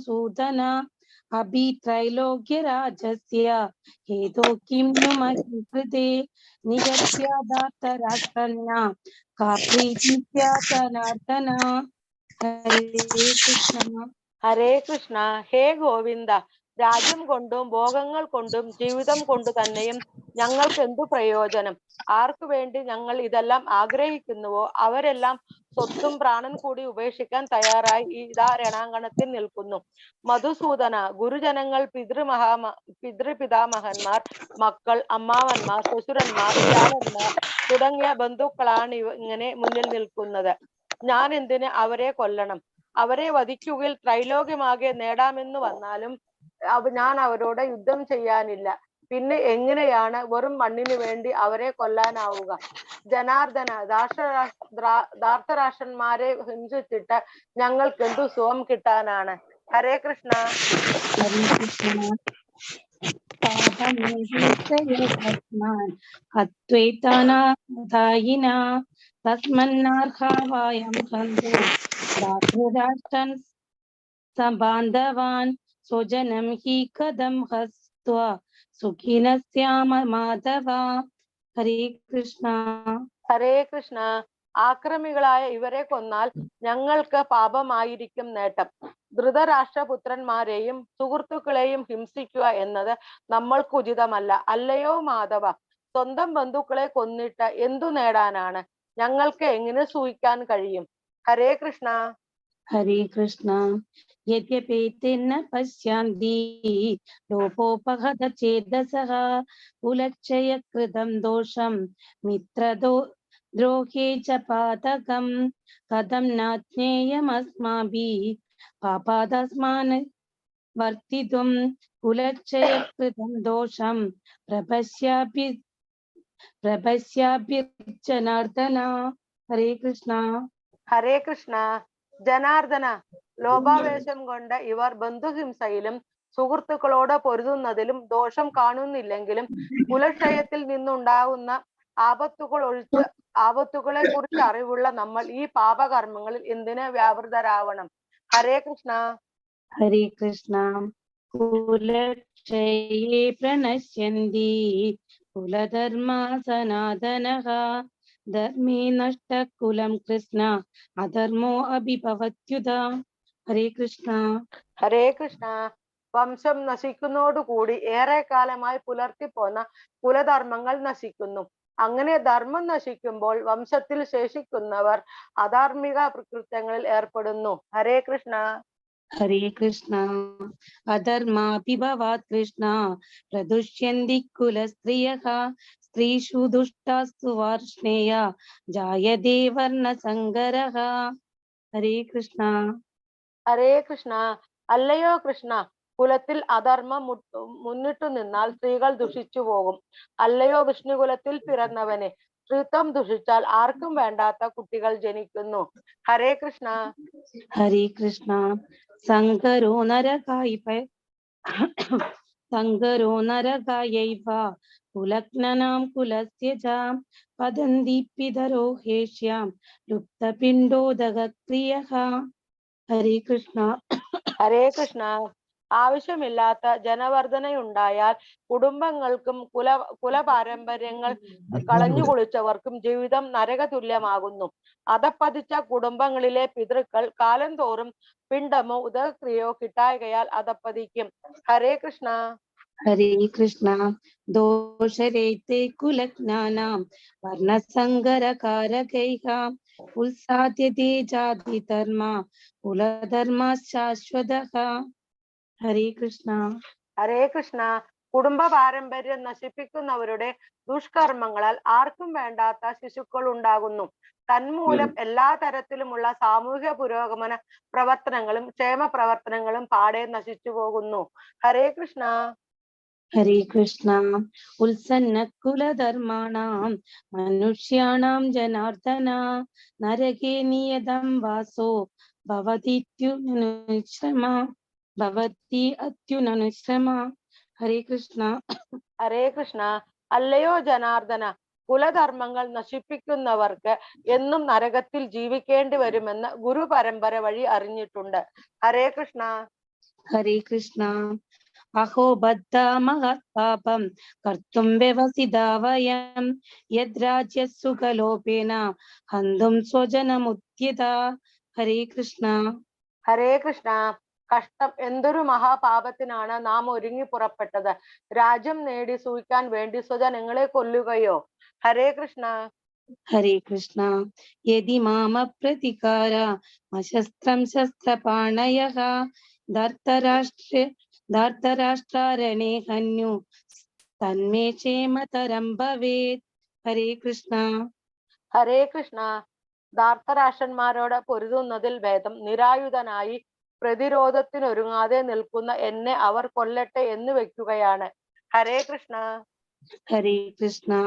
Madhusudana Abhi Trailogya Rajasya Hedo Kim Numahikrite Nigatya Data Rashtrana Kapriti Tanardana. Hare Krishna. ഹരേ കൃഷ്ണ. ഹേ ഗോവിന്ദ, രാജ്യം കൊണ്ടും ഭോഗങ്ങൾ കൊണ്ടും ജീവിതം കൊണ്ടു തന്നെയും ഞങ്ങൾക്ക് എന്തു പ്രയോജനം? ആർക്കു വേണ്ടി ഞങ്ങൾ ഇതെല്ലാം ആഗ്രഹിക്കുന്നുവോ അവരെല്ലാം സ്വത്തും പ്രാണൻ കൂടി ഉപേക്ഷിക്കാൻ തയ്യാറായി ഇതാ രണാങ്കണത്തിൽ നിൽക്കുന്നു. മധുസൂദന, ഗുരുജനങ്ങൾ, പിതൃപിതാമഹന്മാർ, മക്കൾ, അമ്മാവന്മാർ, ശ്വശുരന്മാർ, ജാരന്മാർ തുടങ്ങിയ ബന്ധുക്കളാണ് ഇങ്ങനെ മുന്നിൽ നിൽക്കുന്നത്. ഞാൻ എന്തിന് അവരെ കൊല്ലണം? അവരെ വധിക്കുകയിൽ ത്രൈലോക്യമാകെ നേടാമെന്ന് വന്നാലും ഞാൻ അവരോട് യുദ്ധം ചെയ്യാനില്ല. പിന്നെ എങ്ങനെയാണ് വെറും മണ്ണിന് വേണ്ടി അവരെ കൊല്ലാനാവുക? ജനാർദ്ദന, ധാർത്തരാഷ്ട്രന്മാരെ ഹിംസിച്ചിട്ട് ഞങ്ങൾക്ക് എന്തു സുഖം കിട്ടാനാണ്? ഹരേ Krishna. Sambandhavan Sojanam hi kadam hastva Sukhinasya Madhava. Hare Krishna. ഹരേ കൃഷ്ണ. ആക്രമികളായ ഇവരെ കൊന്നാൽ ഞങ്ങൾക്ക് പാപമായിരിക്കും നേട്ടം. ധൃതരാഷ്ട്രപുത്രന്മാരെയും സുഹൃത്തുക്കളെയും ഹിംസിക്കുക എന്നത് നമ്മൾക്ക് ഉചിതമല്ല. അല്ലയോ മാധവ, സ്വന്തം ബന്ധുക്കളെ കൊന്നിട്ട് എന്തു നേടാനാണ്? ഞങ്ങൾക്ക് എങ്ങനെ സൂഹിക്കാൻ കഴിയും? ഹരേ കൃഷ്ണ. ഹരേ കൃഷ്ണ. യദ്യപേതേന പശ്യന്തി ലോപോപഹത ചേതസഃ കുലക്ഷയകൃതം ദോഷം മിത്രദ്രോഹേ ച പാതകം കഥം നാജ്ഞേയമസ്മാഭിഃ പാപാദസ്മാൻ വർത്തിതും കുലക്ഷയകൃതം ദോഷം പ്രപശ്യാഭ്യർച്ചനാർദ്ദന. ഹരേ കൃഷ്ണ. ഹരേ കൃഷ്ണ. ജനാർദ്ദന, ലോഭാവേശം കൊണ്ട് ഇവർ ബന്ധുഹിംസയിലും സുഹൃത്തുക്കളോട് പൊരുതുന്നതിലും ദോഷം കാണുന്നില്ലെങ്കിലും കുലക്ഷയത്തിൽ നിന്നുണ്ടാകുന്ന ആപത്തുകളെ കുറിച്ച് അറിവുള്ള നമ്മൾ ഈ പാപകർമ്മങ്ങളിൽ എന്തിന് വ്യാപൃതരാവണം? ഹരേ കൃഷ്ണ. ഹരേ കൃഷ്ണ. കുലക്ഷയേ പ്രണശ്യന്തി കുലധർമാ സനാതനഃ ധർമ്മേ നഷ്ട കുലം കൃഷ്ണ അധർമ്മോ അഭിഭവത്യുത. ഹരേ കൃഷ്ണ. ഹരേ കൃഷ്ണ. വംശം നശിക്കുന്നതോടുകൂടി ഏറെ കാലമായി പുലർത്തിപ്പോന്ന കുലധർമ്മങ്ങൾ നശിക്കുന്നു. അങ്ങനെ ധർമ്മം നശിക്കുമ്പോൾ വംശത്തിൽ ശേഷിക്കുന്നവർ അധാർമിക കൃത്യങ്ങളിൽ ഏർപ്പെടുന്നു. ഹരേ കൃഷ്ണ. ഹരേ കൃഷ്ണ. അധർമാഭിഭവാത് കൃഷ്ണ പ്രദുഷ്യന്തി കുലസ്ത്രിയഃ സ്ത്രീഷു ദുഷ്ടാസ്തു വാർഷ്ണേയ ജായതേ വർണ്ണസങ്കരഃ. ഹരേ കൃഷ്ണ. ഹരേ കൃഷ്ണ. അല്ലയോ കൃഷ്ണ, കുലത്തിൽ അധർമ്മം മുന്നിട്ടു നിന്നാൽ സ്ത്രീകൾ ദുഷിച്ചു പോകും. അല്ലയോ വിഷ്ണുകുലത്തിൽ പിറന്നവനെ, സ്ത്രീത്വം ദുഷിച്ചാൽ ആർക്കും വേണ്ടാത്ത കുട്ടികൾ ജനിക്കുന്നു. ഹരേ കൃഷ്ണ. ഹരേ കൃഷ്ണ. സങ്കരോ നരകായൈവ കുലഗ്നനാം കുലസ്യ ച പതന്തി പിതരോ ഹേഷ്യാം ലുപ്തപിണ്ഡോദകക്രിയഃ. ഹരേ കൃഷ്ണ. ഹരേ കൃഷ്ണ. ആവശ്യമില്ലാത്ത ജനവർദ്ധനയുണ്ടായാൽ കുടുംബങ്ങൾക്കും കുലപാരമ്പര്യങ്ങൾ കളഞ്ഞുകുളിച്ചവർക്കും ജീവിതം നരകതുല്യമാകുന്നു. അധപ്പതിച്ച കുടുംബങ്ങളിലെ പിതൃക്കൾ കാലം തോറും പിണ്ഡമോ ഉദകക്രിയയോ കിട്ടായകയാൽ അധപ്പതിക്കും. ഹരേ കൃഷ്ണ. ഹരേ കൃഷ്ണ. ദോഷരേതേ കുലജ്ഞാനാം വർണ്ണസങ്കരകാരകൈഃ ഉത്സാദ്യതേ ജാതിധർമ്മ കുലധർമ്മശാശ്വതഃ. ഹരേ കൃഷ്ണ. ഹരേ കൃഷ്ണ. കുടുംബ പാരമ്പര്യം നശിപ്പിക്കുന്നവരുടെ ദുഷ്കർമ്മങ്ങളാൽ ആർക്കും വേണ്ടാത്ത ശിശുക്കൾ ഉണ്ടാകുന്നു. തന്മൂലം എല്ലാ തരത്തിലുമുള്ള സാമൂഹിക പുരോഗമന പ്രവർത്തനങ്ങളും ക്ഷേമ പ്രവർത്തനങ്ങളും പാടെ നശിച്ചു പോകുന്നു. ഹരേ കൃഷ്ണ. ഹരേ കൃഷ്ണ. ഉത്സന്ന കുലധർമാണാം മനുഷ്യാണാം ജനാർദ്ദന നരകേ നിയതം വാസോ ഭവതി അത്യുനനുശ്രമ. ഹരേ കൃഷ്ണ. ഹരേ കൃഷ്ണ. അല്ലയോ ജനാർദ്ദന, കുലധർമ്മങ്ങൾ നശിപ്പിക്കുന്നവർക്ക് എന്നും നരകത്തിൽ ജീവിക്കേണ്ടി വരുമെന്ന് ഗുരു പരമ്പര വഴി അറിഞ്ഞിട്ടുണ്ട്. ഹരേ Krishna. Hare Krishna. Aho baddha mahat papam kartum vyavasida vayam yadrajyassu kalopena handum swajanamutyata. Hare Krishna. ഹരേ കൃഷ്ണ. കഷ്ടം, എന്തൊരു മഹാപാപത്തിനാണ് നാം ഒരുങ്ങി പുറപ്പെട്ടത്. രാജ്യം നേടി സൂഹിക്കാൻ വേണ്ടി സ്വജനങ്ങളെ കൊല്ലുകയോ? ഹരേ Krishna. Hare Krishna. Yedi mama pratikara ashastram shastrapanayah dhartarashtrarane hanyu tanme chemataram bhavet. Hare Krishna. ഹരേ കൃഷ്ണ. ധാർത്തരാഷ്ട്രന്മാരോട് പൊരുതുന്നതിൽ ഭേദം നിരായുധനായി പ്രതിരോധത്തിനൊരുങ്ങാതെ നിൽക്കുന്ന എന്നെ അവർ കൊല്ലട്ടെ എന്ന് വെക്കുകയാണ്. ഹരേ Krishna. Hare Krishna.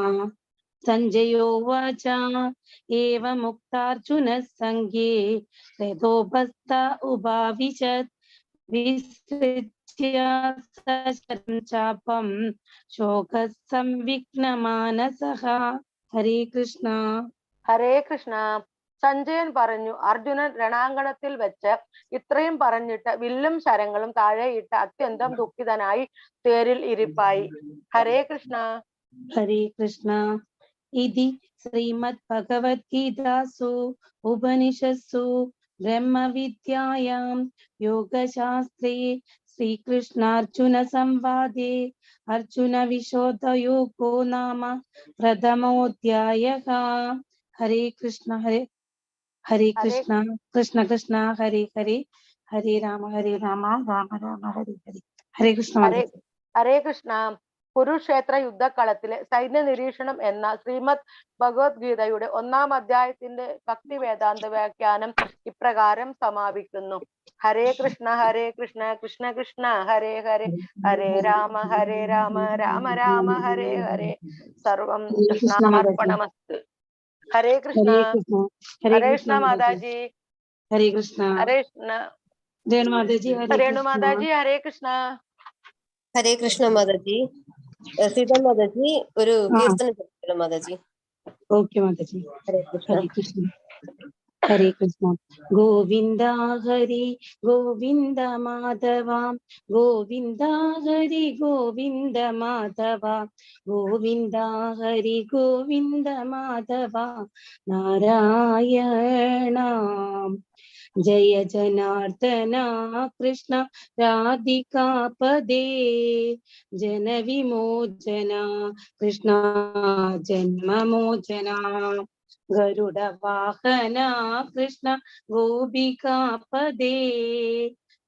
Sanjayo vacha eva muktarjuna sangye redobasta ubhavishat visritya sacharam chapam shokasam viknamanasaha. Hare Krishna. ഹരേ കൃഷ്ണ. സഞ്ജയൻ പറഞ്ഞു, അർജുനൻ രണാങ്കണത്തിൽ വെച്ച് ഇത്രയും പറഞ്ഞിട്ട് വില്ലും ശരങ്ങളും താഴെയിട്ട് അത്യന്തം ദുഃഖിതനായി തേരിൽ ഇരിപ്പായി. ഹരേ Krishna. Hare Krishna. Idi Srimad Bhagvat Gitasu Upanishadsu Brahma Vidyayam Yoga Shastre Sri Krishna Arjuna Samvade Arjuna Vishodha Yogo Nama Pradhamodhyayaha. Hare Krishna. Hare Krishna. Krishna Krishna Hare Hare Hare Rama Rama Rama Hare Hare. Hare Krishna. ഹരേ കൃഷ്ണ. കുരുക്ഷേത്ര യുദ്ധക്കളത്തിലെ സൈന്യ നിരീക്ഷണം എന്ന ശ്രീമദ് ഭഗവത്ഗീതയുടെ 1-ാം അധ്യായത്തിന്റെ ഭക്തി വേദാന്ത വ്യാഖ്യാനം ഇപ്രകാരം സമാപിക്കുന്നു. ഹരേ കൃഷ്ണ കൃഷ്ണ കൃഷ്ണ ഹരേ ഹരേ ഹരേ രാമ രാമ രാമ ഹരേ ഹരേ സർവം കൃഷ്ണാർപ്പണമസ്തു. ഹരേ കൃഷ്ണ. ഹരേ കൃഷ്ണ മാതാജി. ഹരേ കൃഷ്ണ. ഹരേ കൃഷ്ണ. രേണു മാതാജി. രേണു മാതാജി ഹരേ കൃഷ്ണ. ഹരേ കൃഷ്ണ മാതാജി. സീതാ മാതാജി ഒരു കീർത്തനം ചൊല്ലിക്കോളൂ മാതാജി. ഓക്കെ മാതാജി. ഹരേ കൃഷ്ണ. ഹരേ കൃഷ്ണ. ഹരേ കൃഷ്ണ. ഗോവിന്ദ ഹരി ഗോവിന്ദ മാധവ ഗോവിന്ദ ഹരി ഗോവിന്ദ മാധവ ഗോവിന്ദ ഹരി ഗോവിന്ദ മാധവ നാരായണ. ജയ ജനാർദ്ദന കൃഷ്ണ രാധികാപദേ ജനവിമോചന കൃഷ്ണ ജന്മമോചന ഗരുഡ വാഹന കൃഷ്ണ ഗോപികാപദേ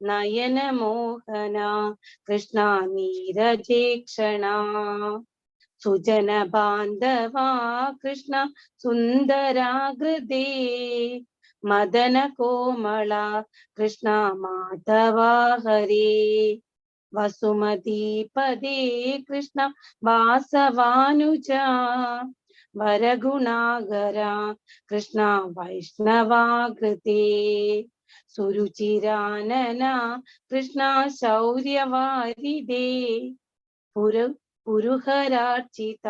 നയന മോഹന കൃഷ്ണ നീരജേക്ഷണ സുജന ബാന്ധവ കൃഷ്ണ സുന്ദരാകൃതേ മദന കോമള കൃഷ്ണ മാധവ ഹരേ വസുമതീപദേ കൃഷ്ണ വാസവാനുജ വരഗുണാകര കൃഷ്ണ വൈഷ്ണവാകൃതേ സുരുചിരാനന കൃഷ്ണ ശൗര്യവാരിദേ പുരുഹരാർച്ചിത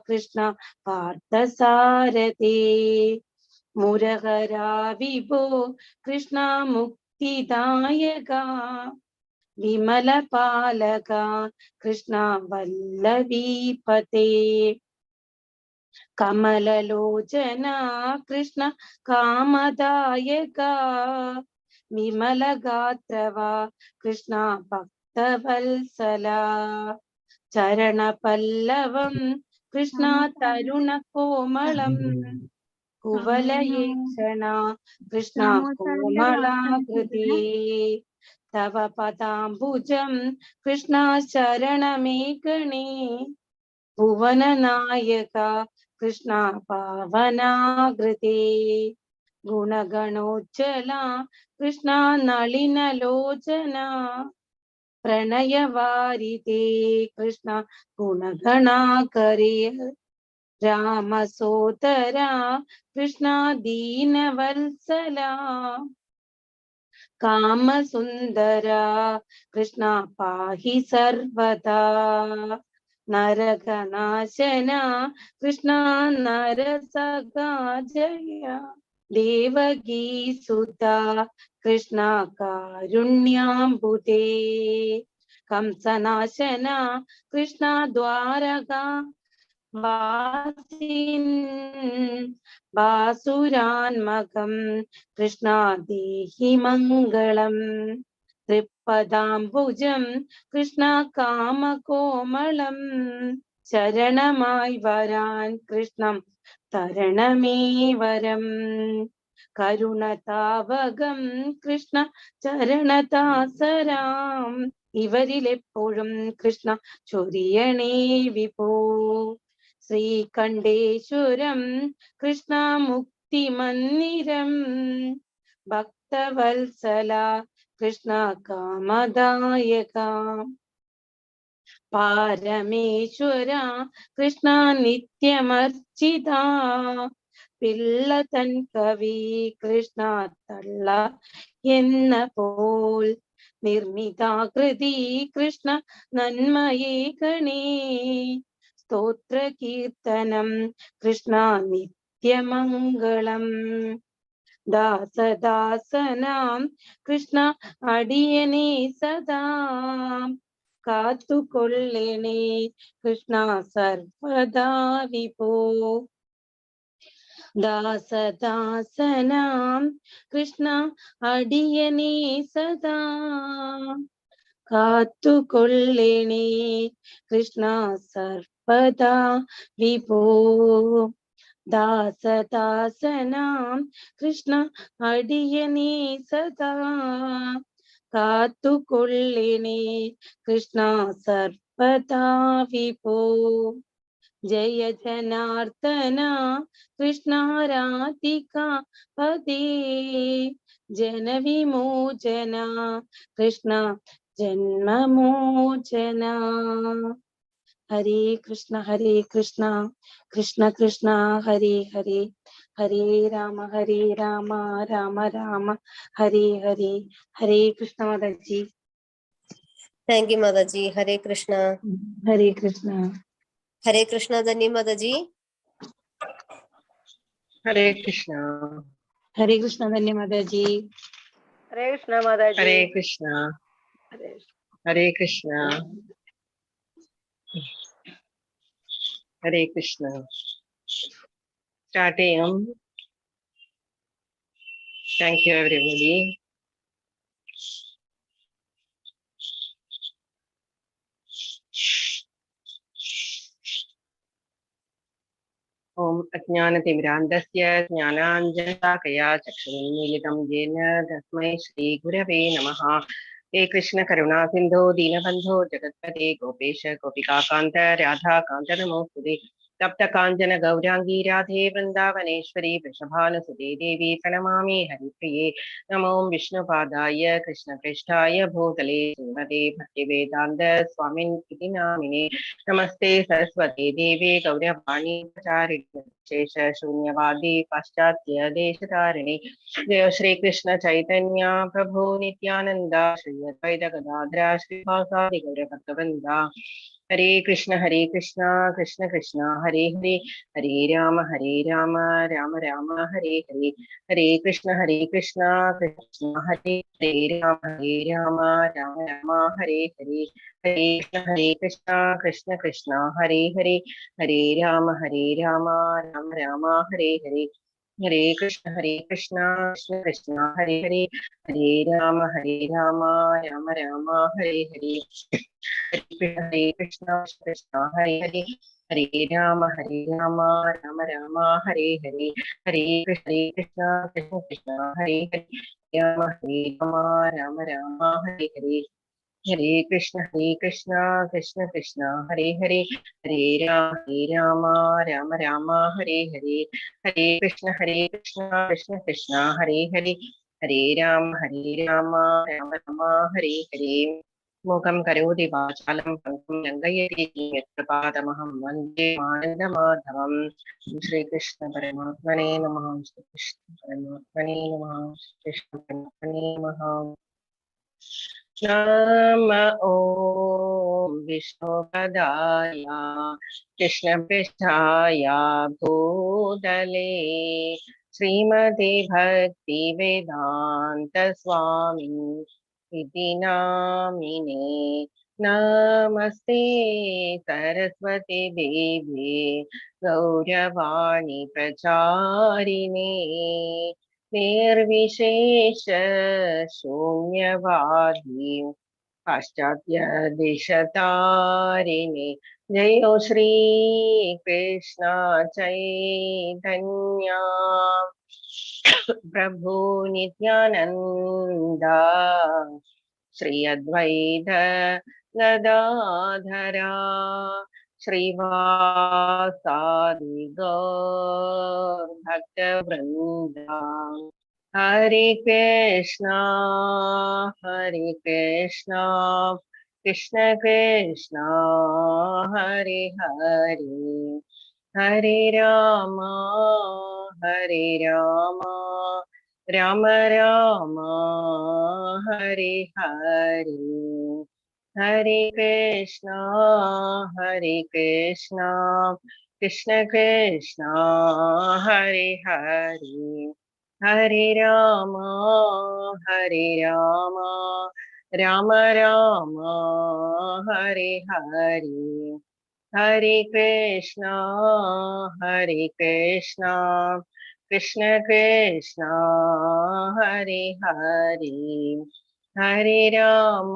കൃഷ്ണ പാർത്ഥസാരഥേ മുരഹരാ വിഭോ കൃഷ്ണ മുക്തിദായക വിമലപാലക കൃഷ്ണ വല്ലഭീപതേ കമലലോചന കൃഷ്ണ കാമദായക വിമലഗാത്രവ കൃഷ്ണ ഭക്തവത്സല ചരണപല്ലവം കൃഷ്ണ തരുണകോമളം കുവലയേക്ഷണ കൃഷ്ണ കോമളാകൃതേ തവ പദാംബുജം കൃഷ്ണ ശരണമേകണേ ഭുവനനായക കൃഷ്ണ പാവനാകൃതേ ഗുണഗണോജ്ജല കൃഷ്ണ നളിനലോചന പ്രണയവാരിതേ കൃഷ്ണ ഗുണഗണാകരേ രാമസോദര കൃഷ്ണ ദീനവത്സല കാമസുന്ദര കൃഷ്ണ പാഹി സർവദാ നരകനാശന കൃഷ്ണ നരസഖാ ജയ ദേവകീ സുതാ കൃഷ്ണ കാരുണ്യാംബുധേ. കംസനാശന കൃഷ്ണ ദ്വാരകാ വാസിൻ. ബാസുരാന്മകം കൃഷ്ണ ദേഹി മംഗളം. തൃപ്പദാംബുജം കൃഷ്ണ കാമകോമളം. ശരണമായി വരാൻ കൃഷ്ണം തരണമേ വരം. കരുണതാവകം കൃഷ്ണ ചരണദാസരാം. ഇവരിലെപ്പോഴും കൃഷ്ണ ചൊരിയണേ വിഭോ. ശ്രീകണ്ഠേശ്വരം കൃഷ്ണ മുക്തിമന്ദിരം. ഭക്തവത്സല കൃഷ്ണ കാമദായക. പാരമേശ്വര കൃഷ്ണ നിത്യമർച്ചിത. പിള്ളതൻ കവി കൃഷ്ണ തള്ള എന്ന പോൽ. നിർമ്മിതാകൃതി കൃഷ്ണ നന്മയേ ഗണേ. സ്തോത്ര കീർത്തനം കൃഷ്ണ നിത്യമംഗളം. ദാസദാസനാം കൃഷ്ണ അടിയനേ സദാ. കാത്തുകൊള്ളണേ കൃഷ്ണ സർവദാ വിഭോ. ദാസദാസനാം കൃഷ്ണ അടിയനേ സദാ. കാത്തുകൊള്ളണേ കൃഷ്ണ സർവദാ വിഭോ. ദാസദാസനാം കൃഷ്ണ അടിയനേ സദാ. കാത്തുകൊള്ളണേ കൃഷ്ണ സർവദാ വിഭോ. ജയ ജനാർദ്ദന കൃഷ്ണ രാധികാ പദേ. ജനവിമോചന കൃഷ്ണ ജന്മമോചന. ഹരേ കൃഷ്ണ കൃഷ്ണ കൃഷ്ണ ഹരേ ഹരേ. ഹരേ രാമ രാമ രാമ ഹരേ ഹരേ. ഹരേ Krishna Mataji. Thank you, Mataji. Hare Krishna. Hare Krishna. Hare Krishna, Dhani Mataji. Hare Krishna. Hare Krishna Dhanya Mataji. Hare Krishna Mataji. Hare Krishna. Hare Krishna. Hare Krishna. Starting. Thank you, everybody. Om Ajnanatimirandasya Jnananjanakaya Chakshurunmilitam Yena Tasmai Shri Gurave Namaha. Hey Krishna Karuna Sindhu Deenabandhu Jagatpate Gopesha Gopika Kanta Radha Kanta Namostute. Tapta Kanjana Gaurangi Radhe Vrindavaneshwari Vrishabhanasute Devi Pranamami Haripriye. Namo Vishnu Padaya Krishna Krishtaya Bhutale Srimate Bhaktivedanta Swamin Iti Namine. Namaste Saraswati Devi Gauravani Charitya Shesha Shunyavadi Paschatya Deshatarine. Jaya Shri Krishna Chaitanya Prabhu Nityananda Shri Advaita Gadadra Shri Vasadi Gaura Bhaktavrinda. Hare Krishna Krishna Krishna Hare Hare. Hare Rama Rama Rama Hare Hare. Hare Krishna Krishna Hare Hare. Rama Rama Rama Hare Hare. Hare Krishna Krishna Hare Hare. Hare Rama Rama Rama Hare Hare. Hare Krishna Krishna Krishna Hare Hare. Hare Rama Rama Rama Hare Hare. Hare Krishna Krishna Hare Hare. Hare Rama Rama Rama Hare Hare. Hare Krishna Krishna Hare Hare. Rama Rama Rama Hare Hare. Hare Krishna Krishna Krishna Hare Hare. Hare Rama Rama Hare Hare. Hare Krishna Krishna Hare Hare. Hare Rama Rama Hare Hare. Mukam karoti vachalam pankam langayati yatpapadamaham vande anandamadhavam. Shri Krishna Paramatmane Namaha. Shri Krishna Paramatmane Namaha. Shri Krishna Paramatmane Namaha. Nama Om Vishnupadaya Krishna Prishthaya Bhutale श्रीमते भक्ति वेदांत स्वामी इति नामिने। नमस्ते सरस्वती देवी गौरवाणी प्रचारिणे निर्विशेष शून्यवादी पाश्चात्य देशतारिणे। जयो श्री कृष्ण चैतन्य प्रभु नित्यानंद श्री अद्वैत गदाधरा श्रीवासादि गौर भक्त वृंदा। हरे कृष्णा कृष्ण कृष्णा हरे हरे, हरे राम राम राम हरे हरे। हरे कृष्णा कृष्ण कृष्णा हरे हरे, हरे राम राम राम हरे हरे। हरे कृष्णा कृष्ण कृष्णा हरे हरे, हरे राम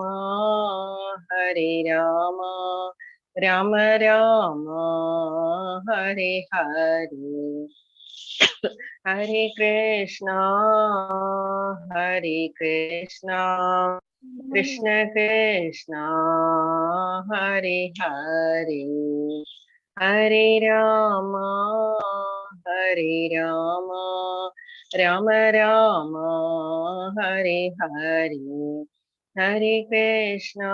राम राम हरे हरे। हरे कृष्णा कृष्ण कृष्णा हरे हरे, हरे राम राम राम हरे हरे। हरे कृष्णा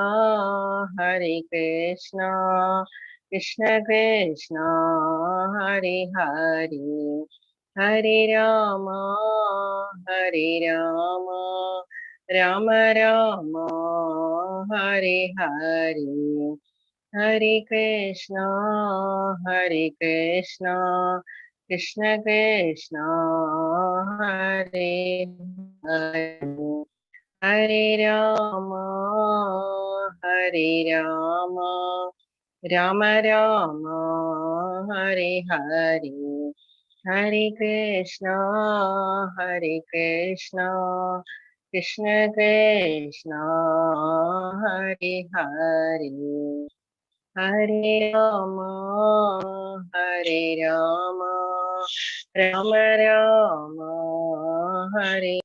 कृष्ण कृष्णा हरे हरे, हरे राम राम राम हरे हरे। हरे कृष्णा कृष्ण कृष्णा हरे हरे, हरे राम राम राम हरे हरे। हरे कृष्णा कृष्ण कृष्णा हरे हरे, हरे राम राम राम हरे।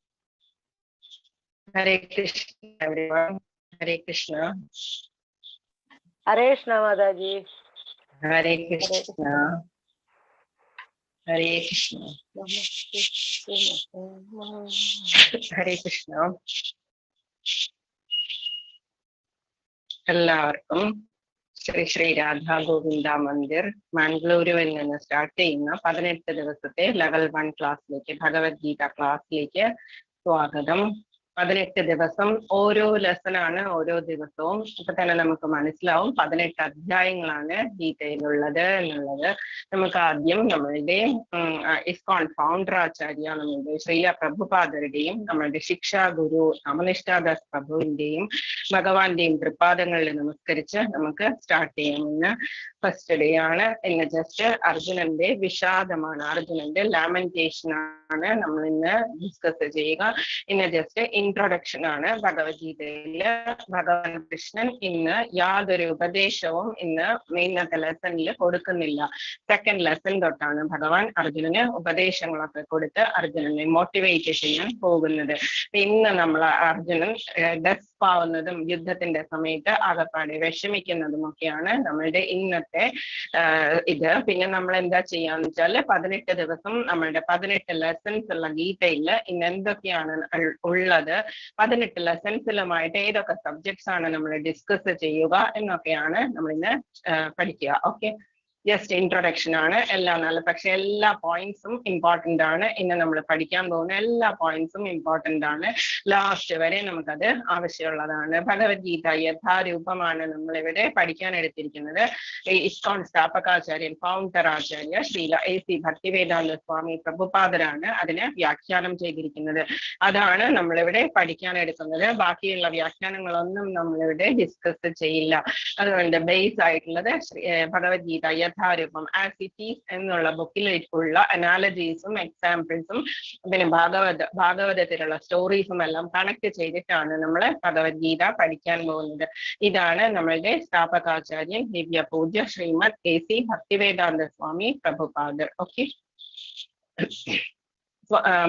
हरे Krishna everyone, हरे कृष्णा। हरे कृष्ण माताजी। हरे कृष्णा, हरे कृष्ण, हरे कृष्ण. എല്ലാവർക്കും ശ്രീ ശ്രീ രാധാ ഗോവിന്ദ മന്ദിർ മംഗളൂരുവിൽ നിന്ന് സ്റ്റാർട്ട് ചെയ്യുന്ന 18 ദിവസത്തെ ലെവൽ 1 ക്ലാസ്സിലേക്ക്, ഭഗവത്ഗീത ക്ലാസ്സിലേക്ക് സ്വാഗതം. 18 ദിവസം ഓരോ ലെസനാണ് ഓരോ ദിവസവും. ഇപ്പൊ തന്നെ നമുക്ക് മനസ്സിലാവും 18 അധ്യായങ്ങളാണ് ഗീതയിലുള്ളത് എന്നുള്ളത്. നമുക്ക് ആദ്യം നമ്മളുടെ ഇസ്കോൺ ഫൗണ്ടർ ആചാര്യ, നമ്മളുടെ ശ്രീല പ്രഭുപാദരുടെയും നമ്മളുടെ ശിക്ഷാ ഗുരു അമനിഷ്ഠാദാസ് പ്രഭുവിന്റെയും ഭഗവാന്റെയും തൃപ്പാദങ്ങളിൽ നമസ്കരിച്ച് നമുക്ക് സ്റ്റാർട്ട് ചെയ്യാം. ഇന്ന് ഫസ്റ്റ് ഡേ ആണ്. ഇന്ന് ജസ്റ്റ് അർജുനന്റെ വിഷാദമാണ്, അർജുനന്റെ ലാമെന്റേഷൻ ആണ് നമ്മൾ ഇന്ന് ഡിസ്കസ് ചെയ്യുക. ഇന്ന് ജസ്റ്റ് ഇൻട്രൊഡക്ഷൻ ആണ്. ഭഗവത്ഗീതയില് ഭഗവാൻ കൃഷ്ണൻ ഇന്ന് യാതൊരു ഉപദേശവും ഇന്നത്തെ ലെസണിൽ കൊടുക്കുന്നില്ല. സെക്കൻഡ് ലെസൺ തൊട്ടാണ് ഭഗവാൻ അർജുനന് ഉപദേശങ്ങളൊക്കെ കൊടുത്ത് അർജുനനെ മോട്ടിവേറ്റ് ചെയ്യാൻ പോകുന്നത്. ഇന്ന് നമ്മൾ അർജുനൻ ഡെസ്പാവുന്നതും യുദ്ധത്തിന്റെ സമയത്ത് ആകപ്പാടെ വിഷമിക്കുന്നതും ഒക്കെയാണ് നമ്മളുടെ ഇന്നത്തെ ഇത്. പിന്നെ നമ്മൾ എന്താ ചെയ്യാന്ന് വെച്ചാല് 18 ദിവസം നമ്മളുടെ 18 ലെസൺസ് ഉള്ള ഗീതയില് ഇന്ന് എന്തൊക്കെയാണ് ഉള്ളത്, 18 ലെസൺസിലുമായിട്ട് ഏതൊക്കെ സബ്ജക്ട്സ് ആണ് നമ്മൾ ഡിസ്കസ് ചെയ്യുക എന്നൊക്കെയാണ് നമ്മൾ ഇന്ന് പഠിക്കുക. ഓക്കെ, ജസ്റ്റ് ഇൻട്രൊഡക്ഷൻ ആണ് എല്ലാം നല്ല. പക്ഷെ എല്ലാ പോയിന്റ്സും ഇമ്പോർട്ടന്റ് ആണ്. ഇന്ന് നമ്മൾ പഠിക്കാൻ പോകുന്ന എല്ലാ പോയിന്റ്സും ഇമ്പോർട്ടന്റ് ആണ്. ലാസ്റ്റ് വരെ നമുക്കത് ആവശ്യമുള്ളതാണ്. ഭഗവത്ഗീത യഥാരൂപമാണ് നമ്മളിവിടെ പഠിക്കാൻ എടുത്തിരിക്കുന്നത്. ഇസ്കോൺ സ്ഥാപകാചാര്യൻ ഫൗണ്ടർ ആചാര്യ ശ്രീല A.C. ഭക്തിവേദാന്ത സ്വാമി പ്രഭുപാദരാണ് അതിനെ വ്യാഖ്യാനം ചെയ്തിരിക്കുന്നത്. അതാണ് നമ്മളിവിടെ പഠിക്കാൻ എടുക്കുന്നത്. ബാക്കിയുള്ള വ്യാഖ്യാനങ്ങളൊന്നും നമ്മളിവിടെ ഡിസ്കസ് ചെയ്യില്ല. അതുകൊണ്ട് ബേസ് ആയിട്ടുള്ളത് ഭഗവത്ഗീത യഥാരൂപം ആസ് ഇറ്റ് ഈസ് എന്നുള്ള ബുക്കിലുള്ള അനാലജീസും എക്സാമ്പിൾസും പിന്നെ ഭാഗവതത്തിലുള്ള സ്റ്റോറീസും എല്ലാം കണക്ട് ചെയ്തിട്ടാണ് നമ്മൾ ഭഗവത്ഗീത പഠിക്കാൻ പോകുന്നത്. ഇതാണ് നമ്മളുടെ സ്ഥാപകാചാര്യൻ ദിവ്യ പൂജ്യ ശ്രീമദ് A.C. ഭക്തിവേദാന്ത സ്വാമി പ്രഭുപാദർ. ഓക്കെ,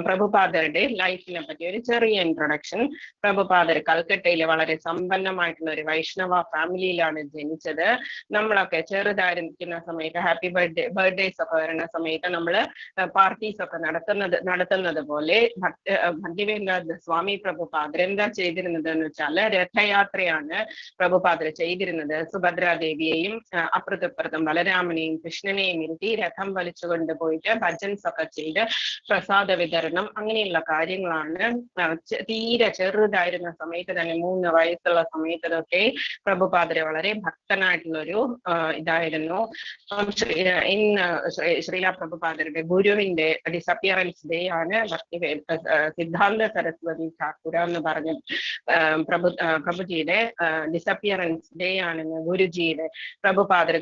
പ്രഭുപാദരുടെ ലൈഫിനെ പറ്റി ഒരു ചെറിയ ഇൻട്രൊഡക്ഷൻ. പ്രഭുപാദർ കൽക്കട്ടയിലെ വളരെ സമ്പന്നമായിട്ടുള്ള ഒരു വൈഷ്ണവ ഫാമിലിയിലാണ് ജനിച്ചത്. നമ്മളൊക്കെ ചെറുതായിരിക്കുന്ന സമയത്ത് ഹാപ്പി ബർത്ത്ഡേസ് ഒക്കെ വരുന്ന സമയത്ത് നമ്മള് പാർട്ടീസ് ഒക്കെ നടത്തുന്നത് പോലെ ഭക്തിവേദാന്ത സ്വാമി പ്രഭുപാദർ എന്താ ചെയ്തിരുന്നത് എന്ന് വെച്ചാല് രഥയാത്രയാണ് പ്രഭുപാദർ ചെയ്തിരുന്നത്. സുഭദ്രാദേവിയെയും അപ്പുറത്തും ബലരാമനെയും കൃഷ്ണനെയും ഇരുത്തി രഥം വലിച്ചുകൊണ്ട് പോയിട്ട് ഭജൻസ് ഒക്കെ ചെയ്ത് പ്രസാദ വിതരണം അങ്ങനെയുള്ള കാര്യങ്ങളാണ്. തീരെ ചെറുതായിരുന്ന സമയത്ത് തന്നെ 3 വയസ്സുള്ള സമയത്തൊക്കെ പ്രഭുപാദരെ വളരെ ഭക്തനായിട്ടുള്ളൊരു ഇതായിരുന്നു. ശ്രീല പ്രഭുപാദരുടെ ഗുരുവിന്റെ ഡിസപ്പിയറൻസ് ഡേ ആണ് സിദ്ധാന്ത സരസ്വതി ഠാക്കൂർ എന്ന് പറഞ്ഞ പ്രഭുജിയുടെ ഡിസപ്പിയറൻസ് ഡേ ആണെന്ന്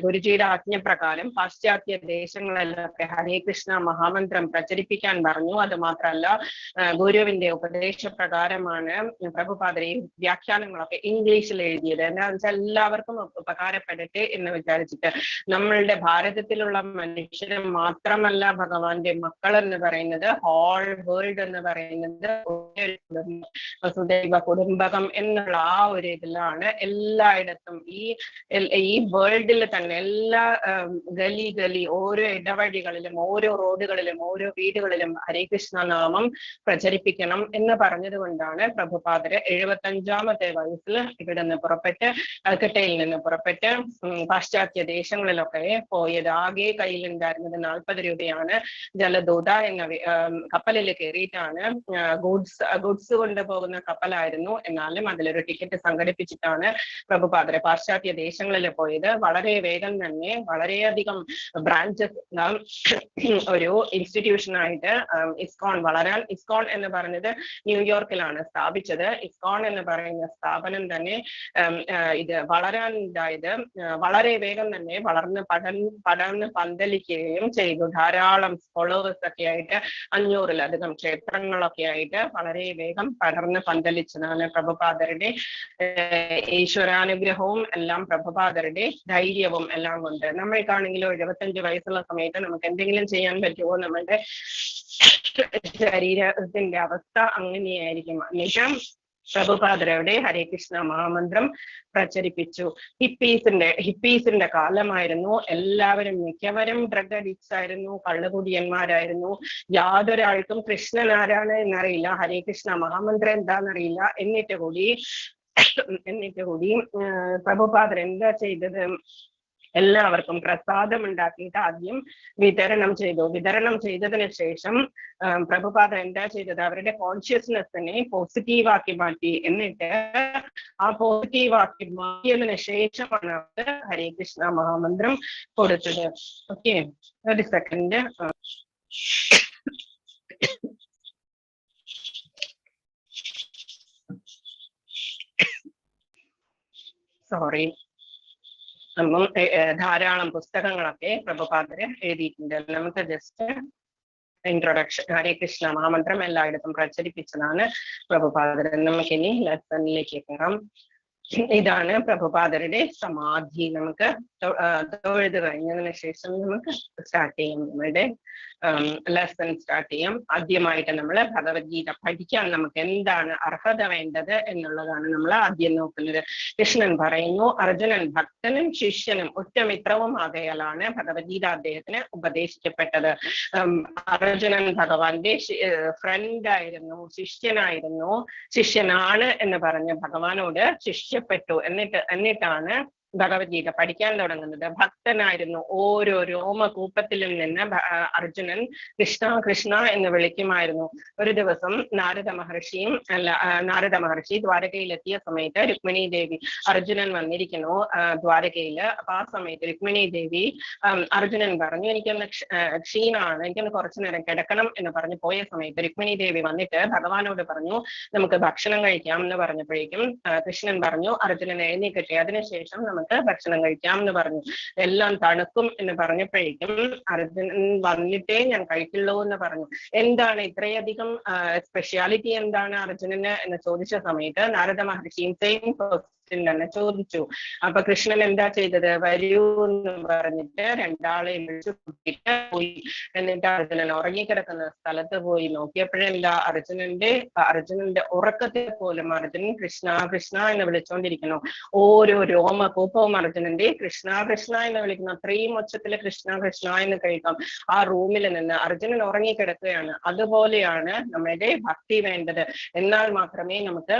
ഗുരുജിയുടെ ആജ്ഞപ്രകാരം പാശ്ചാത്യ ദേശങ്ങളിലൊക്കെ ഹരേ കൃഷ്ണ മഹാമന്ത്രം പ്രചരിപ്പിക്കാൻ പറഞ്ഞു. അത് മാത്രമല്ല ഗുരുവിന്റെ ഉപദേശപ്രകാരമാണ് പ്രഭുപാദരെ വ്യാഖ്യാനങ്ങളൊക്കെ ഇംഗ്ലീഷിൽ എഴുതിയത്. എന്താണെന്ന് വെച്ചാൽ എല്ലാവർക്കും ഉപകാരപ്പെടട്ടെ എന്ന് വിചാരിച്ചിട്ട്. നമ്മളുടെ ഭാരതത്തിലുള്ള മനുഷ്യരെ മാത്രമല്ല ഭഗവാന്റെ മക്കൾ എന്ന് പറയുന്നത്, ഹോൾ വേൾഡ് എന്ന് പറയുന്നത് വസുദൈവ കുടുംബകം എന്നുള്ള ആ ഒരു ഇതിലാണ് എല്ലായിടത്തും ഈ വേൾഡിൽ തന്നെ എല്ലാ ഗലി ഓരോ ഇടവഴികളിലും ഓരോ റോഡുകളിലും ഓരോ വീടുകളിലും ഹരേ കൃഷ്ണ നാമം പ്രചരിപ്പിക്കണം എന്ന് പറഞ്ഞത് കൊണ്ടാണ് പ്രഭുപാദര് 75ാമത്തെ വയസ്സിൽ ഇവിടെ നിന്ന് പുറപ്പെട്ട് കൽക്കട്ടയിൽ നിന്ന് പുറപ്പെട്ട് പാശ്ചാത്യ ദേശങ്ങളിലൊക്കെ പോയത്. ആകെ കയ്യിലുണ്ടായിരുന്നത് 40 രൂപയാണ്. ജലദൂത എന്ന കപ്പലിൽ കയറിയിട്ടാണ് ഗുഡ്സ് കൊണ്ടുപോകുന്ന കപ്പലായിരുന്നു. എന്നാലും അതിലൊരു ടിക്കറ്റ് സംഘടിപ്പിച്ചിട്ടാണ് പ്രഭുപാദര് പാശ്ചാത്യ ദേശങ്ങളിൽ പോയത്. വളരെ വേഗം തന്നെ വളരെയധികം ബ്രാഞ്ചസ് ഒരു ഇൻസ്റ്റിറ്റ്യൂഷനായിട്ട് ഇസ്കോൺ വളരാൻ. ഇസ്കോൺ എന്ന് പറഞ്ഞത് ന്യൂയോർക്കിലാണ് സ്ഥാപിച്ചത്. ഇസ്കോൺ എന്ന് പറയുന്ന സ്ഥാപനം തന്നെ ഇത് വളരാനുണ്ടായത് വളരെ വേഗം തന്നെ പടർന്ന് പന്തലിക്കുകയും ചെയ്തു. ധാരാളം ഫോളോവേഴ്സ് ഒക്കെ ആയിട്ട് 500-ലധികം ക്ഷേത്രങ്ങളൊക്കെ ആയിട്ട് വളരെ വേഗം പടർന്ന് പന്തലിച്ചതാണ്. പ്രഭുപാദരുടെ ഈശ്വരാനുഗ്രഹവും എല്ലാം പ്രഭുപാദരുടെ ധൈര്യവും എല്ലാം കൊണ്ട്. നമ്മൾക്കാണെങ്കിലും 75 വയസ്സുള്ള സമയത്ത് നമുക്ക് എന്തെങ്കിലും ചെയ്യാൻ പറ്റുമോ? നമ്മളുടെ ശരീരത്തിന്റെ അവസ്ഥ അങ്ങനെയായിരിക്കും. എന്നിട്ടും പ്രഭുപാദരവിടെ ഹരേ കൃഷ്ണ മഹാമന്ത്രം പ്രചരിപ്പിച്ചു. ഹിപ്പീസിന്റെ കാലമായിരുന്നു. എല്ലാവരും മിക്കവരും ഡ്രഗ് അഡിക്ട്സ് ആയിരുന്നു, കള്ളുകുടിയന്മാരായിരുന്നു. യാതൊരാൾക്കും കൃഷ്ണൻ ആരാണ് എന്നറിയില്ല, ഹരേ കൃഷ്ണ മഹാമന്ത്രം എന്താണെന്നറിയില്ല. എന്നിട്ട് കൂടി പ്രഭുപാദർ എന്താ ചെയ്തത്? എല്ലാവർക്കും പ്രസാദം ഉണ്ടാക്കിയിട്ട് ആദ്യം വിതരണം ചെയ്തു. വിതരണം ചെയ്തതിന് ശേഷം പ്രഭുപാദർ എന്താ ചെയ്തത്? അവരുടെ കോൺഷ്യസ്നെസ്സിനെ പോസിറ്റീവാക്കി മാറ്റി. എന്നിട്ട് ആ പോസിറ്റീവാക്കി മാറ്റിയതിന് ശേഷമാണ് അവർ ഹരേ കൃഷ്ണ മഹാമന്ത്രം കൊടുത്തത്. ഓക്കെ, ഒരു സെക്കൻഡ്. സോറി. അപ്പം ധാരാളം പുസ്തകങ്ങളൊക്കെ പ്രഭുപാദര് എഴുതിയിട്ടുണ്ട്. നമുക്ക് ജസ്റ്റ് ഇൻട്രൊഡക്ഷൻ. ഹരേ കൃഷ്ണ മഹാമന്ത്രം എല്ലായിടത്തും പ്രചരിപ്പിച്ചതാണ് പ്രഭുപാദര്. നമുക്കിനി ലെസണിലേക്ക് എത്താം. ഇതാണ് പ്രഭുപാദരുടെ സമാധി. നമുക്ക് തൊഴുത് കഴിഞ്ഞതിന് ശേഷം നമുക്ക് സ്റ്റാർട്ട് ചെയ്യാം, നമ്മളുടെ ലെസൺ സ്റ്റാർട്ട് ചെയ്യാം. ആദ്യമായിട്ട് നമ്മൾ ഭഗവത്ഗീത പഠിക്കാൻ നമുക്ക് എന്താണ് അർഹത വേണ്ടത് എന്നുള്ളതാണ് നമ്മൾ ആദ്യം നോക്കുന്നത്. കൃഷ്ണൻ പറയുന്നു, അർജുനൻ ഭക്തനും ശിഷ്യനും ഉറ്റമിത്രവും ആകയാലാണ് ഭഗവത്ഗീത അദ്ദേഹത്തിന് ഉപദേശിക്കപ്പെട്ടത്. അർജുനൻ ഭഗവാന്റെ ഫ്രണ്ടായിരുന്നു, ശിഷ്യനായിരുന്നു, ശിഷ്യനാണ് എന്ന് പറഞ്ഞ് ഭഗവാനോട് ശിഷ്യപ്പെട്ടു. എന്നിട്ടാണ് ഭഗവത്ഗീത പഠിക്കാൻ തുടങ്ങുന്നത്. ഭക്തനായിരുന്നു. ഓരോ രോമകൂപ്പത്തിലും നിന്ന് അർജുനൻ കൃഷ്ണ കൃഷ്ണ എന്ന് വിളിക്കുമായിരുന്നു. ഒരു ദിവസം നാരദ മഹർഷി ദ്വാരകയിലെത്തിയ സമയത്ത് രുക്മിണി ദേവി, അർജുനൻ വന്നിരിക്കുന്നു ദ്വാരകയില്. അപ്പൊ ആ സമയത്ത് രുക്മിണി ദേവി, അർജുനൻ പറഞ്ഞു എനിക്കൊന്ന് ക്ഷീണമാണ്, എനിക്കൊന്ന് കുറച്ചു നേരം കിടക്കണം എന്ന് പറഞ്ഞു പോയ സമയത്ത് രുക്മിണി ദേവി വന്നിട്ട് ഭഗവാനോട് പറഞ്ഞു നമുക്ക് ഭക്ഷണം കഴിക്കാം എന്ന് പറഞ്ഞപ്പോഴേക്കും കൃഷ്ണൻ പറഞ്ഞു അർജുനൻ എഴുന്നേക്കട്ടെ, അതിനുശേഷം നമുക്ക് ഭക്ഷണം കഴിക്കാം എന്ന് പറഞ്ഞു. എല്ലാം തണുക്കും എന്ന് പറഞ്ഞപ്പോഴേക്കും അർജുനൻ വന്നിട്ടേ ഞാൻ കഴിക്കുള്ളൂ എന്ന് പറഞ്ഞു. എന്താണ് ഇത്രയധികം സ്പെഷ്യാലിറ്റി എന്താണ് അർജുനന് എന്ന് ചോദിച്ച സമയത്ത് നാരദ മഹർഷിയും സെയിം തന്നെ ചോദിച്ചു. അപ്പൊ കൃഷ്ണൻ എന്താ ചെയ്തത്, വരൂ എന്ന് പറഞ്ഞിട്ട് രണ്ടാളെയും വിളിച്ചു കൂട്ടിയിട്ട് പോയി. എന്നിട്ട് അർജുനൻ ഉറങ്ങിക്കിടക്കുന്ന സ്ഥലത്ത് പോയി നോക്കിയപ്പോഴെന്താ, അർജുനന്റെ ഉറക്കത്തിൽ പോലും അർജുനൻ കൃഷ്ണ കൃഷ്ണ എന്ന് വിളിച്ചുകൊണ്ടിരിക്കുന്നു. ഓരോ രോമകൂപ്പവും അർജുനന്റെ കൃഷ്ണ കൃഷ്ണ എന്ന് വിളിക്കുന്നു. അത്രയും ഉച്ചത്തില് കൃഷ്ണ കൃഷ്ണ എന്ന് കേൾക്കാം ആ റൂമിൽ നിന്ന്. അർജുനൻ ഉറങ്ങിക്കിടക്കുകയാണ്. അതുപോലെയാണ് നമ്മുടെ ഭക്തി വേണ്ടത്. എന്നാൽ മാത്രമേ നമുക്ക്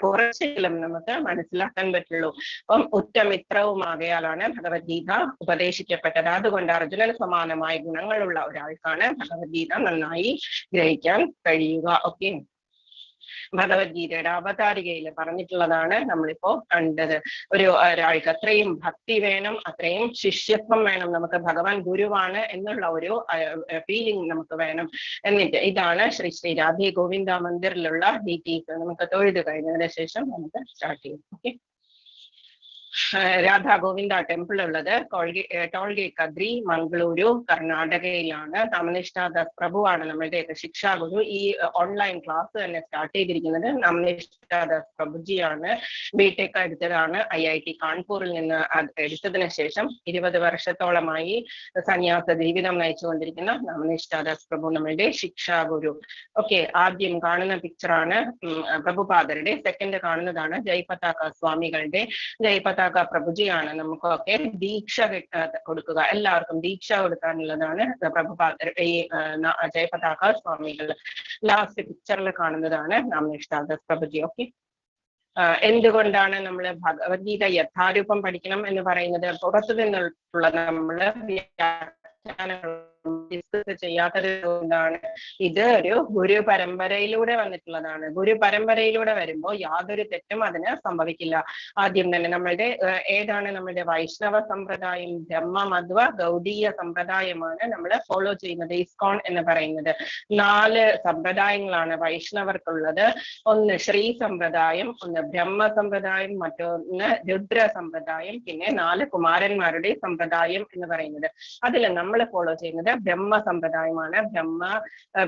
കുറച്ചെങ്കിലും നമുക്ക് മനസ്സിലാക്കാൻ പറ്റുള്ളൂ. അപ്പം ഉറ്റമിത്രവുമാകയാലാണ് ഭഗവത്ഗീത ഉപദേശിക്കപ്പെട്ടത്. അതുകൊണ്ട് അർജുനന് സമാനമായ ഗുണങ്ങളുള്ള ഒരാൾക്കാണ് ഭഗവത്ഗീത നന്നായി ഗ്രഹിക്കാൻ കഴിയുക. ഓക്കെ, ഭഗവത്ഗീതയുടെ അവതാരികയിൽ പറഞ്ഞിട്ടുള്ളതാണ് നമ്മളിപ്പോ കണ്ടത്. ഒരാൾക്ക് അത്രയും ഭക്തി വേണം, അത്രയും ശിഷ്യത്വം വേണം, നമുക്ക് ഭഗവാൻ ഗുരുവാണ് എന്നുള്ള ഒരു ഫീലിംഗ് നമുക്ക് വേണം. എന്നിട്ട് ഇതാണ് ശ്രീ രാധേ ഗോവിന്ദ മന്ദിറിലുള്ള ഡീറ്റെയിൽസ്. നമുക്ക് തൊഴുത് കഴിഞ്ഞതിന് ശേഷം നമുക്ക് സ്റ്റാർട്ട് ചെയ്യാം. ഓക്കെ, രാധാ ഗോവിന്ദ ടെമ്പിൾ ഉള്ളത് ടോൾഗേറ്റ് കദ്രി, മംഗളൂരു, കർണാടകയിലാണ്. നമനിഷ്ഠാദാസ് പ്രഭുവാണ് നമ്മളുടെ ശിക്ഷാ ഗുരു. ഈ ഓൺലൈൻ ക്ലാസ് തന്നെ സ്റ്റാർട്ട് ചെയ്തിരിക്കുന്നത് നമനിഷ്ഠാദാസ് പ്രഭുജിയാണ്. ബിടെക് എടുത്തതാണ് IIT കാൺപൂരിൽ നിന്ന്. എടുത്തതിന് ശേഷം 20 വർഷത്തോളമായി സന്യാസ ജീവിതം നയിച്ചുകൊണ്ടിരിക്കുന്ന നമനിഷ്ഠാദാസ് പ്രഭു നമ്മളുടെ ശിക്ഷാ ഗുരു. ഓക്കെ, ആദ്യം കാണുന്ന പിക്ചറാണ് പ്രഭുപാദരുടെ. സെക്കൻഡ് കാണുന്നതാണ് ജയ്പതാക സ്വാമികളുടെ. ജയ്പതാക പ്രഭുജിയാണ് നമുക്കൊക്കെ ദീക്ഷ കൊടുക്കുക, എല്ലാവർക്കും ദീക്ഷ കൊടുക്കാനുള്ളതാണ് പ്രഭുപാദർ ഈ ജയ്പതാക സ്വാമികൾ. ലാസ്റ്റ് പിക്ചറിൽ കാണുന്നതാണ് നമനിഷ്ഠാദാസ് പ്രഭുജി. ഓക്കെ, എന്തുകൊണ്ടാണ് നമ്മൾ ഭഗവത്ഗീത യഥാരൂപം പഠിക്കണം എന്ന് പറയുന്നത്? പുറത്തു നിന്നുള്ള നമ്മള് ഡിസ്കസ് ചെയ്യാത്തത് കൊണ്ടാണ്. ഇത് ഒരു ഗുരു പരമ്പരയിലൂടെ വന്നിട്ടുള്ളതാണ്. ഗുരു പരമ്പരയിലൂടെ വരുമ്പോൾ യാതൊരു തെറ്റും അതിന് സംഭവിക്കില്ല. ആദ്യം തന്നെ നമ്മളുടെ ഏതാണ് നമ്മളുടെ വൈഷ്ണവ സമ്പ്രദായം, ബ്രഹ്മ മധ്വ ഗൗഡീയ സമ്പ്രദായമാണ് നമ്മൾ ഫോളോ ചെയ്യുന്നത്. ISKCON എന്ന് പറയുന്നത് 4 സമ്പ്രദായങ്ങളാണ് വൈഷ്ണവർക്കുള്ളത്. ഒന്ന് ശ്രീ സമ്പ്രദായം, ഒന്ന് ബ്രഹ്മ സമ്പ്രദായം, മറ്റൊന്ന് രുദ്ര സമ്പ്രദായം, പിന്നെ 4 കുമാരന്മാരുടെ സമ്പ്രദായം എന്ന് പറയുന്നത്. അതിൽ നമ്മൾ ഫോളോ ചെയ്യുന്നത് ബ്രഹ്മ സമ്പ്രദായമാണ്.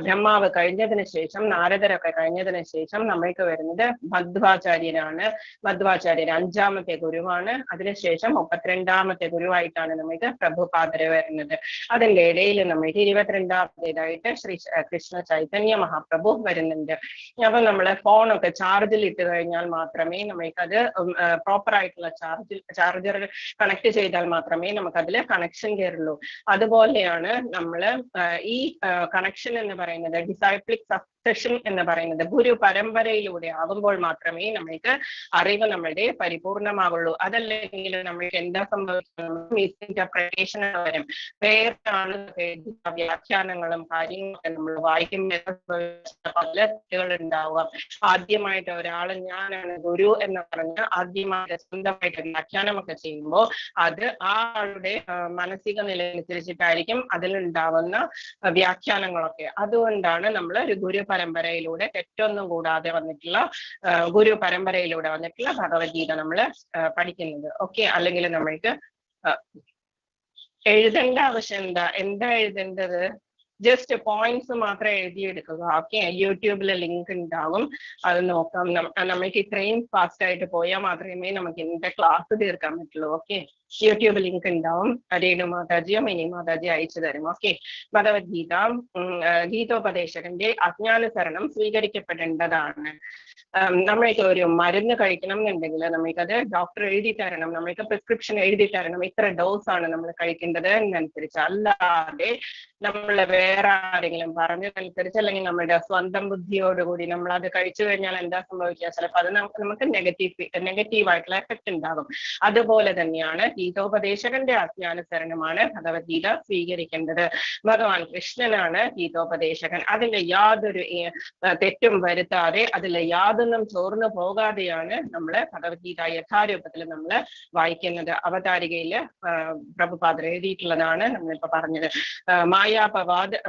ബ്രഹ്മാവ് കഴിഞ്ഞതിന് ശേഷം, നാരദരൊക്കെ കഴിഞ്ഞതിന് ശേഷം നമ്മൾക്ക് വരുന്നത് മധ്വാചാര്യനാണ്. മധ്വാചാര്യൻ 5ാമത്തെ ഗുരുവാണ്. അതിനുശേഷം 32ാമത്തെ ഗുരുവായിട്ടാണ് നമ്മൾക്ക് പ്രഭുപാദര് വരുന്നത്. അതിന്റെ ഇടയിൽ നമ്മൾക്ക് 22ാമത്തേതായിട്ട് ശ്രീ കൃഷ്ണ ചൈതന്യ മഹാപ്രഭു വരുന്നുണ്ട്. അപ്പൊ നമ്മള് ഫോണൊക്കെ ചാർജിൽ ഇട്ട് കഴിഞ്ഞാൽ മാത്രമേ നമ്മൾക്കത് പ്രോപ്പർ ആയിട്ടുള്ള ചാർജർ കണക്ട് ചെയ്താൽ മാത്രമേ നമുക്കതിൽ കണക്ഷൻ കയറുള്ളൂ. അതുപോലെയാണ് നമ്മള് ഈ കണക്ഷൻ എന്ന് പറയുന്നത്, ഡിസൈപ്ലിക് സക്സഷൻ എന്ന് പറയുന്നത് ഗുരു പരമ്പരയിലൂടെ ആകുമ്പോൾ മാത്രമേ നമ്മൾക്ക് അറിവ് നമ്മളുടെ പരിപൂർണമാകുള്ളൂ. അതല്ലെങ്കിൽ നമ്മൾക്ക് എന്താ സംഭവിക്കുന്നത്, മിസ്ഇന്റർപ്രിട്ടേഷൻ വരും. വേറെയാണ് വ്യാഖ്യാനങ്ങളും കാര്യങ്ങളൊക്കെ നമ്മൾ വായിക്കുമ്പോൾ പല തെറ്റുകൾ ഉണ്ടാവുക. ആദ്യമായിട്ട് ഒരാൾ ഞാനാണ് ഗുരു എന്ന് പറഞ്ഞ് ആദ്യമായിട്ട് സ്വന്തമായിട്ട് വ്യാഖ്യാനമൊക്കെ ചെയ്യുമ്പോൾ അത് ആ ആളുടെ മാനസിക നില അനുസരിച്ചിട്ടായിരിക്കും അതിലുണ്ടാവുന്ന വ്യാഖ്യാനങ്ങളൊക്കെ. അതുകൊണ്ടാണ് നമ്മൾ ഒരു ഗുരു പരമ്പരയിലൂടെ തെറ്റൊന്നും കൂടാതെ വന്നിട്ടുള്ള ഭഗവത്ഗീത നമ്മൾ പഠിക്കുന്നത്. ഓക്കെ, അല്ലെങ്കിൽ നമ്മൾക്ക് എഴുതേണ്ട ആവശ്യം എന്താ എഴുതേണ്ടത്? ജസ്റ്റ് പോയിന്റ്സ് മാത്രം എഴുതിയെടുക്കുക. ഓക്കെ, യൂട്യൂബിൽ ലിങ്ക് ഉണ്ടാകും, അത് നോക്കാം. നമുക്ക് ഇത്രയും ഫാസ്റ്റ് ആയിട്ട് പോയാൽ മാത്രമേ നമുക്ക് ഇന്നത്തെ ക്ലാസ് തീർക്കാൻ പറ്റുള്ളൂ. ഓക്കെ, യൂട്യൂബ് ലിങ്ക് ഉണ്ടാവും. രേണു മാതാജിയോ മിനി മാതാജിയോ അയച്ചു തരും. ഓക്കെ. ഭഗവത്ഗീത ഗീതോപദേശകന്റെ അജ്ഞാനുസരണം സ്വീകരിക്കപ്പെടേണ്ടതാണ്. നമ്മൾക്ക് ഒരു മരുന്ന് കഴിക്കണം എന്നുണ്ടെങ്കിൽ നമ്മൾക്കത് ഡോക്ടർ എഴുതി തരണം, നമ്മൾക്ക് പ്രിസ്ക്രിപ്ഷൻ എഴുതി തരണം, ഇത്ര ഡോസ് ആണ് നമ്മൾ കഴിക്കേണ്ടത് എന്നനുസരിച്ച്. അല്ലാതെ നമ്മൾ വേറെ ആരെങ്കിലും പറഞ്ഞതനുസരിച്ച് അല്ലെങ്കിൽ നമ്മുടെ സ്വന്തം ബുദ്ധിയോടുകൂടി നമ്മൾ അത് കഴിച്ചു കഴിഞ്ഞാൽ എന്താ സംഭവിക്കുക? ചിലപ്പോൾ അത് നമുക്ക് നെഗറ്റീവായിട്ടുള്ള എഫക്ട് ഉണ്ടാകും. അതുപോലെ തന്നെയാണ് ഗീതോപദേശകന്റെ ആജ്ഞാനുസരണമാണ് ഭഗവത്ഗീത സ്വീകരിക്കേണ്ടത്. ഭഗവാൻ കൃഷ്ണനാണ് ഗീതോപദേശകൻ. അതിന്റെ യാതൊരു തെറ്റും വരുത്താതെ അതിൽ യാതൊന്നും ചോർന്നു പോകാതെയാണ് നമ്മള് ഭഗവത്ഗീത യഥാരൂപത്തിൽ നമ്മൾ വായിക്കുന്നത്. അവതാരികയില് പ്രഭുപാദർ എഴുതിയിട്ടുള്ളതാണ് നമ്മളിപ്പോ പറഞ്ഞത്.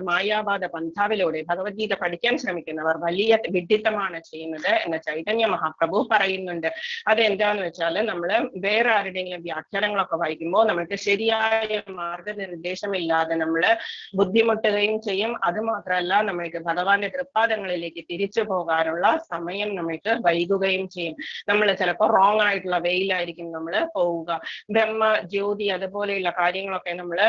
മായാവാദ പന്ഥാവിലൂടെ ഭഗവത്ഗീത പഠിക്കാൻ ശ്രമിക്കുന്നവർ വലിയ വിഡിത്തമാണ് ചെയ്യുന്നത് എന്ന് ചൈതന്യ മഹാപ്രഭു പറയുന്നുണ്ട്. അതെന്താന്ന് വെച്ചാൽ നമ്മള് വേറെ ആരുടെയെങ്കിലും വ്യാഖ്യാനങ്ങളൊക്കെ വായിക്കുമ്പോൾ നമുക്ക് ശരിയായ മാർഗനിർദ്ദേശമില്ലാതെ നമ്മള് ബുദ്ധിമുട്ടുകയും ചെയ്യും. അത് മാത്രമല്ല നമ്മൾക്ക് ഭഗവാന്റെ തൃപ്പാദങ്ങളിലേക്ക് തിരിച്ചു പോകാനുള്ള സമയം നമ്മൾക്ക് വൈകുകയും ചെയ്യും. നമ്മൾ ചിലപ്പോൾ റോങ് ആയിട്ടുള്ള വെയിലായിരിക്കും നമ്മൾ പോവുക. ബ്രഹ്മ ജ്യോതി അതുപോലെയുള്ള കാര്യങ്ങളൊക്കെ നമ്മൾ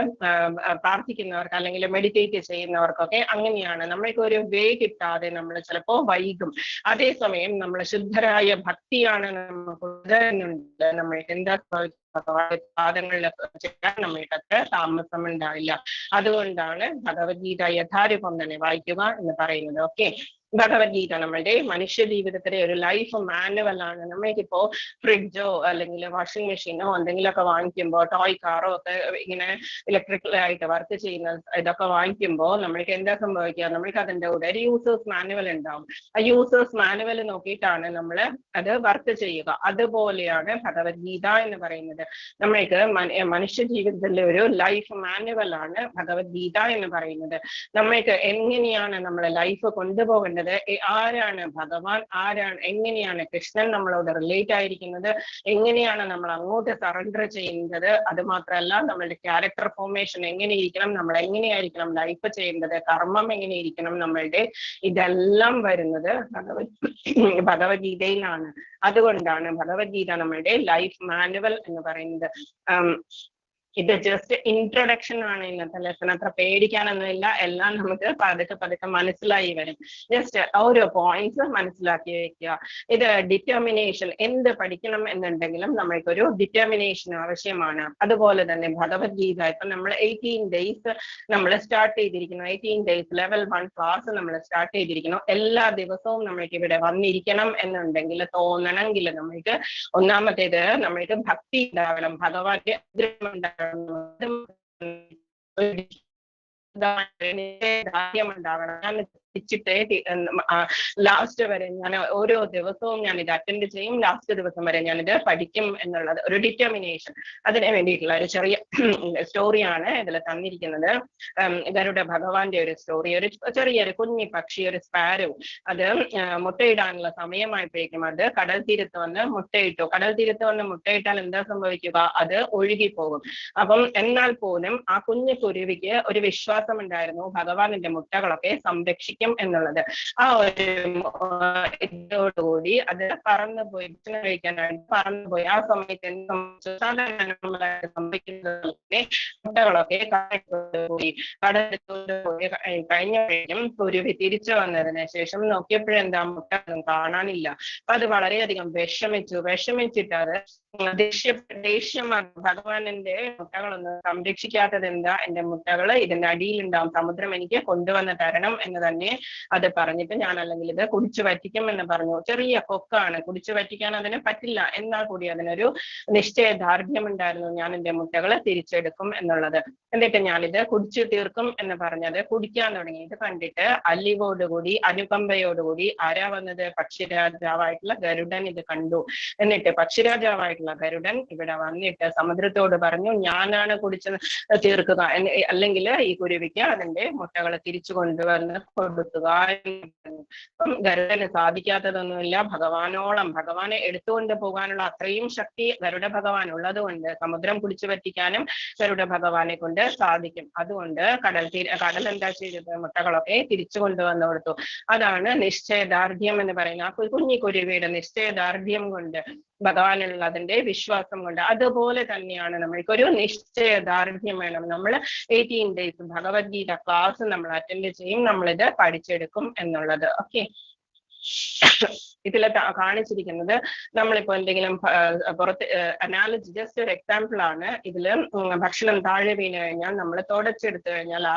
പ്രാർത്ഥിക്കുന്നവർക്ക് അല്ലെങ്കിൽ മെഡിറ്റേറ്റ് ചെയ്യുന്നവർക്കൊക്കെ അങ്ങനെയാണ്. നമ്മൾക്ക് ഒരു വേ കിട്ടാതെ നമ്മൾ ചിലപ്പോൾ വൈകും. അതേസമയം നമ്മൾ ശുദ്ധരായ ഭക്തിയാണ് നമുക്ക് നമ്മൾക്ക് എന്താ പാദങ്ങളിലൊക്കെ ചെയ്യാൻ നമ്മൾക്കത്ര താമസം ഉണ്ടാവില്ല. അതുകൊണ്ടാണ് ഭഗവത്ഗീത യഥാരൂപം തന്നെ വായിക്കുക എന്ന് പറയുന്നത്. ഓക്കെ. ഭഗവത്ഗീത നമ്മളുടെ മനുഷ്യ ജീവിതത്തിലെ ഒരു ലൈഫ് മാനുവൽ ആണ്. നമ്മൾക്കിപ്പോ ഫ്രിഡ്ജോ അല്ലെങ്കിൽ വാഷിംഗ് മെഷീനോ എന്തെങ്കിലുമൊക്കെ വാങ്ങിക്കുമ്പോൾ, ടോയ് കാറോ ഒക്കെ ഇങ്ങനെ ഇലക്ട്രിക്കലായിട്ട് വർക്ക് ചെയ്യുന്ന ഇതൊക്കെ വാങ്ങിക്കുമ്പോൾ നമ്മൾക്ക് എന്താ സംഭവിക്കുക? നമ്മൾക്ക് അതിൻ്റെ കൂടെ ഒരു യൂസേഴ്സ് മാനുവൽ ഉണ്ടാവും. ആ യൂസേഴ്സ് മാനുവൽ നോക്കിയിട്ടാണ് നമ്മൾ അത് വർക്ക് ചെയ്യുക. അതുപോലെയാണ് ഭഗവത്ഗീത എന്ന് പറയുന്നത്. നമ്മൾക്ക് മനുഷ്യ ജീവിതത്തിലെ ഒരു ലൈഫ് മാനുവൽ ആണ് ഭഗവത്ഗീത എന്ന് പറയുന്നത്. നമ്മൾക്ക് എങ്ങനെയാണ് നമ്മളെ ലൈഫ് കൊണ്ടുപോകേണ്ടത്, ആരാണ് ഭഗവാൻ, എങ്ങനെയാണ് കൃഷ്ണൻ നമ്മളോട് റിലേറ്റ് ആയിരിക്കുന്നത്, എങ്ങനെയാണ് നമ്മൾ അങ്ങോട്ട് സറണ്ടർ ചെയ്യുന്നത്, അത് മാത്രമല്ല നമ്മളുടെ ക്യാരക്ടർ ഫോർമേഷൻ എങ്ങനെയിരിക്കണം, നമ്മൾ എങ്ങനെയായിരിക്കണം ലൈഫ് ചെയ്യേണ്ടത്, കർമ്മം എങ്ങനെയിരിക്കണം നമ്മളുടെ, ഇതെല്ലാം വരുന്നത് ഭഗവത്ഗീതയിലാണ്. അതുകൊണ്ടാണ് ഭഗവത്ഗീത നമ്മളുടെ ലൈഫ് മാനുവൽ എന്ന് പറയുന്നത്. ഇത് ജസ്റ്റ് ഇൻട്രൊഡക്ഷൻ ആണ് ഇന്നത്തെ ലെസൺ. അത്ര പേടിക്കാനൊന്നുമില്ല, എല്ലാം നമുക്ക് പതുക്കെ മനസ്സിലായി വരും. ജസ്റ്റ് ഓരോ പോയിന്റ്സ് മനസ്സിലാക്കി വെക്കുക. ഇത് ഡിറ്റർമിനേഷൻ, എന്ത് പഠിക്കണം എന്നുണ്ടെങ്കിലും നമ്മൾക്കൊരു ഡിറ്റർമിനേഷൻ ആവശ്യമാണ്. അതുപോലെ തന്നെ ഭഗവത്ഗീത ഇപ്പൊ നമ്മൾ 18 days നമ്മൾ സ്റ്റാർട്ട് ചെയ്തിരിക്കുന്നു. 18 days ലെവൽ 1 ക്ലാസ് നമ്മൾ സ്റ്റാർട്ട് ചെയ്തിരിക്കുന്നു. എല്ലാ ദിവസവും നമ്മൾക്ക് ഇവിടെ വന്നിരിക്കണം എന്നുണ്ടെങ്കിൽ, തോന്നണമെങ്കിൽ നമ്മൾക്ക് ഒന്നാമത്തേത് നമ്മൾക്ക് ഭക്തി ഉണ്ടാവണം, ഭഗവാന്റെ ആഗ്രഹം ഉണ്ടാവണം, ഉണ്ടാവണം. ലാസ്റ്റ് വരെ ഞാൻ ഓരോ ദിവസവും ഞാൻ ഇത് അറ്റൻഡ് ചെയ്യും, ലാസ്റ്റ് ദിവസം വരെ ഞാനിത് പഠിക്കും എന്നുള്ളത് ഒരു ഡിറ്റർമിനേഷൻ. അതിന് വേണ്ടിയിട്ടുള്ള ഒരു ചെറിയ സ്റ്റോറിയാണ് ഇതിൽ തന്നിരിക്കുന്നത്. ഗരുഡ ഭഗവാന്റെ ഒരു സ്റ്റോറി. ഒരു ചെറിയൊരു കുഞ്ഞി പക്ഷി, ഒരു സ്പാരോ, അത് മുട്ടയിടാനുള്ള സമയമായപ്പോഴേക്കും അത് കടൽ തീരത്ത് വന്ന് മുട്ടയിട്ടു. കടൽ തീരത്ത് വന്ന് മുട്ടയിട്ടാൽ എന്താ സംഭവിക്കുക? അത് ഒഴുകിപ്പോകും. അപ്പം എന്നാൽ പോലും ആ കുഞ്ഞു കുരുവിക്ക് ഒരു വിശ്വാസം ഉണ്ടായിരുന്നു, ഭഗവാൻ എന്റെ മുട്ടകളൊക്കെ സംരക്ഷിക്കും എന്നുള്ളത്. ആ ഒരു ഇതോടുകൂടി അത് പറന്നുപോയി, ഭക്ഷണം കഴിക്കാനായിട്ട് പറന്നുപോയി. ആ സമയത്ത് സംഭവിക്കുന്നതിനെ മുട്ടകളൊക്കെ പോയി. കടലിൽ കഴിഞ്ഞപ്പോഴേക്കും കുരുവി തിരിച്ചു വന്നതിന് ശേഷം നോക്കിയപ്പോഴെന്താ മുട്ട കാണാനില്ല. അപ്പൊ അത് വളരെയധികം വിഷമിച്ചിട്ട് അത് ദേഷ്യം, ഭഗവാൻ എന്റെ മുട്ടകളൊന്നും സംരക്ഷിക്കാത്തത് എന്താ, എന്റെ മുട്ടകള് ഇതിന്റെ അടിയിലുണ്ടാവും, സമുദ്രം എനിക്ക് കൊണ്ടുവന്ന് തരണം എന്ന് തന്നെ അത് പറഞ്ഞിട്ട്, ഞാൻ അല്ലെങ്കിൽ ഇത് കുടിച്ചു വറ്റിക്കും എന്ന് പറഞ്ഞു. ചെറിയ കൊക്കാണ്, കുടിച്ചു വറ്റിക്കാൻ അതിന് പറ്റില്ല, എന്നാൽ കൂടി അതിനൊരു നിശ്ചയദാർഢ്യം ഉണ്ടായിരുന്നു, ഞാൻ എന്റെ മുട്ടകള് തിരിച്ചെടുക്കും എന്നുള്ളത്. എന്നിട്ട് ഞാനിത് കുടിച്ചു തീർക്കും എന്ന് പറഞ്ഞത് കുടിക്കാൻ തുടങ്ങി. ഇത് കണ്ടിട്ട് അലിവോടുകൂടി, അനുകമ്പയോടുകൂടി ആരാ വന്നത്? പക്ഷിരാജാവായിട്ടുള്ള ഗരുഡൻ ഇത് കണ്ടു. എന്നിട്ട് പക്ഷിരാജാവായിട്ടുള്ള ഗരുഡൻ ഇവിടെ വന്നിട്ട് സമുദ്രത്തോട് പറഞ്ഞു, ഞാനാണ് കുടിച്ച് തീർക്കുക, അല്ലെങ്കിൽ ഈ കുരുവിക്ക് അതിന്റെ മുട്ടകൾ തിരിച്ചു കൊണ്ടുവന്ന് കൊടുക്കുക. ഗരുഡന് സാധിക്കാത്തതൊന്നുമില്ല. ഭഗവാനെ എടുത്തുകൊണ്ട് പോകാനുള്ള അത്രയും ശക്തി ഗരുഡ ഭഗവാൻ ഉള്ളത് കൊണ്ട് സമുദ്രം കുടിച്ചു പറ്റിക്കാനും ഗരുഡ ഭഗവാനെ കൊണ്ട് സാധിക്കും. അതുകൊണ്ട് കടൽ എന്താ ചെയ്തത്? മുട്ടകളൊക്കെ തിരിച്ചു കൊണ്ടുവന്ന് കൊടുത്തു. അതാണ് നിശ്ചയദാർഢ്യം എന്ന് പറയുന്നത്. ആ കുഞ്ഞി കുരുവിയുടെ നിശ്ചയദാർഢ്യം കൊണ്ട് ഭഗവാനുള്ള അതിന്റെ വിശ്വാസം കൊണ്ട്. അതുപോലെ തന്നെയാണ് നമ്മൾക്കൊരു നിശ്ചയദാർഢ്യം വേണം. നമ്മൾ 18 days ഭഗവത്ഗീത ക്ലാസ് നമ്മൾ അറ്റൻഡ് ചെയ്യും, നമ്മളിത് പഠിച്ചെടുക്കും എന്നുള്ളത്. ഓക്കെ, ഇതിൽ കാണിച്ചിരിക്കുന്നത് നമ്മളിപ്പോ എന്തെങ്കിലും പുറത്ത് അനാലജി, ജസ്റ്റ് ഒരു എക്സാമ്പിൾ ആണ്. ഇതില് ഭക്ഷണം താഴെ വീണ് കഴിഞ്ഞാൽ നമ്മൾ തുടച്ചെടുത്തു കഴിഞ്ഞാൽ ആ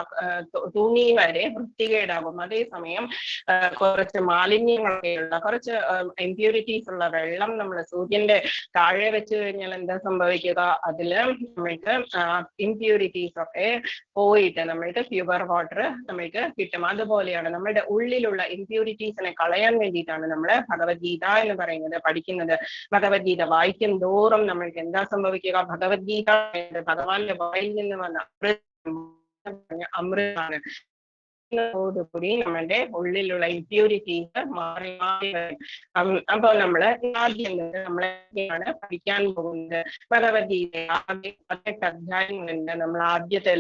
തുണി വരെ വൃത്തികേടാകും. അതേസമയം കുറച്ച് മാലിന്യങ്ങളൊക്കെയുള്ള, കുറച്ച് ഇംപ്യൂരിറ്റീസ് ഉള്ള വെള്ളം നമ്മൾ സൂര്യന്റെ താഴെ വെച്ച് കഴിഞ്ഞാൽ എന്താ സംഭവിക്കുക? അതില് നമ്മൾക്ക് ഇംപ്യൂരിറ്റീസ് ഒക്കെ പോയിട്ട് നമ്മൾക്ക് പ്യുവർ വാട്ടർ നമ്മൾക്ക് കിട്ടും. അതുപോലെയാണ് നമ്മുടെ ഉള്ളിലുള്ള ഇംപ്യൂരിറ്റീസിനെ കളയാൻ വേണ്ടിയിട്ടാണ് നമ്മള് ഭഗവത്ഗീത എന്ന് പറയുന്നത് പഠിക്കുന്നത്. ഭഗവത്ഗീത വായിക്കും തോറും നമ്മൾക്ക് എന്താ സംഭവിക്കുക? ഭഗവത്ഗീത ഭഗവാന്റെ വായിൽ നിന്ന് വന്ന അമൃതാണ്. ോടുകൂടി നമ്മുടെ ഉള്ളിലുള്ള ഇംപ്യൂരിറ്റീസ് മാറി മാറി വരും. അപ്പോൾ നമ്മള് ആദ്യം നമ്മളെയാണ് പഠിക്കാൻ പോകുന്നത്. ഭഗവത്ഗീത 18 അധ്യായങ്ങളുണ്ട്. നമ്മൾ ആദ്യത്തെ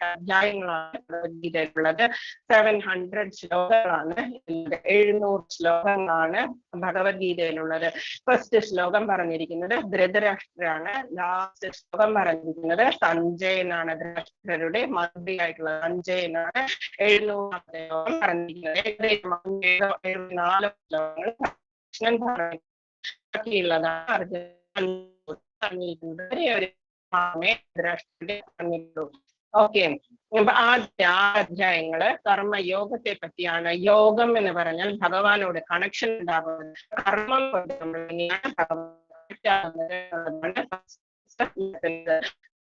അധ്യായങ്ങളാണ് ഭഗവത്ഗീതയിലുള്ളത്. 700 ശ്ലോകങ്ങളാണ്, 700 ശ്ലോകങ്ങളാണ് ഭഗവത്ഗീതയിലുള്ളത്. ഫസ്റ്റ് ശ്ലോകം പറഞ്ഞിരിക്കുന്നത് ധൃതരാഷ്ട്രാണ്. ലാസ്റ്റ് ശ്ലോകം പറഞ്ഞിരിക്കുന്നത് സഞ്ജയനാണ്. ധൃതരാഷ്ട്രരുടെ മന്ത്രിയായിട്ടുള്ള സഞ്ജയനാണ് 700 ശ്ലോകം പറഞ്ഞിരിക്കുന്നത്. 74 ശ്ലോകങ്ങൾ കൃഷ്ണൻ ബാക്കിയുള്ളതാണ് അർജുനൻ പറഞ്ഞിരിക്കുന്നത്. പറഞ്ഞിട്ടുള്ളൂ. ഓക്കെ, അപ്പൊ ആദ്യ അധ്യായങ്ങള് കർമ്മയോഗത്തെ പറ്റിയാണ്. യോഗം എന്ന് പറഞ്ഞാൽ ഭഗവാനോട് കണക്ഷൻ ഉണ്ടാകുന്നത്. കർമ്മം കൊണ്ട് നമ്മൾ എങ്ങനെയാണ്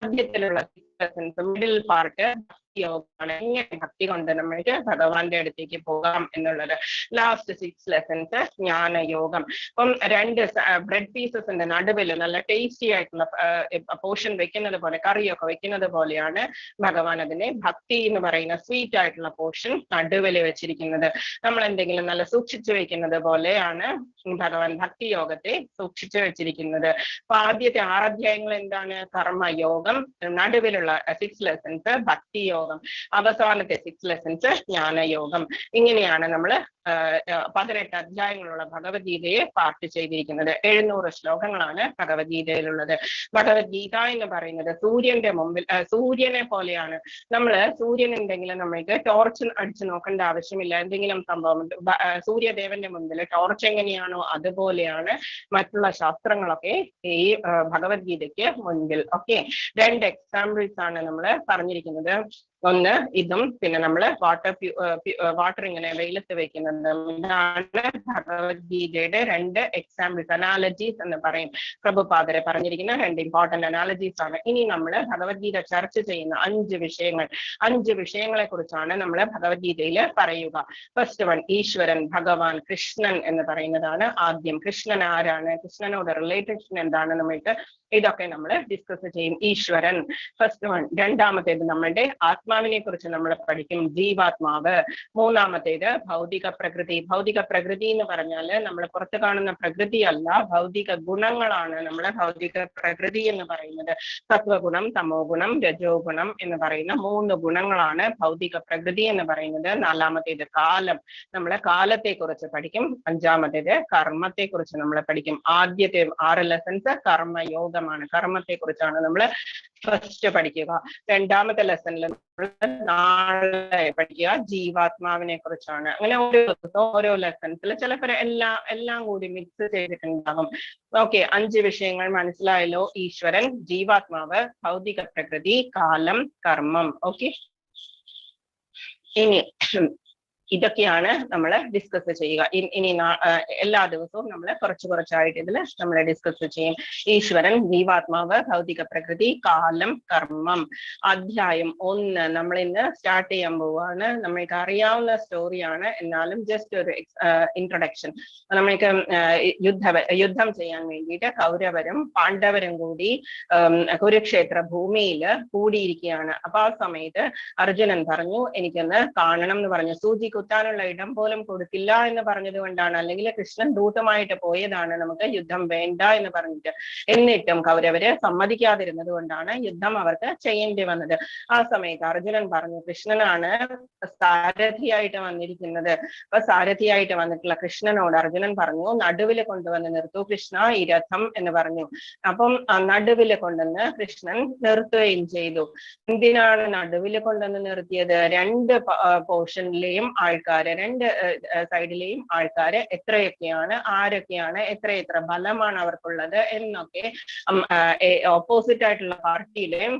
ആദ്യത്തിലുള്ള മിഡിൽ പാർട്ട് യോഗമാണ്. എങ്ങനെ ഭക്തി കൊണ്ട് നമ്മൾക്ക് ഭഗവാന്റെ അടുത്തേക്ക് പോകാം എന്നുള്ളത്. ലാസ്റ്റ് 6 ലെസൺസ് ജ്ഞാനയോഗം. അപ്പം 2 ബ്രെഡ് പീസസിന്റെ നടുവിൽ നല്ല ടേസ്റ്റി ആയിട്ടുള്ള പോർഷൻ വെക്കുന്നത് പോലെ, കറിയൊക്കെ വെക്കുന്നത് പോലെയാണ് ഭഗവാൻ അതിനെ ഭക്തി എന്ന് പറയുന്ന സ്വീറ്റ് ആയിട്ടുള്ള പോർഷൻ നടുവിൽ വെച്ചിരിക്കുന്നത്. നമ്മൾ എന്തെങ്കിലും നല്ല സൂക്ഷിച്ചു വെക്കുന്നത് പോലെയാണ് ഭഗവാൻ ഭക്തി യോഗത്തെ സൂക്ഷിച്ചു വെച്ചിരിക്കുന്നത്. അപ്പൊ ആദ്യത്തെ 6 അധ്യായങ്ങൾ എന്താണ്? കർമ്മയോഗം. നടുവിലുള്ള 6 ലെസൺസ് ഭക്തി യോഗം. അവസാനത്തെ 6 ലെസൺസ് ജ്ഞാനയോഗം. ഇങ്ങനെയാണ് നമ്മൾ 18 അധ്യായങ്ങളുള്ള ഭഗവത്ഗീതയെ പാർട്ട് ചെയ്തിരിക്കുന്നത്. 700 ശ്ലോകങ്ങളാണ് ഭഗവത്ഗീതയിലുള്ളത്. ഭഗവത്ഗീത എന്ന് പറയുന്നത് സൂര്യന്റെ മുമ്പിൽ, സൂര്യനെ പോലെയാണ്. നമ്മള് സൂര്യൻ ഉണ്ടെങ്കിൽ നമ്മൾക്ക് ടോർച്ച് അടിച്ചു നോക്കേണ്ട ആവശ്യമില്ല. എന്തെങ്കിലും സംഭവം സൂര്യദേവന്റെ മുമ്പിൽ ടോർച്ച് എങ്ങനെയാണോ അതുപോലെയാണ് മറ്റുള്ള ശാസ്ത്രങ്ങളൊക്കെ ഈ ഭഗവത്ഗീതയ്ക്ക് മുൻപിൽ. ഓക്കെ, 2 എക്സാമ്പിൾസ് ആണ് നമ്മൾ പറഞ്ഞിരിക്കുന്നത്. ഒന്ന് ഇതും, പിന്നെ നമ്മള് വാട്ടർ ഇങ്ങനെ വെയിലത്ത് വെക്കുന്നത്. ഇതാണ് ഭഗവത്ഗീതയുടെ 2 എക്സാമ്പിൾസ്, അനാലജീസ് എന്ന് പറയും. പ്രഭുപാദരെ പറഞ്ഞിരിക്കുന്ന 2 ഇമ്പോർട്ടന്റ് അനാലജീസ് ആണ്. ഇനി നമ്മൾ ഭഗവത്ഗീത ചർച്ച ചെയ്യുന്ന 5 വിഷയങ്ങളെ കുറിച്ചാണ് നമ്മൾ ഭഗവത്ഗീതയിൽ പറയുക. ഫസ്റ്റ് വൺ, ഈശ്വരൻ, ഭഗവാൻ, കൃഷ്ണൻ എന്ന് പറയുന്നതാണ് ആദ്യം. കൃഷ്ണൻ ആരാണ്? കൃഷ്ണനോട് റിലേറ്റഡ് എന്താണ്? നമ്മൾക്ക് ഇതൊക്കെ നമ്മൾ ഡിസ്കസ് ചെയ്യും. ഈശ്വരൻ ഫസ്റ്റ് വൺ. രണ്ടാമത്തേത് നമ്മളുടെ ആത്മാവിനെ കുറിച്ച് നമ്മൾ പഠിക്കും, ജീവാത്മാവ്. മൂന്നാമത്തേത് ഭൗതിക പ്രകൃതി. ഭൗതിക പ്രകൃതി എന്ന് പറഞ്ഞാൽ നമ്മൾ പുറത്ത് കാണുന്ന പ്രകൃതി അല്ല, ഭൗതിക ഗുണങ്ങളാണ് നമ്മളെ ഭൗതിക പ്രകൃതി എന്ന് പറയുന്നത്. സത്വഗുണം, തമോ ഗുണം, രജോ ഗുണം എന്ന് പറയുന്ന 3 ഗുണങ്ങളാണ് ഭൗതിക പ്രകൃതി എന്ന് പറയുന്നത്. നാലാമത്തേത് കാലം. നമ്മളെ കാലത്തെ കുറിച്ച് പഠിക്കും. അഞ്ചാമത്തേത് കർമ്മത്തെ കുറിച്ച് നമ്മൾ പഠിക്കും. ആദ്യത്തെ 6 ലെസൺസ് കർമ്മയോഗമാണ്. കർമ്മത്തെ കുറിച്ചാണ് നമ്മൾ ഫസ്റ്റ് പഠിക്കുക. രണ്ടാമത്തെ ലെസണിൽ നാളെ പഠിക്കുക ജീവാത്മാവിനെ കുറിച്ചാണ്. അങ്ങനെ ഓരോ ദിവസവും ഓരോ ലെസൺസിൽ ചിലപ്പോൾ എല്ലാം കൂടി മിക്സ് ചെയ്തിട്ടുണ്ടാകും. ഓക്കെ, 5 വിഷയങ്ങൾ മനസ്സിലായല്ലോ. ഈശ്വരൻ, ജീവാത്മാവ്, ഭൗതിക പ്രകൃതി, കാലം, കർമ്മം. ഓക്കെ, ഇനി ഇതൊക്കെയാണ് നമ്മൾ ഡിസ്കസ് ചെയ്യുക. ഇനി എല്ലാ ദിവസവും നമ്മൾ കുറച്ചായിട്ട് ഇതിൽ നമ്മൾ ഡിസ്കസ് ചെയ്യും. ഈശ്വരൻ, ജീവാത്മാവ്, ഭൗതിക പ്രകൃതി, കാലം, കർമ്മം. അധ്യായം 1 നമ്മൾ ഇന്ന് സ്റ്റാർട്ട് ചെയ്യാൻ പോവുകയാണ്. നമ്മൾക്ക് അറിയാവുന്ന സ്റ്റോറിയാണ്, എന്നാലും ജസ്റ്റ് ഒരു ഇൻട്രൊഡക്ഷൻ. നമ്മൾക്ക് യുദ്ധം ചെയ്യാൻ വേണ്ടിയിട്ട് കൗരവരും പാണ്ഡവരും കൂടി കുരുക്ഷേത്ര ഭൂമിയിൽ കൂടിയിരിക്കുകയാണ്. അപ്പൊ ആ സമയത്ത് അർജുനൻ പറഞ്ഞു, എനിക്കൊന്ന് കാണണം എന്ന് പറഞ്ഞു. സൂചി കുത്താനുള്ള ഇടം പോലും കൊടുക്കില്ല എന്ന് പറഞ്ഞതുകൊണ്ടാണ്, അല്ലെങ്കിൽ കൃഷ്ണൻ ദൂതമായിട്ട് പോയതാണ് നമുക്ക് യുദ്ധം വേണ്ട എന്ന് പറഞ്ഞിട്ട്. എന്നിട്ടും കൗരവര് സമ്മതിക്കാതിരുന്നത് കൊണ്ടാണ് യുദ്ധം അവർക്ക് ചെയ്യേണ്ടി വന്നത്. ആ സമയത്ത് അർജുനൻ പറഞ്ഞു, കൃഷ്ണനാണ് സാരഥിയായിട്ട് വന്നിരിക്കുന്നത്. അപ്പൊ സാരഥിയായിട്ട് വന്നിട്ടുള്ള കൃഷ്ണനോട് അർജുനൻ പറഞ്ഞു, നടുവില് കൊണ്ടുവന്ന് നിർത്തു കൃഷ്ണ ഈ രഥം എന്ന് പറഞ്ഞു. അപ്പം നടുവില് കൊണ്ടുവന്ന് കൃഷ്ണൻ നിർത്തുകയും ചെയ്തു. എന്തിനാണ് നടുവില് കൊണ്ടുവന്ന് നിർത്തിയത്? രണ്ട് പോർഷനിലെയും ആൾക്കാര്, രണ്ട് സൈഡിലെയും ആൾക്കാര് എത്രയൊക്കെയാണ്, ആരൊക്കെയാണ്, എത്ര ബലമാണ് അവർക്കുള്ളത് എന്നൊക്കെ ഓപ്പോസിറ്റ് ആയിട്ടുള്ള പാർട്ടിയിലെയും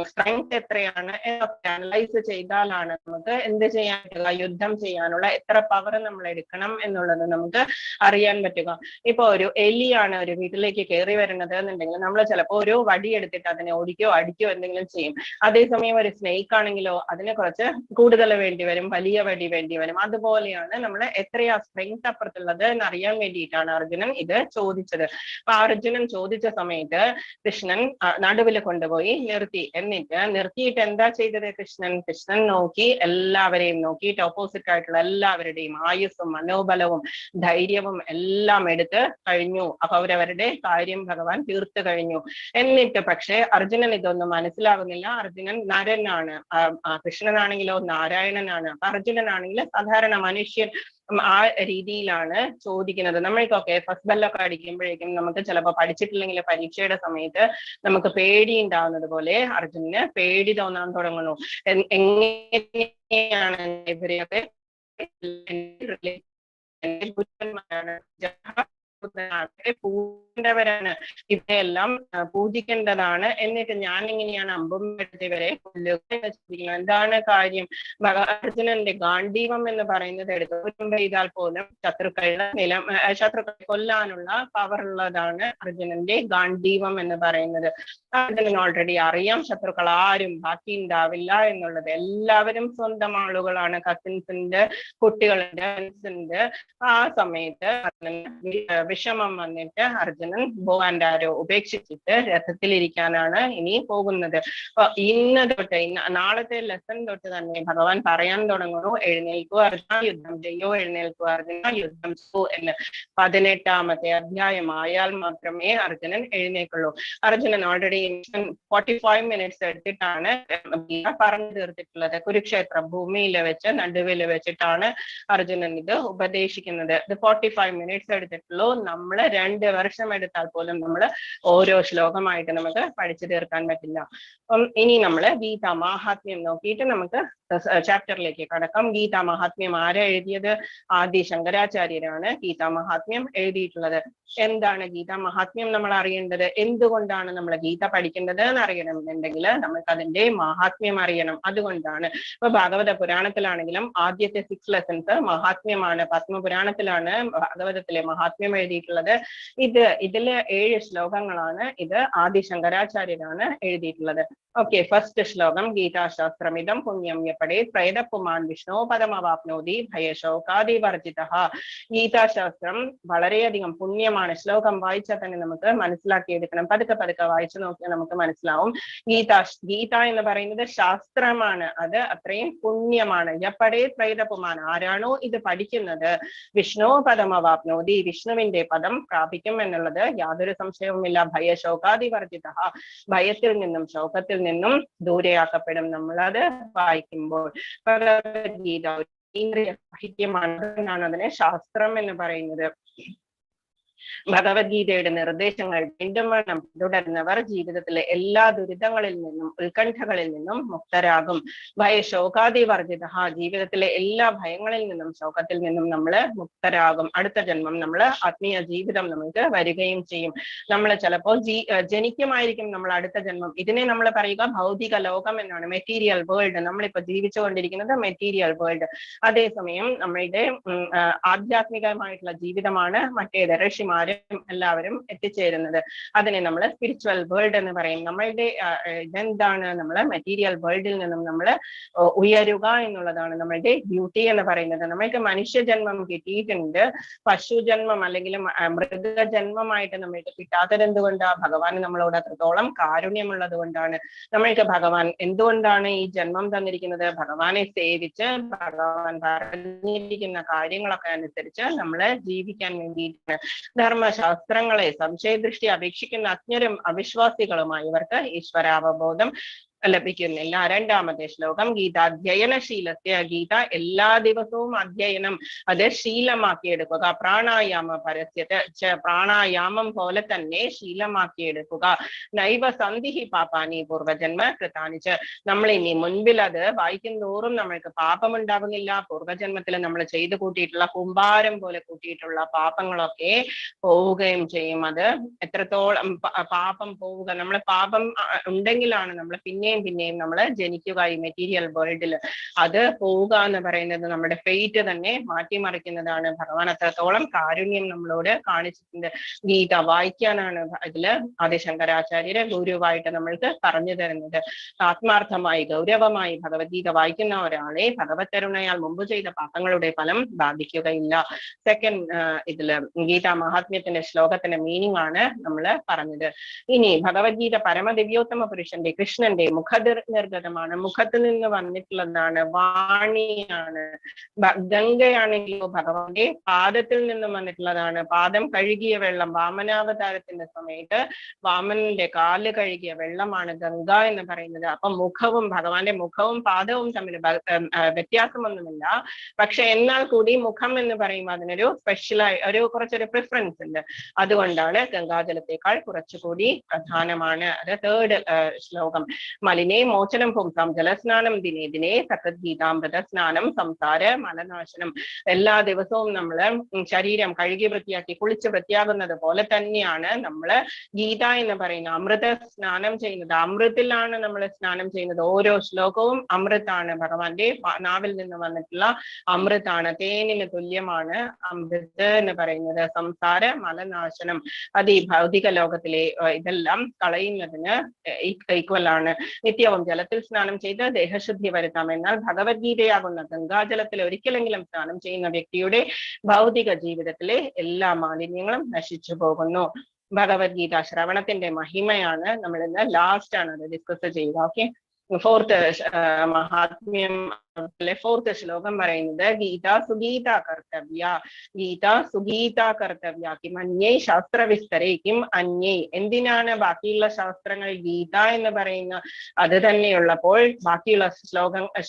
സ്ട്രെങ്ത് എത്രയാണ് എന്നൊക്കെ അനലൈസ് ചെയ്താലാണ് നമുക്ക് എന്ത് ചെയ്യാൻ പറ്റുക, യുദ്ധം ചെയ്യാനുള്ള എത്ര പവർ നമ്മൾ എടുക്കണം എന്നുള്ളത് നമുക്ക് അറിയാൻ പറ്റുക. ഇപ്പൊ ഒരു എലിയാണ് ഒരു വീട്ടിലേക്ക് കയറി വരുന്നത് എന്നുണ്ടെങ്കിൽ നമ്മൾ ചിലപ്പോൾ ഒരു വടി എടുത്തിട്ട് അതിനെ ഓടിക്കോ അടിക്കോ എന്തെങ്കിലും ചെയ്യും. അതേസമയം ഒരു സ്നേക്ക് ആണെങ്കിലോ അതിന് കുറച്ച് കൂടുതൽ വേണ്ടി വരും, വലിയ വടി വേണ്ടി വരും. അതുപോലെയാണ് നമ്മൾ എത്രയാ സ്ട്രെങ്ത് അപ്പുറത്തുള്ളത് എന്നറിയാൻ വേണ്ടിയിട്ടാണ് അർജുനൻ ഇത് ചോദിച്ചത്. അപ്പൊ അർജുനൻ ചോദിച്ച സമയത്ത് കൃഷ്ണൻ നടുവിൽ കൊണ്ടുപോയി നിർത്തി. എന്നിട്ട് നിർത്തിയിട്ട് എന്താ ചെയ്തത്? കൃഷ്ണൻ നോക്കി, എല്ലാവരെയും നോക്കിയിട്ട് ഓപ്പോസിറ്റ് ആയിട്ടുള്ള എല്ലാവരുടെയും ആയുസ്സും മനോബലവും ധൈര്യവും എല്ലാം എടുത്ത് കഴിഞ്ഞു. അപ്പൊ അവരവരുടെ കാര്യം ഭഗവാൻ തീർത്തു കഴിഞ്ഞു. എന്നിട്ട് പക്ഷെ അർജുനൻ ഇതൊന്നും മനസ്സിലാകുന്നില്ല. അർജുനൻ നരനാണ്, കൃഷ്ണനാണെങ്കിലോ നാരായണനാണ്. അപ്പൊ അർജുനനാണെങ്കിൽ സാധാരണ മനുഷ്യൻ ആ രീതിയിലാണ് ചോദിക്കുന്നത്. നമ്മൾക്കൊക്കെ ഫസ്റ്റ് ബെല്ലൊക്കെ അടിക്കുമ്പോഴേക്കും നമുക്ക് ചിലപ്പോൾ പഠിച്ചിട്ടില്ലെങ്കിൽ പരീക്ഷയുടെ സമയത്ത് നമുക്ക് പേടി ഉണ്ടാവുന്നത് പോലെ അർജുനന് പേടി തോന്നാൻ തുടങ്ങുന്നു. എങ്ങനെയാണ് ഇവരെയൊക്കെ പൂജേണ്ടവരാണ്, ഇവരെല്ലാം പൂജിക്കേണ്ടതാണ്. എന്നിട്ട് ഞാൻ എങ്ങനെയാണ് അമ്പും ഇവരെ ചോദിക്കുന്നത്? എന്താണ് കാര്യം? അർജുനന്റെ ഗാണ്ഡീവം എന്ന് പറയുന്നത് എടുത്തു ചെയ്താൽ പോലും ശത്രുക്കളെ കൊല്ലാനുള്ള പവർ ഉള്ളതാണ് അർജുനന്റെ ഗാണ്ഡീവം എന്ന് പറയുന്നത്. അർജുനൻ ഓൾറെഡി അറിയാം ശത്രുക്കൾ ആരും ബാക്കി ഉണ്ടാവില്ല എന്നുള്ളത്. എല്ലാവരും സ്വന്തം ആളുകളാണ്, കസിൻസിന്റെ, കുട്ടികളുടെ, ഫ്രണ്ട്സിന്റെ. ആ സമയത്ത് വിഷമം വന്നിട്ട് അർജുനൻ ബോ ആൻഡ് ആരോ ഉപേക്ഷിച്ചിട്ട് രഥത്തിലിരിക്കാനാണ് ഇനി പോകുന്നത്. അപ്പൊ ഇന്ന് തൊട്ട് നാളത്തെ ലെസൺ തൊട്ട് തന്നെ ഭഗവാൻ പറയാൻ തുടങ്ങുന്നു, എഴുന്നേൽക്കൂ അർജുന യുദ്ധം ചെയ്യൂ, എഴുന്നേൽക്കൂ അർജുന യുദ്ധം ചെയ്യൂ എന്ന്. 18ാമത്തെ അധ്യായം ആയാൽ മാത്രമേ അർജുനൻ എഴുന്നേക്കുള്ളൂ. അർജുനൻ ഓൾറെഡി 45 മിനിറ്റ്സ് എടുത്തിട്ടാണ് പറഞ്ഞു തീർത്തിട്ടുള്ളത്. കുരുക്ഷേത്ര ഭൂമിയിൽ വെച്ച് നടുവിൽ വെച്ചിട്ടാണ് അർജുനൻ ഇത് ഉപദേശിക്കുന്നത്. ഇത് 45 മിനിറ്റ്സ് എടുത്തിട്ടുള്ളൂ. നമ്മൾ 2 വർഷം എടുത്താൽ പോലും നമ്മൾ ഓരോ ശ്ലോകമായിട്ട് നമുക്ക് പഠിച്ചു തീർക്കാൻ പറ്റില്ല. ഇനി നമ്മൾ ഗീതാ മഹാത്മ്യം നോക്കിയിട്ട് നമുക്ക് ചാപ്റ്ററിലേക്ക് കടക്കാം. ഗീതാ മഹാത്മ്യം ആരാ എഴുതിയത്? ആദി ശങ്കരാചാര്യരാണ് ഗീതാ മഹാത്മ്യം എഴുതിയിട്ടുള്ളത്. എന്താണ് ഗീതാ മഹാത്മ്യം നമ്മൾ അറിയേണ്ടത്? എന്തുകൊണ്ടാണ് നമ്മൾ ഗീത പഠിക്കേണ്ടത് എന്ന് അറിയണമെന്നുണ്ടെങ്കിൽ നമുക്ക് അതിന്റെ മഹാത്മ്യം അറിയണം. അതുകൊണ്ടാണ് ഇപ്പൊ ഭാഗവത പുരാണത്തിലാണെങ്കിലും ആദ്യത്തെ 6 ലെസൺസ് മഹാത്മ്യമാണ്. പത്മപുരാണത്തിലാണ് ഭാഗവതത്തിലെ മഹാത്മ്യം എഴുതിയിട്ടുള്ളത്. ഇതില് 7 ശ്ലോകങ്ങളാണ്. ഇത് ആദി ശങ്കരാചാര്യരാണ് എഴുതിയിട്ടുള്ളത്. ഓക്കെ, ഫസ്റ്റ് ശ്ലോകം. ഗീതാശാസ്ത്രമിതം പുണ്യം യപടേ പ്രേതപുമാൻ വിഷ്ണു പദമവാപ്നോതി ഭയശോകാദിവർജിതഃ. ഗീതാശാസ്ത്രം വളരെയധികം പുണ്യമാണ്. ശ്ലോകം വായിച്ചാൽ തന്നെ നമുക്ക് മനസ്സിലാക്കിയെടുക്കണം. പതുക്കെ വായിച്ചു നോക്കിയാൽ നമുക്ക് മനസ്സിലാവും. ഗീത എന്ന് പറയുന്നത് ശാസ്ത്രമാണ്, അത് അത്രയും പുണ്യമാണ്. യപടേ പ്രേതപുമാൻ, ആരാണോ ഇത് പഠിക്കുന്നത് വിഷ്ണു പദമവാപ്നോതി, വിഷ്ണുവിന്റെ പദം പ്രാപിക്കും എന്നുള്ളത് യാതൊരു സംശയവുമില്ല. ഭയശോകാദിവർജിതഃ, ഭയത്തിൽ നിന്നും ശോകത്തിൽ നിന്നും ദൂരെയാക്കപ്പെടും നമ്മളത് വായിക്കുമ്പോൾ. ഭഗവത്ഗീത ഇന്ദ്രിയ സാഹിത്യമാണ്, എന്നാണ് അതിനെ ശാസ്ത്രം എന്ന് പറയുന്നത്. ഭഗവത്ഗീതയുടെ നിർദ്ദേശങ്ങൾ വീണ്ടും വേണം തുടരുന്നവർ ജീവിതത്തിലെ എല്ലാ ദുരിതങ്ങളിൽ നിന്നും ഉത്കണ്ഠകളിൽ നിന്നും മുക്തരാകും. ഭയശോകാദിവർജിത, ജീവിതത്തിലെ എല്ലാ ഭയങ്ങളിൽ നിന്നും ശോകത്തിൽ നിന്നും നമ്മൾ മുക്തരാകും. അടുത്ത ജന്മം നമ്മൾ ആത്മീയ ജീവിതം നമുക്ക് വരികയും ചെയ്യും. നമ്മൾ ചിലപ്പോൾ ജനിക്കുമായിരിക്കും നമ്മൾ അടുത്ത ജന്മം. ഇതിനെ നമ്മൾ പറയുക ഭൗതിക ലോകം എന്നാണ്, മെറ്റീരിയൽ വേൾഡ്. നമ്മളിപ്പോ ജീവിച്ചുകൊണ്ടിരിക്കുന്നത് മെറ്റീരിയൽ വേൾഡ്. അതേസമയം നമ്മളുടെ ആധ്യാത്മികമായിട്ടുള്ള ജീവിതമാണ് മറ്റേത്, ഋഷിമാർ ഋഷിമാരും എല്ലാവരും എത്തിച്ചേരുന്നത്. അതിനെ നമ്മൾ സ്പിരിച്വൽ വേൾഡ് എന്ന് പറയും. നമ്മളുടെ ഇതെന്താണ്, നമ്മള് മെറ്റീരിയൽ വേൾഡിൽ നിന്നും നമ്മൾ ഉയരുക എന്നുള്ളതാണ് നമ്മളുടെ ഡ്യൂട്ടി എന്ന് പറയുന്നത്. നമ്മൾക്ക് മനുഷ്യജന്മം കിട്ടിയിട്ടുണ്ട്, പശുജന്മം അല്ലെങ്കിൽ മൃഗജന്മമായിട്ട് നമ്മൾക്ക് കിട്ടാത്തത് എന്തുകൊണ്ടാണ്? ഭഗവാൻ നമ്മളോട് അത്രത്തോളം കാരുണ്യമുള്ളത് കൊണ്ടാണ്. നമ്മൾക്ക് ഭഗവാൻ എന്തുകൊണ്ടാണ് ഈ ജന്മം തന്നിരിക്കുന്നത്? ഭഗവാനെ സേവിച്ച് ഭഗവാൻ പറഞ്ഞിരിക്കുന്ന കാര്യങ്ങളൊക്കെ അനുസരിച്ച് നമ്മള് ജീവിക്കാൻ വേണ്ടിയിട്ടാണ്. ധർമ്മശാസ്ത്രങ്ങളെ സംശയദൃഷ്ടി അപേക്ഷിക്കുന്ന അജ്ഞരും അവിശ്വാസികളുമായി ഇവർക്ക് ഈശ്വരാവബോധം ലഭിക്കുന്നില്ല. രണ്ടാമത്തെ ശ്ലോകം, ഗീതാധ്യയനശീലസ്യ, ഗീത എല്ലാ ദിവസവും അധ്യയനം, അത് ശീലമാക്കിയെടുക്കുക. പ്രാണായാമ പരസ്യത്തെ, പ്രാണായാമം പോലെ തന്നെ ശീലമാക്കിയെടുക്കുക. നൈവ സന്ധിഹി പാപാനി പൂർവജന്മ കൃതാനിച്ച്, നമ്മൾ ഇനി മുൻപിൽ അത് വായിക്കും തോറും നമ്മൾക്ക് പാപമുണ്ടാവുന്നില്ല. പൂർവജന്മത്തിൽ നമ്മൾ ചെയ്തു കൂട്ടിയിട്ടുള്ള കുമ്പാരം പോലെ കൂട്ടിയിട്ടുള്ള പാപങ്ങളൊക്കെ പോവുകയും ചെയ്യും. അത് എത്രത്തോളം പാപം പോവുക, നമ്മൾ പാപം ഉണ്ടെങ്കിലാണ് നമ്മൾ പിന്നെയും നമ്മൾ ജനിക്കുക ഈ മെറ്റീരിയൽ വേൾഡിൽ. അത് പോവുക എന്ന് പറയുന്നത് നമ്മുടെ ഫെയ്റ്റ് തന്നെ മാറ്റിമറിക്കുന്നതാണ്. ഭഗവാൻ അത്രത്തോളം കാരുണ്യം നമ്മളോട് കാണിച്ചിട്ടുണ്ട്. ഗീത വായിക്കാനാണ് ഇതില് ആദിശങ്കരാചാര്യര് ഗുരുവായിട്ട് നമ്മൾക്ക് പറഞ്ഞു തരുന്നത്. ആത്മാർത്ഥമായി ഗൗരവമായി ഭഗവത്ഗീത വായിക്കുന്ന ഒരാളെ ഭഗവത് കരുണയാൽ മുമ്പ് ചെയ്ത പാപങ്ങളുടെ ഫലം ബാധിക്കുകയില്ല. സെക്കൻഡ് ഇതില് ഗീതാ മഹാത്മ്യത്തിന്റെ ശ്ലോകത്തിന്റെ മീനിങ് ആണ് നമ്മൾ പറഞ്ഞത്. ഇനി ഭഗവത്ഗീത പരമദിവ്യോത്തമ പുരുഷന്റെ കൃഷ്ണന്റെ മുഖനിർഗതമാണ്, മുഖത്തിൽ നിന്ന് വന്നിട്ടുള്ളതാണ്, വാണിയാണ്. ഗംഗയാണെങ്കിലോ ഭഗവാന്റെ പാദത്തിൽ നിന്നും വന്നിട്ടുള്ളതാണ്. പാദം കഴുകിയ വെള്ളം, വാമനാവതാരത്തിന്റെ സമയത്ത് വാമനന്റെ കാല് കഴുകിയ വെള്ളമാണ് ഗംഗ എന്ന് പറയുന്നത്. അപ്പൊ മുഖവും ഭഗവാന്റെ മുഖവും പാദവും തമ്മിൽ വ്യത്യാസമൊന്നുമില്ല. പക്ഷെ എന്നാൽ കൂടി മുഖം എന്ന് പറയുമ്പോൾ അതിനൊരു സ്പെഷ്യലായി കുറച്ചൊരു പ്രിഫറൻസ് ഉണ്ട്. അതുകൊണ്ടാണ് ഗംഗാജലത്തേക്കാൾ കുറച്ചുകൂടി പ്രധാനമാണ്. അത് തേർഡ് ശ്ലോകം. മലിനേ മോചനം പുംസാം ജലസ്നാനം ദിനേ ദിനേ സകദ്ഗീതാമൃത സ്നാനം സംസാര മലനാശനം. എല്ലാ ദിവസവും നമ്മള് ശരീരം കഴുകി വൃത്തിയാക്കി കുളിച്ച് വൃത്തിയാകുന്നത് പോലെ തന്നെയാണ് നമ്മള് ഗീത എന്ന് പറയുന്ന അമൃത സ്നാനം ചെയ്യുന്നത്. അമൃതിലാണ് നമ്മൾ സ്നാനം ചെയ്യുന്നത്. ഓരോ ശ്ലോകവും അമൃതാണ്, ഭഗവാന്റെ നാവിൽ നിന്ന് വന്നിട്ടുള്ള അമൃതാണ്, തേനിന് തുല്യമാണ് അമൃത് എന്ന് പറയുന്നത്. സംസാര മലനാശനം, അത് ഈ ഭൗതിക ലോകത്തിലെ ഇതെല്ലാം കളയുന്നതിന് ഈക്വൽ ആണ്. നിത്യവും ജലത്തിൽ സ്നാനം ചെയ്ത് ദേഹശുദ്ധി വരുത്താം. എന്നാൽ ഭഗവത്ഗീതയാകുന്ന ഗംഗാജലത്തിൽ ഒരിക്കലെങ്കിലും സ്നാനം ചെയ്യുന്ന വ്യക്തിയുടെ ഭൗതിക ജീവിതത്തിലെ എല്ലാ മാലിന്യങ്ങളും നശിച്ചു പോകുന്നു. ഭഗവത്ഗീത ശ്രവണത്തിന്റെ മഹിമയാണ് നമ്മൾ ഇന്ന് ലാസ്റ്റ് ആണ് അത് ഡിസ്കസ് ചെയ്യുക. ഓക്കെ, ഫോർത്ത് മഹാത്മ്യം ഫോർത്ത് ശ്ലോകം പറയുന്നത് ഗീത സുഗീത കർത്തവ്യ, ഗീത സുഗീത കർത്തവ്യ കിം അന്യേ ശാസ്ത്രവിസ്തരേ കിം അന്യേ. എന്തിനാണ് ബാക്കിയുള്ള ശാസ്ത്രങ്ങൾ ഗീത എന്ന് പറയുന്ന അത് തന്നെയുള്ളപ്പോൾ ബാക്കിയുള്ള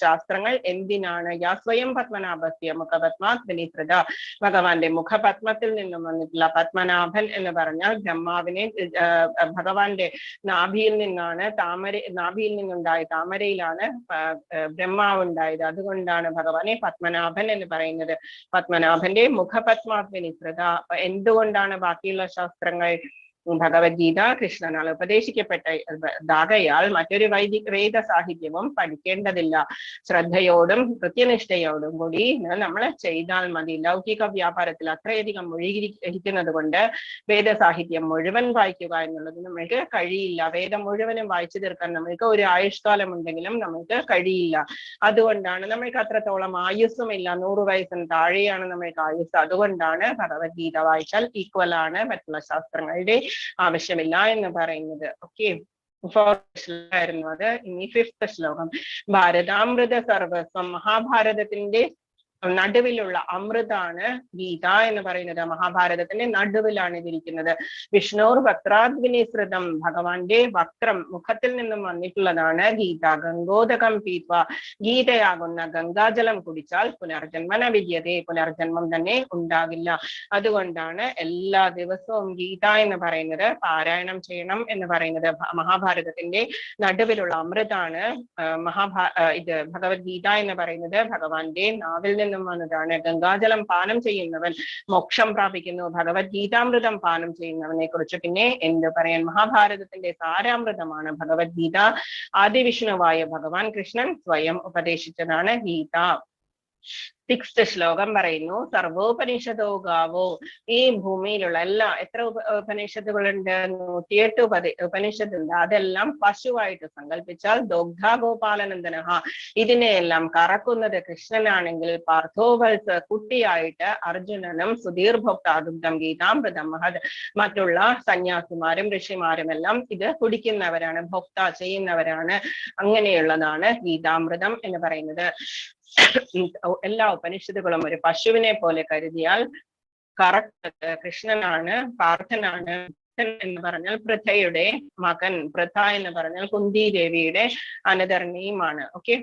ശാസ്ത്രങ്ങൾ എന്തിനാണ്? യാ സ്വയം പത്മനാഭസ്യ മുഖപത്മാത് വിനിസൃത, ഭഗവാന്റെ മുഖപത്മത്തിൽ നിന്നും വന്നിട്ടുള്ള പത്മനാഭൻ എന്ന് പറഞ്ഞാൽ ബ്രഹ്മാവിനെ ഭഗവാന്റെ നാഭിയിൽ നിന്നാണ് നാഭിയിൽ നിന്നുണ്ടായ താമരയിലാണ് ബ്രഹ്മാവ് ഉണ്ടായത്. അതുകൊണ്ടാണ് ഭഗവാനെ പത്മനാഭൻ എന്ന് പറയുന്നത്. പത്മനാഭന്റെ മുഖപത്മാത് വിനിസൃത. എന്തുകൊണ്ടാണ് ബാക്കിയുള്ള ശാസ്ത്രങ്ങൾ? ഭഗവത്ഗീത കൃഷ്ണനാൽ ഉപദേശിക്കപ്പെട്ടതാകയാൽ മറ്റൊരു വേദ സാഹിത്യവും പഠിക്കേണ്ടതില്ല. ശ്രദ്ധയോടും കൃത്യനിഷ്ഠയോടും കൂടി നമ്മൾ ചെയ്താൽ മതി. ലൗകിക വ്യാപാരത്തിൽ അത്രയധികം മുഴുകിയിരിക്കുന്നത് കൊണ്ട് വേദസാഹിത്യം മുഴുവൻ വായിക്കുക എന്നുള്ളത് നമ്മൾക്ക് കഴിയില്ല. വേദം മുഴുവനും വായിച്ചു തീർക്കാൻ നമ്മൾക്ക് ഒരു ആയുഷ്കാലം ഉണ്ടെങ്കിലും നമ്മൾക്ക് കഴിയില്ല. അതുകൊണ്ടാണ് നമ്മൾക്ക് അത്രത്തോളം ആയുസ്സുമില്ല. 100 വയസ്സിന് താഴെയാണ് നമ്മൾക്ക് ആയുസ്. അതുകൊണ്ടാണ് ഭഗവത്ഗീത വായിച്ചാൽ ഈക്വൽ ആണ് മറ്റുള്ള ശാസ്ത്രങ്ങളുടെ, ആവശ്യമില്ല എന്ന് പറയുന്നത്. ഓക്കെ, ആയിരുന്നു അത്. ഇനി ഫിഫ്ത്ത് ശ്ലോകം. ഭാരതാമൃത സർവസ്വം, മഹാഭാരതത്തിന്റെ നടുവിലുള്ള അമൃതാണ് ഗീത എന്ന് പറയുന്നത്. മഹാഭാരതത്തിന്റെ നടുവിലാണ് ഇതിരിക്കുന്നത്. വിഷ്ണുർ വക്രാദ്വിനിസൃതം, ഭഗവാന്റെ വക്രം മുഖത്തിൽ നിന്നും വന്നിട്ടുള്ളതാണ് ഗീത. ഗംഗോദകം പീത്വ, ഗീതയാകുന്ന ഗംഗാജലം കുടിച്ചാൽ പുനർജന്മന വിദ്യതേ, പുനർജന്മം തന്നെ ഉണ്ടാകില്ല. അതുകൊണ്ടാണ് എല്ലാ ദിവസവും ഗീത എന്ന് പറയുന്നത് പാരായണം ചെയ്യണം എന്ന് പറയുന്നത്. മഹാഭാരതത്തിന്റെ നടുവിലുള്ള അമൃതാണ് ഇത് ഭഗവത്ഗീത എന്ന് പറയുന്നത്. ഭഗവാന്റെ നാവിൽ നിന്നും വന്നതാണ്. ഗംഗാജലം പാനം ചെയ്യുന്നവൻ മോക്ഷം പ്രാപിക്കുന്നു. ഭഗവത്ഗീതാമൃതം പാനം ചെയ്യുന്നവനെ കുറിച്ച് പിന്നെ എന്ത് പറയാൻ? മഹാഭാരതത്തിന്റെ സാരാമൃതമാണ് ഭഗവത്ഗീത. ആദിവിഷ്ണുവായ ഭഗവാൻ കൃഷ്ണൻ സ്വയം ഉപദേശിച്ചതാണ് ഗീത. സിക്സ്ത് ശ്ലോകം പറയുന്നു, സർവോപനിഷദോ ഗാവോ. ഈ ഭൂമിയിലുള്ള എത്ര ഉപനിഷത്തുകളുണ്ട്? 108 ഉപനിഷത്തുണ്ട്. അതെല്ലാം പശുവായിട്ട് സങ്കല്പിച്ചാൽ ദോഗ്ധാ ഗോപാലനന്ദനഹ, ഇതിനെയെല്ലാം കറക്കുന്നത് കൃഷ്ണനാണെങ്കിൽ പാർത്ഥോവത്സ കുട്ടിയായിട്ട് അർജുനനും സുധീർ ഭോക്താദുഗ്ധം ഗീതാമൃതം മഹത്. മറ്റുള്ള സന്യാസിമാരും ഋഷിമാരും എല്ലാം ഇത് കുടിക്കുന്നവരാണ്, ഭോക്ത ചെയ്യുന്നവരാണ്. അങ്ങനെയുള്ളതാണ് ഗീതാമൃതം എന്ന് പറയുന്നത്. എല്ലാ ഉപനിഷത്തുകളും ഒരു പശുവിനെ പോലെ കരുതിയാൽ കറക്റ്റ് കൃഷ്ണനാണ്, പാർത്ഥനാണ്. എന്ന് പറഞ്ഞാൽ പൃഥയുടെ മകൻ, പൃഥ എന്ന് പറഞ്ഞാൽ കുന്തി ദേവിയുടെ അനധർണിയുമാണ്. ഓക്കെ,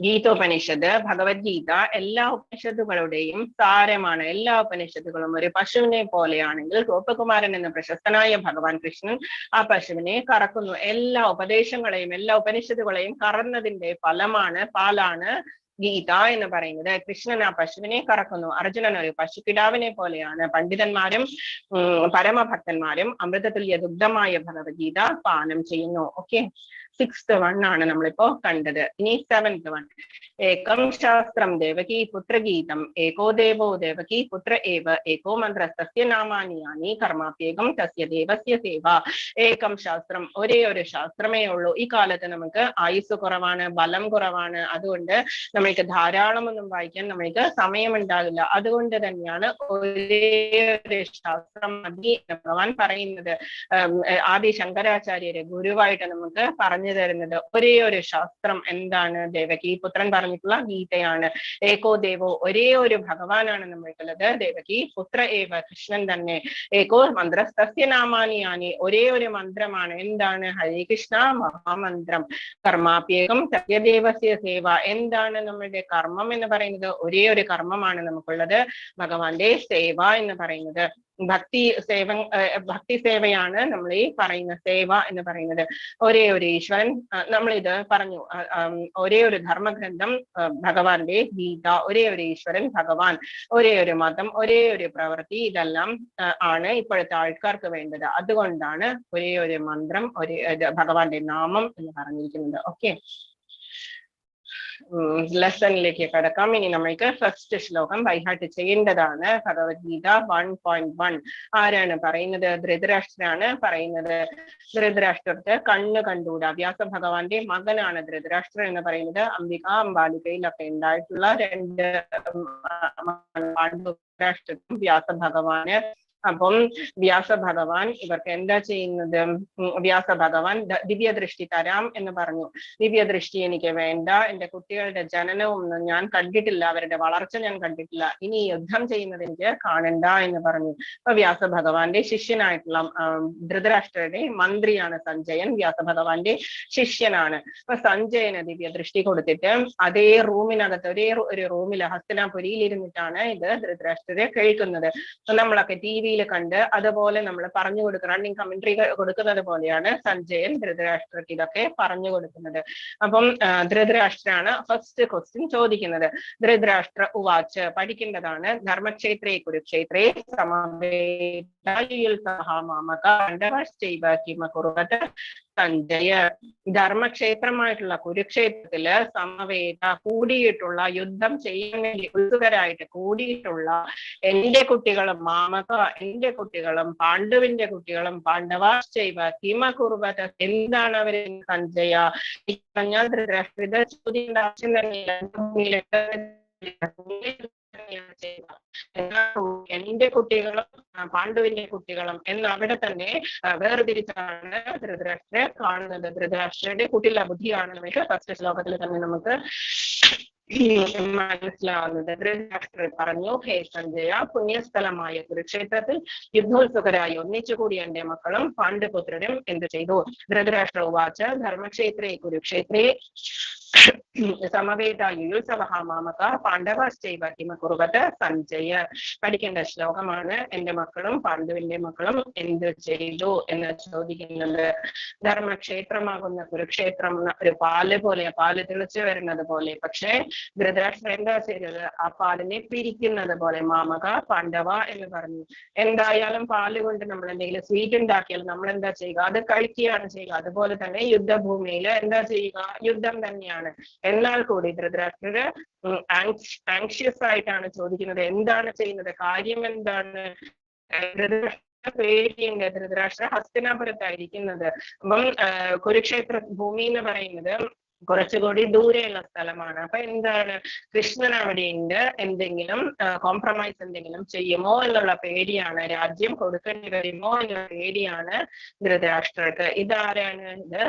ഗീതോപനിഷത്ത്, ഭഗവത്ഗീത എല്ലാ ഉപനിഷത്തുകളുടെയും സാരമാണ്. എല്ലാ ഉപനിഷത്തുകളും ഒരു പശുവിനെ പോലെയാണെങ്കിൽ ഗോപകുമാരൻ എന്ന പ്രശസ്തനായ ഭഗവാൻ കൃഷ്ണൻ ആ പശുവിനെ കറക്കുന്നു. എല്ലാ ഉപദേശങ്ങളെയും എല്ലാ ഉപനിഷത്തുകളെയും കറന്നതിന്റെ ഫലമാണ്, പാലാണ് ഗീത എന്ന് പറയുന്നത്. കൃഷ്ണൻ ആ പശുവിനെ കറക്കുന്നു. അർജുനൻ ഒരു പശുക്കിടാവിനെ പോലെയാണ്. പണ്ഡിതന്മാരും പരമഭക്തന്മാരും അമൃതതുല്യ ദുഗ്ധമായ ഭഗവത്ഗീത പാനം ചെയ്യുന്നു. ഓക്കെ, 6th one ആണ് നമ്മളിപ്പോ കണ്ടത്. ഇനി 7th one. ഏകം ശാസ്ത്രം ദേവകീ പുത്രഗീതം ഏകോ ദേവോ ദേവകീ പുത്ര ഏവ ഏകോ മന്ത്രസ്തസ്യ നാമാനി യാനി കർമാപ്യേകം തസ്യ ദേവസ്യ സേവ. ഏകം ശാസ്ത്രം, ഒരേ ഒരു ശാസ്ത്രമേ ഉള്ളൂ. ഈ കാലത്ത് നമുക്ക് ആയുസ് കുറവാണ്, ബലം കുറവാണ്. അതുകൊണ്ട് നമ്മൾക്ക് ധാരാളം ഒന്നും വായിക്കാൻ നമ്മൾക്ക് സമയമുണ്ടാകില്ല. അതുകൊണ്ട് തന്നെയാണ് ഒരേ ഒരു ശാസ്ത്രം മതി ഭഗവാൻ പറയുന്നത്. ആദി ശങ്കരാചാര്യര് ഗുരുവായിട്ട് നമുക്ക് പറഞ്ഞു തരുന്നത് ഒരേ ഒരു ശാസ്ത്രം എന്താണ്? ദേവകി പുത്രൻ പറഞ്ഞിട്ടുള്ള ഗീതയാണ്. ഏകോ ദേവോ, ഒരേ ഒരു ഭഗവാനാണ് നമ്മൾക്കുള്ളത്. ദേവകി പുത്ര ഏവ, കൃഷ്ണൻ തന്നെ. ഏകോ മന്ത്രസ്തസ്യ നാമാനിയാനി, ഒരേ ഒരു മന്ത്രമാണ്. എന്താണ്? ഹരേ കൃഷ്ണ മഹാമന്ത്രം. കർമാപ്യേകം സത്യദേവസ്യ സേവ, എന്താണ് നമ്മളുടെ കർമ്മം എന്ന് പറയുന്നത്? ഒരേ ഒരു കർമ്മമാണ് നമുക്കുള്ളത്, ഭഗവാന്റെ സേവ എന്ന് പറയുന്നത്. ഭക്തി സേവയാണ് നമ്മൾ ഈ പറയുന്ന സേവ എന്ന് പറയുന്നത്. ഒരേ ഒരു ഈശ്വരൻ, നമ്മളിത് പറഞ്ഞു, ഒരേ ഒരു ധർമ്മഗ്രന്ഥം ഭഗവാന്റെ ഗീത, ഒരേ ഒരു ഈശ്വരൻ ഭഗവാൻ, ഒരേ ഒരു മതം, ഒരേ ഒരു പ്രവൃത്തി, ഇതെല്ലാം ആണ് ഇപ്പോഴത്തെ ആൾക്കാർക്ക് വേണ്ടത്. അതുകൊണ്ടാണ് ഒരേ ഒരു മന്ത്രം, ഒരേ ഭഗവാന്റെ നാമം എന്ന് പറഞ്ഞിരിക്കുന്നത്. ഓക്കെ, ലെസണിലേക്ക് കടക്കാം. ഇനി നമ്മൾക്ക് ഫസ്റ്റ് ശ്ലോകം ബൈഹാർട്ട് ചെയ്യേണ്ടതാണ്. ഭഗവത്ഗീത 1.1 ആരാണ് പറയുന്നത്? ധൃതരാഷ്ട്രനാണ് പറയുന്നത്. ധൃതരാഷ്ട്രത്തെ കണ്ണ് കണ്ടൂടാ. വ്യാസ ഭഗവാന്റെ മകനാണ് ധൃതരാഷ്ട്രൻ എന്ന് പറയുന്നത്. അംബിക അംബാലികയിലൊക്കെ ഉണ്ടായിട്ടുള്ള 2 ധൃതരാഷ്ട്രനും വ്യാസ ഭഗവാന്. അപ്പം വ്യാസ ഭഗവാൻ ഇവർക്ക് എന്താ ചെയ്യുന്നത്? വ്യാസ ഭഗവാൻ ദിവ്യദൃഷ്ടി തരാം എന്ന് പറഞ്ഞു. ദിവ്യദൃഷ്ടി എനിക്ക് വേണ്ട, എന്റെ കുട്ടികളുടെ ജനനവും ഞാൻ കണ്ടിട്ടില്ല, അവരുടെ വളർച്ച ഞാൻ കണ്ടിട്ടില്ല, ഇനി യുദ്ധം ചെയ്യുന്നത് എനിക്ക് കാണണ്ട എന്ന് പറഞ്ഞു. അപ്പൊ വ്യാസ ഭഗവാന്റെ ശിഷ്യനായിട്ടുള്ള ധൃതരാഷ്ട്രയുടെ മന്ത്രിയാണ് സഞ്ജയൻ, വ്യാസ ഭഗവാന്റെ ശിഷ്യനാണ്. അപ്പൊ സഞ്ജയന് ദിവ്യദൃഷ്ടി കൊടുത്തിട്ട് അതേ റൂമിനകത്ത്, ഒരേ ഒരു റൂമിൽ ഹസ്തിനാപുരിയിൽ ഇരുന്നിട്ടാണ് ഇത് ധൃതരാഷ്ട്രരെ കേൾക്കുന്നത്. നമ്മളൊക്കെ TV കണ്ട് അതുപോലെ നമ്മൾ പറഞ്ഞു കൊടുക്കുക, റണ്ണിങ് കമന്ററി കൊടുക്കുന്നത് പോലെയാണ് സഞ്ജയൻ ധൃതരാഷ്ട്രക്ക് ഇതൊക്കെ പറഞ്ഞു കൊടുക്കുന്നത്. അപ്പം ധൃതരാഷ്ട്രാണ് ഫസ്റ്റ് ക്വസ്റ്റ്യൻ ചോദിക്കുന്നത്. ധൃതരാഷ്ട്ര ഉവാച്ച്, പഠിക്കേണ്ടതാണ്. ധർമ്മക്ഷേത്രേ കുരുക്ഷേത്രേ സമവേതായുൽ സഹ മാമക പാണ്ഡവശ്ചൈവ കിമ കുർവത സഞ്ജയ. ധർമ്മക്ഷേത്രമായിട്ടുള്ള കുരുക്ഷേത്രത്തില് സമവേത കൂടിയിട്ടുള്ള, യുദ്ധം ചെയ്യാൻ വേണ്ടി ഉത്സുകരായിട്ട് കൂടിയിട്ടുള്ള എന്റെ കുട്ടികളും മാമക, എന്റെ കുട്ടികളും പാണ്ഡുവിന്റെ കുട്ടികളും പാണ്ഡവാശ്ചൈവ കിമ കുർവത, എന്താണ് അവര്? സഞ്ജയ. പറഞ്ഞാൽ ധൃതരാഷ്ട്ര ചോദ്യം ആവശ്യം തന്നെയില്ല. എന്റെ കുട്ടികളും പാണ്ഡുവിന്റെ കുട്ടികളും എന്ന് അവിടെ തന്നെ വേർതിരിച്ചാണ് ധൃതരാഷ്ട്രയെ കാണുന്നത്. ധൃതരാഷ്ട്രയുടെ കുട്ടില ബുദ്ധിയാണ് നമുക്ക് ഫസ്റ്റ് ശ്ലോകത്തിൽ തന്നെ നമുക്ക് മനസ്സിലാവുന്നത്. ധൃതരാഷ്ട്രർ പറഞ്ഞു, ഹേ സഞ്ജയ, പുണ്യസ്ഥലമായ കുരുക്ഷേത്രത്തിൽ യുദ്ധോത്സുകരായി ഒന്നിച്ചുകൂടി എന്റെ മക്കളും പാണ്ഡുപുത്രരും എന്ത് ചെയ്തു? ധൃതരാഷ്ട്ര ഉവാച ധർമ്മക്ഷേത്രേ കുരുക്ഷേത്രേ സമവേതായുത്സവ മാമക പാണ്ഡവശ്ചൈവ കിമ കുർവത സഞ്ജയ. പഠിക്കേണ്ട ശ്ലോകമാണ്. എന്റെ മക്കളും പാണ്ഡുവിന്റെ മക്കളും എന്ത് ചെയ്തു എന്ന് ചോദിക്കുന്നത്. ധർമ്മക്ഷേത്രമാകുന്ന കുരുക്ഷേത്രം ഒരു പാല് പോലെ, പാല് തിളച്ചു വരുന്നത് പോലെ, പക്ഷെ ധൃതരാഷ്ട്രൻ എന്താ ചെയ്തത്? ആ പാലിനെ പിരിക്കുന്നത് പോലെ. മാമക പാണ്ഡവ എന്ന് പറഞ്ഞു. എന്തായാലും പാല് കൊണ്ട് നമ്മൾ എന്തെങ്കിലും സ്വീറ്റ് ഉണ്ടാക്കിയാൽ നമ്മൾ എന്താ ചെയ്യുക? അത് കഴിക്കുകയാണ് ചെയ്യുക. അതുപോലെ തന്നെ യുദ്ധഭൂമിയിൽ എന്താ ചെയ്യുക? യുദ്ധം തന്നെയാണ്. ആണ്. എന്നാൽ കൂടി ധൃതരാഷ്ട്രര് ആങ്ഷ്യസ് ആയിട്ടാണ് ചോദിക്കുന്നത്, എന്താണ് ചെയ്യുന്നത്, കാര്യം എന്താണ്. പേടിയുണ്ട്, ധൃതരാഷ്ട്ര ഹസ്തിനാപുരത്തായിരിക്കുന്നത്. അപ്പം കുരുക്ഷേത്ര ഭൂമി എന്ന് പറയുന്നത് കുറച്ചുകൂടി ദൂരെയുള്ള സ്ഥലമാണ്. അപ്പൊ എന്താണ്, കൃഷ്ണൻ അവിടെയുണ്ട്, എന്തെങ്കിലും കോംപ്രമൈസ് എന്തെങ്കിലും ചെയ്യുമോ എന്നുള്ള പേടിയാണ്, രാജ്യം കൊടുക്കേണ്ടി വരുമോ എന്നുള്ള പേടിയാണ് ധൃതരാഷ്ട്രർക്ക്. ഇതാരാണ്? ഇത്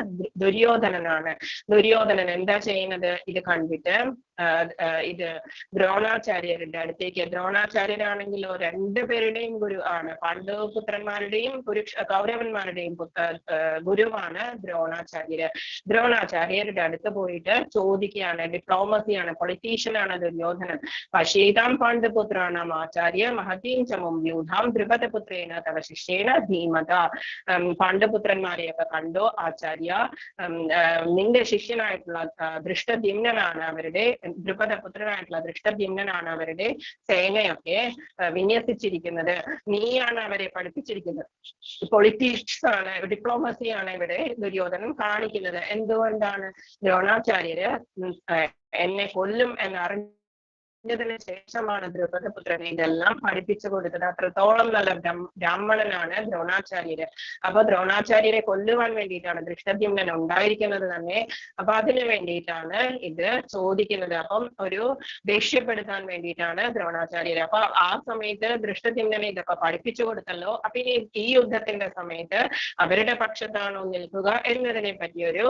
ദുര്യോധനനാണ്. ദുര്യോധനൻ എന്താ ചെയ്യുന്നത്, ഇത് കണ്ടിട്ട് ഇത് ദ്രോണാചാര്യരുടെ അടുത്തേക്ക്, ദ്രോണാചാര്യരാണെങ്കിലോ രണ്ടുപേരുടെയും ഗുരു ആണ്, പാണ്ഡവപുത്രന്മാരുടെയും കൗരവന്മാരുടെയും ഗുരുവാണ് ദ്രോണാചാര്യര്. ദ്രോണാചാര്യരുടെ അടുത്ത് പോയിട്ട് ചോദിക്കുകയാണ്, ഡിപ്ലോമസിയാണ്, പൊളിറ്റീഷ്യനാണ് ദുര്യോധനൻ. പശ്യേതാം പാണ്ഡുപുത്രാണാം ആചാര്യ മഹതീം ചമും വ്യൂധാം ദ്രുപദപുത്രേണ തവ ശിഷ്യേണ ധീമത. പാണ്ഡുപുത്രന്മാരെയൊക്കെ കണ്ടോ ആചാര്യ, നിന്റെ ശിഷ്യനായിട്ടുള്ള ദൃഷ്ടദ്യുമ്നനാണ് അവരുടെ, ദ്രുപദപുത്രനായിട്ടുള്ള ദൃഷ്ടദ്യുമ്നനാണ് അവരുടെ സേനയൊക്കെ വിന്യസിച്ചിരിക്കുന്നത്, നീയാണ് അവരെ പഠിപ്പിച്ചിരിക്കുന്നത്. പൊളിറ്റിക്സ് ആണ്, ഡിപ്ലോമസിയാണ് ഇവിടെ ദുര്യോധനൻ കാണിക്കുന്നത്. എന്തുകൊണ്ടാണ്? ദ്രോണാചാര്യര് എന്നെ കൊല്ലും എന്നറിഞ്ഞതിന് ശേഷമാണ് ദ്രുപദപുത്രനെ ഇതെല്ലാം പഠിപ്പിച്ചു കൊടുത്തത്. അത്രത്തോളം നല്ല ബ്രാഹ്മണനാണ് ദ്രോണാചാര്യര്. അപ്പൊ ദ്രോണാചാര്യരെ കൊല്ലുവാൻ വേണ്ടിയിട്ടാണ് ദൃഷ്ടദ്യുമ്നൻ ഉണ്ടായിരിക്കുന്നത് തന്നെ. അപ്പൊ അതിനു വേണ്ടിയിട്ടാണ് ഇത് ചോദിക്കുന്നത്. അപ്പം ഒരു ദേഷ്യപ്പെടുത്താൻ വേണ്ടിയിട്ടാണ് ദ്രോണാചാര്യര്. അപ്പൊ ആ സമയത്ത് ദൃഷ്ടദ്യുമ്നനെ ഇതൊക്കെ പഠിപ്പിച്ചു കൊടുത്തല്ലോ, അപ്പൊ ഇനി ഈ യുദ്ധത്തിന്റെ സമയത്ത് അവരുടെ പക്ഷത്താണോ നിൽക്കുക എന്നതിനെ പറ്റിയൊരു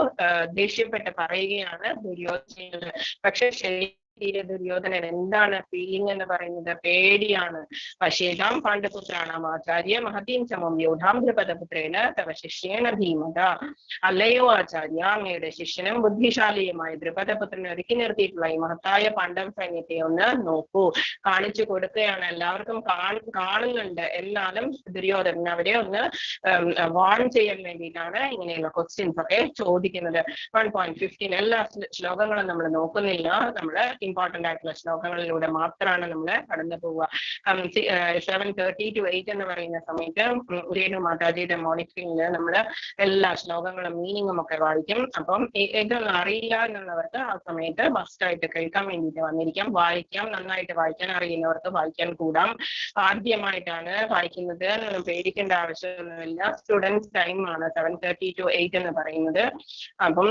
ദേഷ്യപ്പെട്ട് പറയുകയാണ് ദുര്യോധനൻ. പക്ഷെ ശരി, ദുര്യോധനൻ എന്താണ് ഫീലിംഗ് എന്ന് പറയുന്നത്? പേടിയാണ്. പശ്യേതാം പാണ്ഡുപുത്രാണാം ആചാര്യ മഹതീം ചമം വ്യൂധാം ദ്രുപദപുത്രേണ തവ ശിഷ്യേണ ധീമത. അല്ലയോ ആചാര്യ, അങ്ങയുടെ ശിഷ്യനും ബുദ്ധിശാലിയുമായ ദ്രുപദപുത്രനെ ഒരുക്കി നിർത്തിയിട്ടുള്ള ഈ മഹത്തായ പാണ്ഡവ സൈന്യത്തെ ഒന്ന് നോക്കൂ. കാണിച്ചു കൊടുക്കുകയാണ്, എല്ലാവർക്കും കാണുന്നുണ്ട്. എന്നാലും ദുര്യോധനൻ അവരെ ഒന്ന് വാൺ ചെയ്യാൻ വേണ്ടിയിട്ടാണ് ഇങ്ങനെയുള്ള ക്വസ്റ്റ്യൻസ് ഒക്കെ ചോദിക്കുന്നത്. 1.15 എല്ലാ ശ്ലോകങ്ങളും നമ്മൾ നോക്കുന്നില്ല, നമ്മള് ഇമ്പോർട്ടന്റ് ആയിട്ടുള്ള ശ്ലോകങ്ങളിലൂടെ മാത്രമാണ് നമ്മൾ കടന്നു പോവുക. 7:30 to 8 എന്ന് പറയുന്ന സമയത്ത് രേണു മാതാജിയുടെ മോണിറ്ററിംഗില് നമ്മൾ എല്ലാ ശ്ലോകങ്ങളും മീനിങ്ങും ഒക്കെ വായിക്കും. അപ്പം ഇതൊന്നും അറിയില്ല എന്നുള്ളവർക്ക് ആ സമയത്ത് മസ്റ്റായിട്ട് കേൾക്കാൻ വേണ്ടിയിട്ട് വന്നിരിക്കാം. വായിക്കാം, നന്നായിട്ട് വായിക്കാൻ അറിയുന്നവർക്ക് വായിക്കാൻ കൂടാം. ആദ്യമായിട്ടാണ് വായിക്കുന്നത് എന്നൊന്നും പേടിക്കേണ്ട ആവശ്യമൊന്നുമില്ല. സ്റ്റുഡൻസ് ടൈം ആണ് 7:30 to 8 എന്ന് പറയുന്നത്. അപ്പം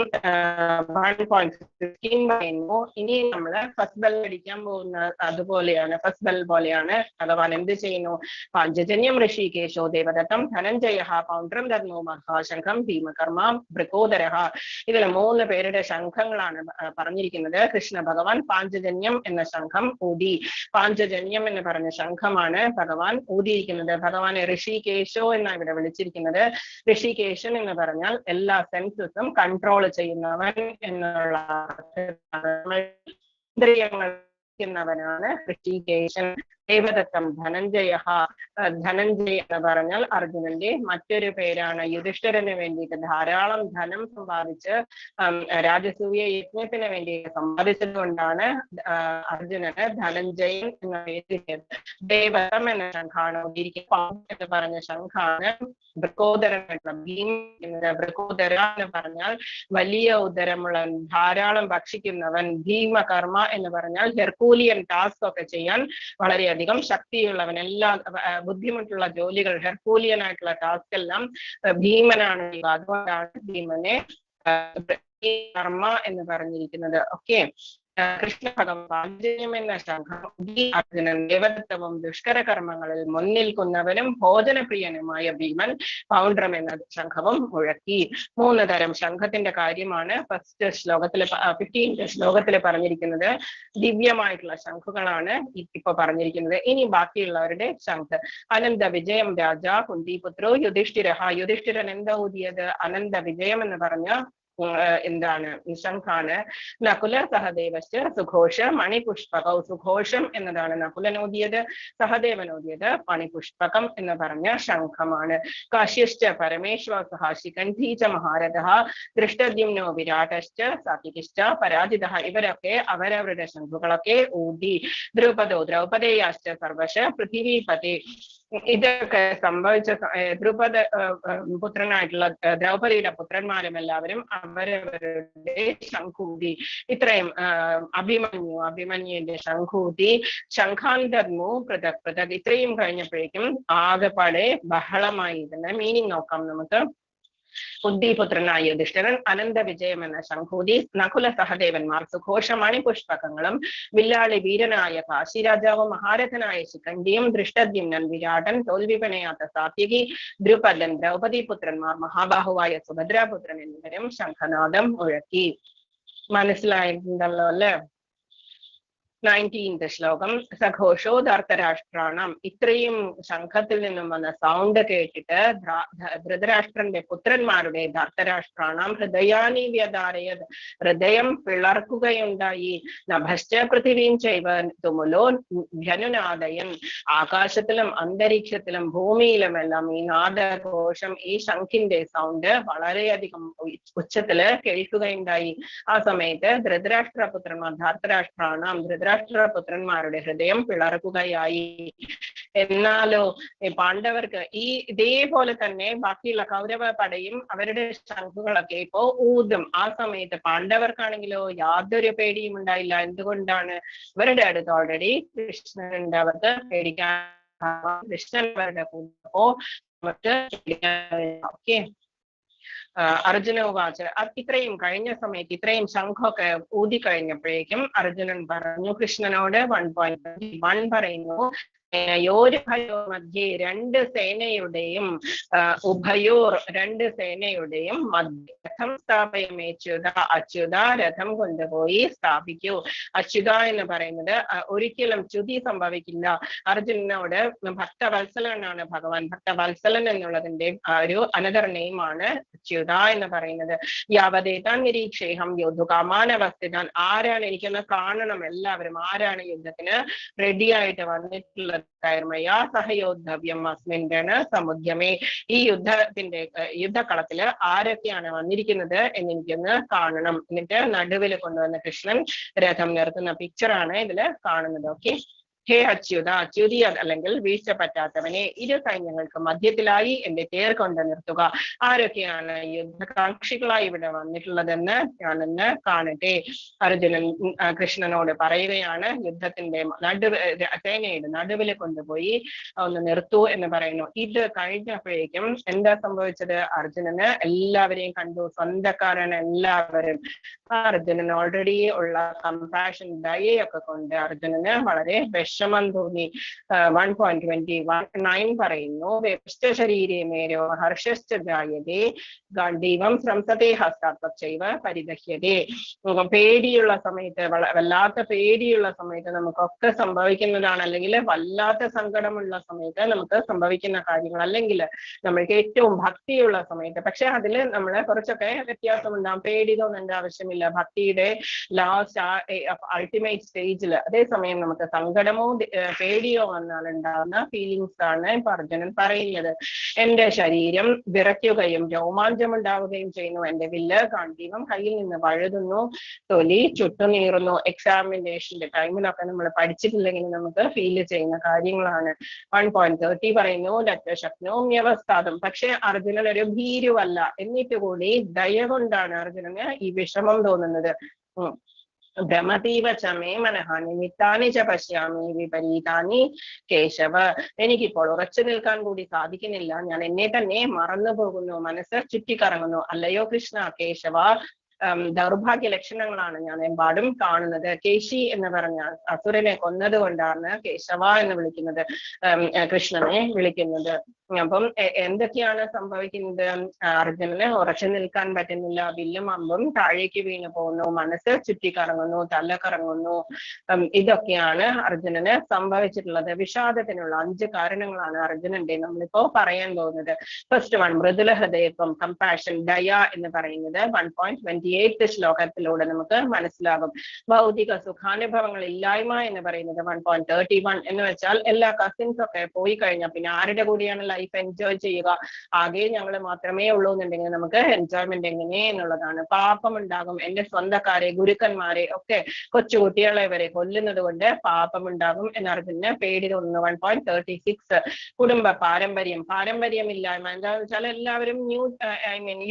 1.15 പറയുമ്പോൾ ഇനി നമ്മൾ ഫസ്റ്റ് ബെൽ അടിക്കാൻ പോകുന്ന അതുപോലെയാണ്, ഫസ്റ്റ് ബെൽ പോലെയാണ്. ഭഗവാൻ എന്ത് ചെയ്യുന്നു? പാഞ്ചജന്യം ഋഷികേശോ ദേവദത്തം ധനഞ്ജയ പൗണ്ഡ്രം ധർമ്മോ മഹാശംഖം ഭീമകർമ്മ വൃക്കോദര. ഇതിൽ 3 പേരുടെ ശംഖങ്ങളാണ് പറഞ്ഞിരിക്കുന്നത്. കൃഷ്ണ ഭഗവാൻ പാഞ്ചജന്യം എന്ന ശംഖം ഊതി. പാഞ്ചജന്യം എന്ന് പറഞ്ഞ ശംഖമാണ് ഭഗവാൻ ഊതിയിരിക്കുന്നത്. ഭഗവാനെ ഋഷികേശോ എന്നാണ് ഇവിടെ വിളിച്ചിരിക്കുന്നത്. ഋഷികേശൻ എന്ന് പറഞ്ഞാൽ എല്ലാ സെൻസസും കൺട്രോൾ ചെയ്യുന്നവൻ എന്നുള്ള ഇന്ദ്രിയങ്ങളവനാണ് ഋഷികേശൻ. ദേവദത്തം ധനഞ്ജയ. ധനഞ്ജയ എന്ന് പറഞ്ഞാൽ അർജുനന്റെ മറ്റൊരു പേരാണ്. യുധിഷ്ഠിരന് വേണ്ടിയിട്ട് ധാരാളം ധനം സമ്പാദിച്ച് രാജസൂയ യജ്ഞത്തിന് വേണ്ടി സമ്പാദിച്ചത് കൊണ്ടാണ് അർജുനന് ധനഞ്ജയൻ എന്ന പേര്. ദേവദം എന്ന ശംഖാണ് എന്ന് പറഞ്ഞ ശംഖാണ്. വൃക്കോദരൻ ഭീം വൃക്കോദര എന്ന് പറഞ്ഞാൽ വലിയ ഉദരമുള്ള, ധാരാളം ഭക്ഷിക്കുന്നവൻ. ഭീമകർമ്മ എന്ന് പറഞ്ഞാൽ ഹെർക്കൂലിയൻ ടാസ്ക് ഒക്കെ ചെയ്യാൻ വളരെയധികം ശക്തിയുള്ളവൻ. എല്ലാ ബുദ്ധിമുട്ടുള്ള ജോലികൾ, ഹെർക്കൂലിയൻ ആയിട്ടുള്ള ടാസ്ക് എല്ലാം ഭീമനാണ്. അതുകൊണ്ടാണ് ഭീമനെ കർമ്മ എന്ന് പറഞ്ഞിരിക്കുന്നത്. ഓക്കെ, കൃഷ്ണ ഭഗവാൻ പാഞ്ചജന്യം എന്ന ശംഖം അർജുനൻ ദേവദത്തവും ദുഷ്കര കർമ്മങ്ങളിൽ മുൻനിൽക്കുന്നവനും ഭോജനപ്രിയനുമായ ഭീമൻ പൗണ്ഡ്രം എന്ന ശംഖവും മുഴക്കി. 3 തരം ശംഖത്തിന്റെ കാര്യമാണ് ഫസ്റ്റ് ശ്ലോകത്തില് 15th ശ്ലോകത്തില് പറഞ്ഞിരിക്കുന്നത്. ദിവ്യമായിട്ടുള്ള ശംഖുകളാണ് ഇപ്പൊ പറഞ്ഞിരിക്കുന്നത്. ഇനി ബാക്കിയുള്ളവരുടെ ശംഖ്. അനന്ത വിജയം രാജ കുന്തിപുത്രോ യുധിഷ്ഠിര. യുധിഷ്ഠിരൻ എന്താ ഊതിയത്? അനന്ത വിജയം എന്ന് പറഞ്ഞ എന്താണ് ശംഖാണ്. നകുല സഹദേവശ്ച സുഘോഷ മണിപുഷ്പകൗ. സുഘോഷം എന്നതാണ് നകുലനോദിയത്, സഹദേവനോദിയത് മണിപുഷ്പകം എന്ന് പറഞ്ഞ ശംഖമാണ്. കാശ്യശ്ച പരമേശ്വര ശിഖണ്ഡീച മഹാരഥ ദൃഷ്ടദ്യുമ്നോ വിരാടശ്ച സാത്വികിശ്ച പരാജിത. ഇവരൊക്കെ അവരവരുടെ ശംഖുകളൊക്കെ ഊതി. ദ്രൗപദോ ദ്രൗപദേയാശ്ച സർവശ പൃഥിവീപതി. ഇതൊക്കെ സംഭവിച്ച ദ്രുപദ പുത്രനായിട്ടുള്ള ദ്രൗപദിയുടെ പുത്രന്മാരും എല്ലാവരും അവരവരുടെ ശംഖൂതി ഇത്രയും അഭിമന്യുവിന്റെ ശംഖൂതി ശംഖാന്തർമു പൃഥക് പൃഥക് ഇത്രയും കഴിഞ്ഞപ്പോഴേക്കും ആകെപ്പാടെ ബഹളമായി. ഇതിന്റെ മീനിങ് നോക്കാം നമുക്ക്. കുന്തിപുത്രനായ യുധിഷ്ഠിരൻ അനന്ത വിജയം എന്ന ശംഖൂതി നകുല സഹദേവന്മാർ സുഘോഷമണി പുഷ്പകങ്ങളും വില്ലാളി വീരനായ കാശി രാജാവും മഹാരഥനായ ശിഖണ്ഡിയും ദൃഷ്ടദ്യുമ്നൻ വിരാടൻ തോൽവിപണയാത്ത സാത്യകി ദ്രുപദൻ ദ്രൗപദി പുത്രന്മാർ മഹാബാഹുവായ സുഭദ്രാപുത്രൻ എന്നിവരും ശംഖനാദം മുഴക്കി. മനസ്സിലായിട്ടുണ്ടല്ലോ അല്ലെ? 19th ശ്ലോകം. സഘോഷോ ധർത്തരാഷ്ട്രാണം. ഇത്രയും ശംഖത്തിൽ നിന്നും വന്ന സൗണ്ട് കേട്ടിട്ട് ധൃതരാഷ്ട്രന്റെ പുത്രന്മാരുടെ ധർത്തരാഷ്ട്രാണം ഹൃദയാനി വ്യധാരയത് ഹൃദയം പിളർക്കുകയുണ്ടായി. നഭശ്ച പൃഥിവീം ചൈവ തുമുലോ ധനുനാദയൻ. ആകാശത്തിലും അന്തരീക്ഷത്തിലും ഭൂമിയിലുമെല്ലാം ഈ നാദഘോഷം, ഈ ശംഖിന്റെ സൗണ്ട് വളരെയധികം ഉച്ചത്തില് കേൾക്കുകയുണ്ടായി. ആ സമയത്ത് ധൃതരാഷ്ട്രപുത്രന്മാർ ധർത്തരാഷ്ട്രാണം ധൃതരാഷ്ട്രപുത്രന്മാരുടെ ഹൃദയം പിളർക്കുകയായി. എന്നാലോ പാണ്ഡവർക്ക് ഇതേപോലെ തന്നെ ബാക്കിയുള്ള കൗരവ പടയും അവരുടെ ശംഖുകളൊക്കെ ഇപ്പോ ഊതും. ആ സമയത്ത് പാണ്ഡവർക്കാണെങ്കിലോ യാതൊരു പേടിയും ഉണ്ടായില്ല. എന്തുകൊണ്ടാണ്? ഇവരുടെ അടുത്ത് ഓൾറെഡി കൃഷ്ണനുണ്ട്. അവർക്ക് പേടിക്കാൻ കൃഷ്ണൻ അവരുടെ കൂടെ അവർക്ക് ഓക്കെ. അർജുന ഉവാച. ഇത്രയും കഴിഞ്ഞ സമയത്ത് ഇത്രയും ശംഖൊക്കെ ഊതി കഴിഞ്ഞപ്പോഴേക്കും അർജുനൻ പറഞ്ഞു കൃഷ്ണനോട് 1.1 പറയുന്നു, യോരുഭയോർ മധ്യേ രണ്ട് സേനയുടെയും ഉഭയോർ രണ്ട് സേനയുടെയും മധ്യ രഥം സ്ഥാപയമേച്യുത. അച്യുത രഥം കൊണ്ടുപോയി സ്ഥാപിക്കൂ. അച്യുത എന്ന് പറയുന്നത് ഒരിക്കലും ച്യുതി സംഭവിക്കില്ല. അർജുനനോട് ഭക്തവത്സലനാണ് ഭഗവാൻ. ഭക്തവത്സലൻ എന്നുള്ളതിന്റെ ഒരു അനദർ നെയിമാണ് അച്യുത എന്ന് പറയുന്നത്. യാവതേതാൻ നിരീക്ഷേഹം യോദ്ധുകാമാനവസ്ഥിതാൻ. ആരാണ് എനിക്കൊന്ന് കാണണം എല്ലാവരും, ആരാണ് യുദ്ധത്തിന് റെഡി ആയിട്ട് വന്നിട്ടുള്ളത്? കൈർമയാ സഹയോദ്ധവ്യം അസ്മിൻ സമുദ്യമേ. ഈ യുദ്ധക്കളത്തില് ആരൊക്കെയാണ് വന്നിരിക്കുന്നത് എന്നെനിക്കൊന്ന് കാണണം. എന്നിട്ട് നടുവിൽ കൊണ്ടുവന്ന കൃഷ്ണൻ രഥം നിർത്തുന്ന പിക്ചറാണ് ഇതില് കാണുന്നത്. ഓക്കെ. ഹേ അച്യുത, അച്യുതി അല്ലെങ്കിൽ വീഴ്ച പറ്റാത്തവനെ, ഇരു സൈന്യങ്ങൾക്ക് മധ്യത്തിലായി എന്റെ തേർ കൊണ്ട് നിർത്തുക. ആരൊക്കെയാണ് യുദ്ധകാംക്ഷികളായി ഇവിടെ വന്നിട്ടുള്ളതെന്ന് ഞാനൊന്ന് കാണട്ടെ. അർജുനൻ കൃഷ്ണനോട് പറയുകയാണ്. യുദ്ധത്തിന്റെ സേനയുടെ നടുവിൽ കൊണ്ടുപോയി ഒന്ന് നിർത്തൂ എന്ന് പറയുന്നു. ഇത് കഴിഞ്ഞപ്പോഴേക്കും എന്താ സംഭവിച്ചത്? അർജുനന് എല്ലാവരെയും കണ്ടു, സ്വന്തക്കാരൻ എല്ലാവരും. അർജുനൻ ഓൾറെഡി ഉള്ള കമ്പാഷൻ ദയയൊക്കെ കൊണ്ട് അർജുനന് വളരെ വിഷമം തോന്നി. 1.21 പറയുന്നു, ശരീരേ മേരോ ഹർഷശ്ച ജായതേ ഗാന്ധീവം സംസതേ ഹസ്താത്വൈവ പരിദഹ്യതേ. പേടിയുള്ള സമയത്ത്, വല്ലാത്ത പേടിയുള്ള സമയത്ത് നമുക്കൊക്കെ സംഭവിക്കുന്നതാണ്, അല്ലെങ്കിൽ വല്ലാത്ത സങ്കടമുള്ള സമയത്ത് നമുക്ക് സംഭവിക്കുന്ന കാര്യങ്ങൾ, അല്ലെങ്കിൽ നമ്മൾക്ക് ഏറ്റവും ഭക്തിയുള്ള സമയത്ത്. പക്ഷെ അതില് നമ്മള് കുറച്ചൊക്കെ വ്യത്യാസമുണ്ടാകും. പേടി തോന്നേണ്ട ആവശ്യമില്ല. ഭക്തിയുടെ ലാസ്റ്റ് അൾട്ടിമേറ്റ് സ്റ്റേജിൽ അതേസമയം നമുക്ക് സങ്കടമോ പേടിയോ വന്നാൽ ഉണ്ടാകുന്ന ഫീലിങ്സ് ആണ് ഇപ്പൊ അർജുനൻ പറയുന്നത്. എന്റെ ശരീരം വിറയ്ക്കുകയും രോമാഞ്ചമുണ്ടാവുകയും ചെയ്യുന്നു. എന്റെ വില്ല് ഗാന്ധീവം കയ്യിൽ നിന്ന് വഴുതുന്നു, തൊലി ചുട്ടുനീറുന്നു. എക്സാമിനേഷന്റെ ടൈമിലൊക്കെ നമ്മൾ പഠിച്ചിട്ടില്ലെങ്കിൽ നമുക്ക് ഫീൽ ചെയ്യുന്ന കാര്യങ്ങളാണ്. 1.30 പറയുന്നു, ലക്ഷ്യശക്നോമ്യവസ്ഥാതം. പക്ഷെ അർജുനൻ ഒരു ഭീരുവല്ല. എന്നിട്ട് കൂടി ദയ കൊണ്ടാണ് അർജുനന് ഈ വിഷമം തോന്നുന്നത്. ഭ്രമതീവ ചമേ മനഃ നിമിത്താനി ച പശ്യാമി വിപരീതാനി കേശവ. എനിക്കിപ്പോൾ ഉറച്ചു നിൽക്കാൻ കൂടി സാധിക്കുന്നില്ല. ഞാൻ എന്നെ തന്നെ മറന്നു പോകുന്നു, മനസ്സ് ചുറ്റിക്കറങ്ങുന്നു. അല്ലയോ കൃഷ്ണ കേശവ, ദൗർഭാഗ്യ ലക്ഷണങ്ങളാണ് ഞാൻ എമ്പാടും കാണുന്നത്. കേശി എന്ന് പറഞ്ഞ അസുരനെ കൊന്നത് കൊണ്ടാണ് കേശവ എന്ന് വിളിക്കുന്നത്, കൃഷ്ണനെ വിളിക്കുന്നത്. അപ്പം എന്തൊക്കെയാണ് സംഭവിക്കുന്നത്? അർജുനന് ഉറച്ചു നിൽക്കാൻ പറ്റുന്നില്ല. വില്ലും അമ്പും താഴേക്ക് വീണു പോകുന്നു, മനസ്സ് ചുറ്റിക്കറങ്ങുന്നു, തല കറങ്ങുന്നു. ഇതൊക്കെയാണ് അർജുനന് സംഭവിച്ചിട്ടുള്ളത്. വിഷാദത്തിനുള്ള 5 കാരണങ്ങളാണ് അർജുനന്റെ നമ്മളിപ്പോ പറയാൻ പോകുന്നത്. ഫസ്റ്റ് വൺ, മൃദുല ഹൃദയത്വം, കമ്പാഷൻ, ദയ എന്ന് പറയുന്നത് 1.28 ശ്ലോകത്തിലൂടെ നമുക്ക് മനസ്സിലാകും. ഭൗതിക സുഖാനുഭവങ്ങൾ ഇല്ലായ്മ എന്ന് പറയുന്നത് 1.31 എന്ന് വെച്ചാൽ എല്ലാ കസിൻസ് ഒക്കെ പോയി കഴിഞ്ഞാൽ പിന്നെ ആരുടെ കൂടെയാണ് ലൈഫ് ലൈഫ് എൻജോയ് ചെയ്യുക. ആകെ ഞങ്ങൾ മാത്രമേ ഉള്ളൂ എന്നുണ്ടെങ്കിൽ നമുക്ക് എൻജോയ്മെന്റ് എങ്ങനെ എന്നുള്ളതാണ്. പാപം ഉണ്ടാകും. എന്റെ സ്വന്തക്കാരെ, ഗുരുക്കന്മാരെ ഒക്കെ, കൊച്ചുകുട്ടികളെ വരെ കൊല്ലുന്നത് കൊണ്ട് പാപമുണ്ടാകും എന്നറിഞ്ഞ് പേടി തോന്നുന്നു. 1.36 കുടുംബ പാരമ്പര്യമില്ലായ്മ. എന്താണെന്ന് വെച്ചാൽ എല്ലാവരും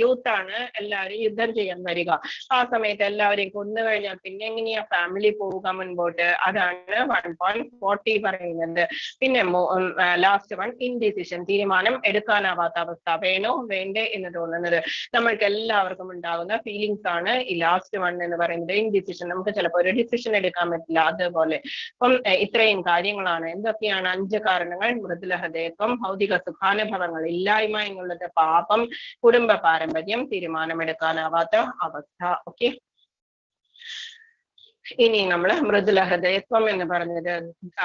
യൂത്ത് ആണ്, എല്ലാവരും യുദ്ധം ചെയ്യാൻ വരിക. ആ സമയത്ത് എല്ലാവരെയും കൊന്നു കഴിഞ്ഞാൽ പിന്നെ എങ്ങനെയാ ഫാമിലി പോവുക മുൻപോട്ട്? അതാണ് 1.40 പറയുന്നത്. പിന്നെ ലാസ്റ്റ് വൺ, ഇൻഡിസിഷൻ, തീരുമാനം എടുക്കാനാവാത്ത അവസ്ഥ, വേണോ വേണ്ടേ എന്ന് തോന്നുന്നത്. നമ്മൾക്ക് എല്ലാവർക്കും ഉണ്ടാകുന്ന ഫീലിങ്സ് ആണ് ഈ ലാസ്റ്റ് വൺ എന്ന് പറയുന്നത്, ഇൻഡിസിഷൻ. നമുക്ക് ചിലപ്പോൾ ഒരു ഡിസിഷൻ എടുക്കാൻ പറ്റില്ല, അതുപോലെ. അപ്പം ഇത്രയും കാര്യങ്ങളാണ്. എന്തൊക്കെയാണ് 5 കാരണങ്ങൾ? മൃദുല ഹൃദയത്വം, ഭൗതിക സുഖാനുഭവങ്ങൾ ഇല്ലായ്മ എന്നുള്ളത്, പാപം, കുടുംബ പാരമ്പര്യം, തീരുമാനമെടുക്കാനാവാത്ത അവസ്ഥ. ഓക്കെ, ഇനി നമ്മൾ മൃദുല ഹൃദയത്വം എന്ന് പറഞ്ഞത്,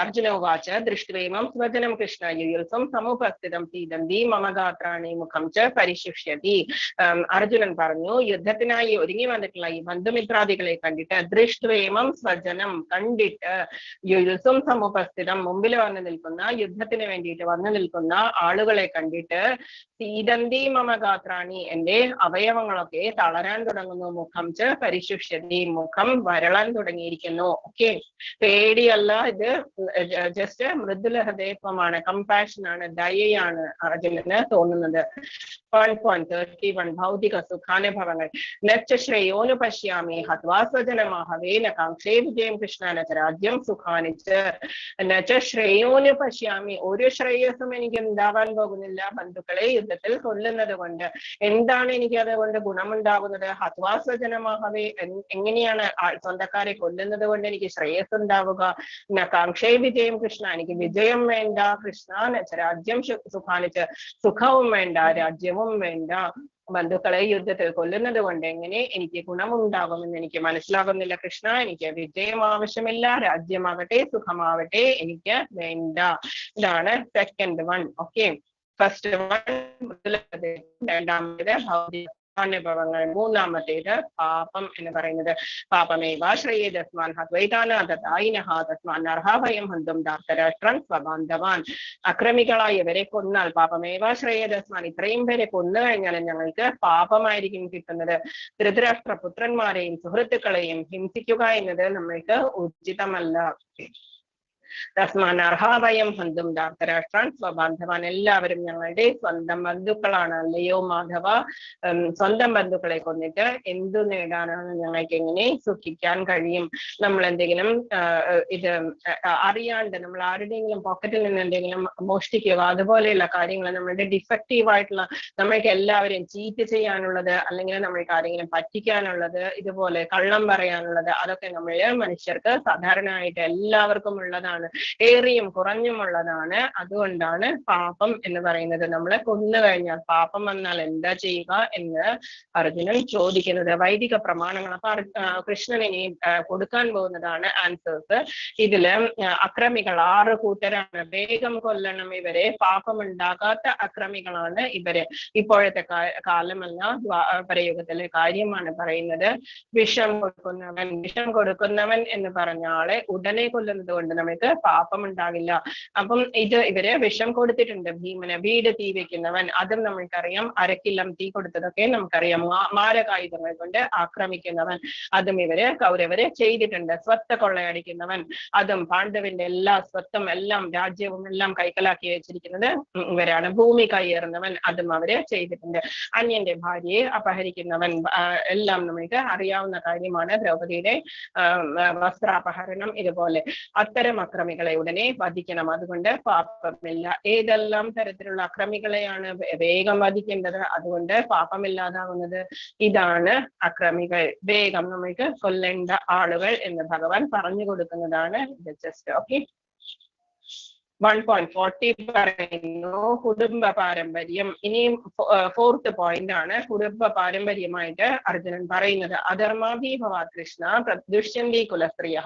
അർജുന ഉവാച ദൃഷ്ട്വേമം സ്വജനം കൃഷ്ണ യുയുത്സം സമുപസ്ഥിതം സീദന്തി മമഗാത്രാണി മുഖം ച പരിശിഷ്യതി. അർജുനൻ പറഞ്ഞു, യുദ്ധത്തിനായി ഒരുങ്ങി വന്നിട്ടുള്ള ഈ ബന്ധുമിത്രാദികളെ കണ്ടിട്ട്, ദൃഷ്ട്വേമം സ്വജനം, കണ്ടിട്ട്, യുയുത്സം സമുപസ്ഥിതം, മുമ്പിൽ വന്നു നിൽക്കുന്ന, യുദ്ധത്തിന് വേണ്ടിയിട്ട് വന്നു നിൽക്കുന്ന ആളുകളെ കണ്ടിട്ട്, സീദന്തി മമഗാത്രാണി, എന്റെ അവയവങ്ങളൊക്കെ തളരാൻ തുടങ്ങുന്നു, മുഖം ച പരിശുഷ്യതി, മുഖം വരളാൻ തുടങ്ങിയിരിക്കുന്നു. ഓക്കെ, പേടിയല്ല ഇത്, ജസ്റ്റ് മൃദുല ഹൃദയത്വമാണ്, കമ്പാഷൻ ആണ്, ദയയാണ് അർജുനന് തോന്നുന്നത്. 1.31 ഭൗതിക സുഖാനുഭവങ്ങൾ. നച്ച ശ്രേയോനു പശ്യാമി ഹത്വാ സ്വജനമാഹവേ ന കാംക്ഷേ വിജയം കൃഷ്ണ നച്ച രാജ്യം സുഖാനിച്ച്. നച്ച ശ്രേയോനു പശ്യാമി, ഒരു ശ്രേയസ്സും എനിക്ക് ഉണ്ടാവാൻ പോകുന്നില്ല ബന്ധുക്കളെ യുദ്ധത്തിൽ കൊല്ലുന്നത് കൊണ്ട്. എന്താണ് എനിക്ക് അതുകൊണ്ട് ഗുണമുണ്ടാകുന്നത്? ഹത്വാ സ്വജനമാഹവേ, എങ്ങനെയാണ് സ്വന്തക്കാരെ കൊല്ലുന്നത് കൊണ്ട് എനിക്ക് ശ്രേയസ് ഉണ്ടാവുക? ന കാംക്ഷേ വിജയം കൃഷ്ണ, എനിക്ക് വിജയം വേണ്ട കൃഷ്ണ, നച്ച രാജ്യം സുഖാനിച്ച്, സുഖവും വേണ്ട രാജ്യവും വേണ്ട. ബന്ധുക്കളെ യുദ്ധത്തിൽ കൊല്ലുന്നത് കൊണ്ട് എങ്ങനെ എനിക്ക് ഗുണമുണ്ടാകുമെന്ന് എനിക്ക് മനസ്സിലാകുന്നില്ല കൃഷ്ണ. എനിക്ക് വിജയം ആവശ്യമില്ല, രാജ്യമാകട്ടെ സുഖമാവട്ടെ എനിക്ക് വേണ്ട. ഇതാണ് second one. Okay, first one രണ്ടാമത്തേത് ഭൗതിക അനുഭവങ്ങൾ, മൂന്നാമത്തേത് പാപം എന്ന് പറയുന്നത്. പാപമേവാശ്രയേതസ്മാൻ ഹത്വൈതാനാഥതായിനഃ തസ്മാൻ അർഹാഭയം ഹന്തും ധാർത്തരാഷ്ട്രൻ സ്വബാന്ധവാൻ. അക്രമികളായി ഇവരെ കൊന്നാൽ, പാപമേവാശ്രയേതസ്മാൻ, ഇത്രയും പേരെ കൊന്നു കഴിഞ്ഞാൽ ഞങ്ങൾക്ക് പാപമായിരിക്കും കിട്ടുന്നത്. ധൃതരാഷ്ട്ര പുത്രന്മാരെയും സുഹൃത്തുക്കളെയും ഹിംസിക്കുക എന്നത് നമ്മൾക്ക് ഉചിതമല്ല. തസ്മാൻ അർഹാഭയം ഹന്തും ധാർത്തരാഷ്ട്രാൻ സ്വബാന്ധവാൻ, എല്ലാവരും ഞങ്ങളുടെ സ്വന്തം ബന്ധുക്കളാണ്. അല്ലയോ മാധവ, സ്വന്തം ബന്ധുക്കളെ കൊന്നിട്ട് എന്തു നേടാനാണ്? ഞങ്ങൾക്ക് എങ്ങനെ സുഖിക്കാൻ കഴിയും? നമ്മൾ എന്തെങ്കിലും ഇത് അറിയാണ്ട് നമ്മൾ ആരുടെയെങ്കിലും പോക്കറ്റിൽ നിന്ന് എന്തെങ്കിലും മോഷ്ടിക്കുക, അതുപോലെയുള്ള കാര്യങ്ങൾ, നമ്മളുടെ ഡിഫക്റ്റീവ് ആയിട്ടുള്ള, നമ്മൾക്ക് എല്ലാവരെയും ചീറ്റ് ചെയ്യാനുള്ളത്, അല്ലെങ്കിൽ നമ്മൾക്ക് ആരെങ്കിലും പറ്റിക്കാനുള്ളത്, ഇതുപോലെ കള്ളം പറയാനുള്ളത്, അതൊക്കെ നമ്മൾ മനുഷ്യർക്ക് സാധാരണയായിട്ട് എല്ലാവർക്കും ഉള്ളതാണ്, ഏറിയും കുറഞ്ഞുമുള്ളതാണ്. അതുകൊണ്ടാണ് പാപം എന്ന് പറയുന്നത്. നമ്മളെ കൊന്നു കഴിഞ്ഞാൽ പാപം വന്നാൽ എന്താ ചെയ്യുക എന്ന് അർജുനൻ ചോദിക്കുന്നത്. വൈദിക പ്രമാണങ്ങൾ. അപ്പൊ കൃഷ്ണനെ കൊടുക്കാൻ പോകുന്നതാണ് ആൻസേഴ്സ്. ഇതില് അക്രമികൾ 6 കൂട്ടരാണ്. വേഗം കൊല്ലണം ഇവരെ. പാപമുണ്ടാകാത്ത അക്രമികളാണ് ഇവര്. ഇപ്പോഴത്തെ കാലമല്ല, ദ്വാപരയുഗത്തിലെ കാര്യമാണ് പറയുന്നത്. വിഷം കൊടുക്കുന്നവൻ എന്ന് പറഞ്ഞ ആളെ ഉടനെ കൊല്ലുന്നത് കൊണ്ട് നമുക്ക് പാപമുണ്ടാകില്ല. അപ്പം ഇവര് വിഷം കൊടുത്തിട്ടുണ്ട് ഭീമന്. വീട് തീ വെക്കുന്നവൻ, അതും നമ്മൾക്കറിയാം. അരക്കില്ലം തീ കൊടുത്തതൊക്കെ നമുക്കറിയാം. മാരകായുധങ്ങൾ കൊണ്ട് ആക്രമിക്കുന്നവൻ, അതും കൗരവര് ചെയ്തിട്ടുണ്ട്. സ്വത്ത് കൊള്ളയടിക്കുന്നവൻ, അതും പാണ്ഡവിന്റെ എല്ലാ സ്വത്തും എല്ലാം രാജ്യവും എല്ലാം കൈക്കലാക്കി വെച്ചിരിക്കുന്നത് ഇവരാണ്. ഭൂമി കയ്യേറുന്നവൻ, അതും അവര് ചെയ്തിട്ടുണ്ട്. അന്യന്റെ ഭാര്യയെ അപഹരിക്കുന്നവൻ, എല്ലാം നമുക്ക് അറിയാവുന്ന കാര്യമാണ്. ദ്രൗപദിയുടെ വസ്ത്രാപഹരണം, ഇതുപോലെ അത്തരം അക്രമികളെ ഉടനെ വധിക്കണം. അതുകൊണ്ട് പാപമില്ല. ഏതെല്ലാം തരത്തിലുള്ള അക്രമികളെയാണ് വേഗം വധിക്കേണ്ടത്, അതുകൊണ്ട് പാപമില്ലാതാവുന്നത്. ഇതാണ് അക്രമികൾ, വേഗം നമ്മൾക്ക് കൊല്ലേണ്ട ആളുകൾ എന്ന് ഭഗവാൻ പറഞ്ഞു കൊടുക്കുന്നതാണ്. Just okay. 1.40 പറയുന്നു കുടുംബ പാരമ്പര്യം. ഇനിയും 4th പോയിന്റ് ആണ് കുടുംബ പാരമ്പര്യമായിട്ട് അർജുനൻ പറയുന്നത്. അധർമാഭിഭവാത് കൃഷ്ണ പ്രദുഷ്യന്തി കുലസ്ത്രീയ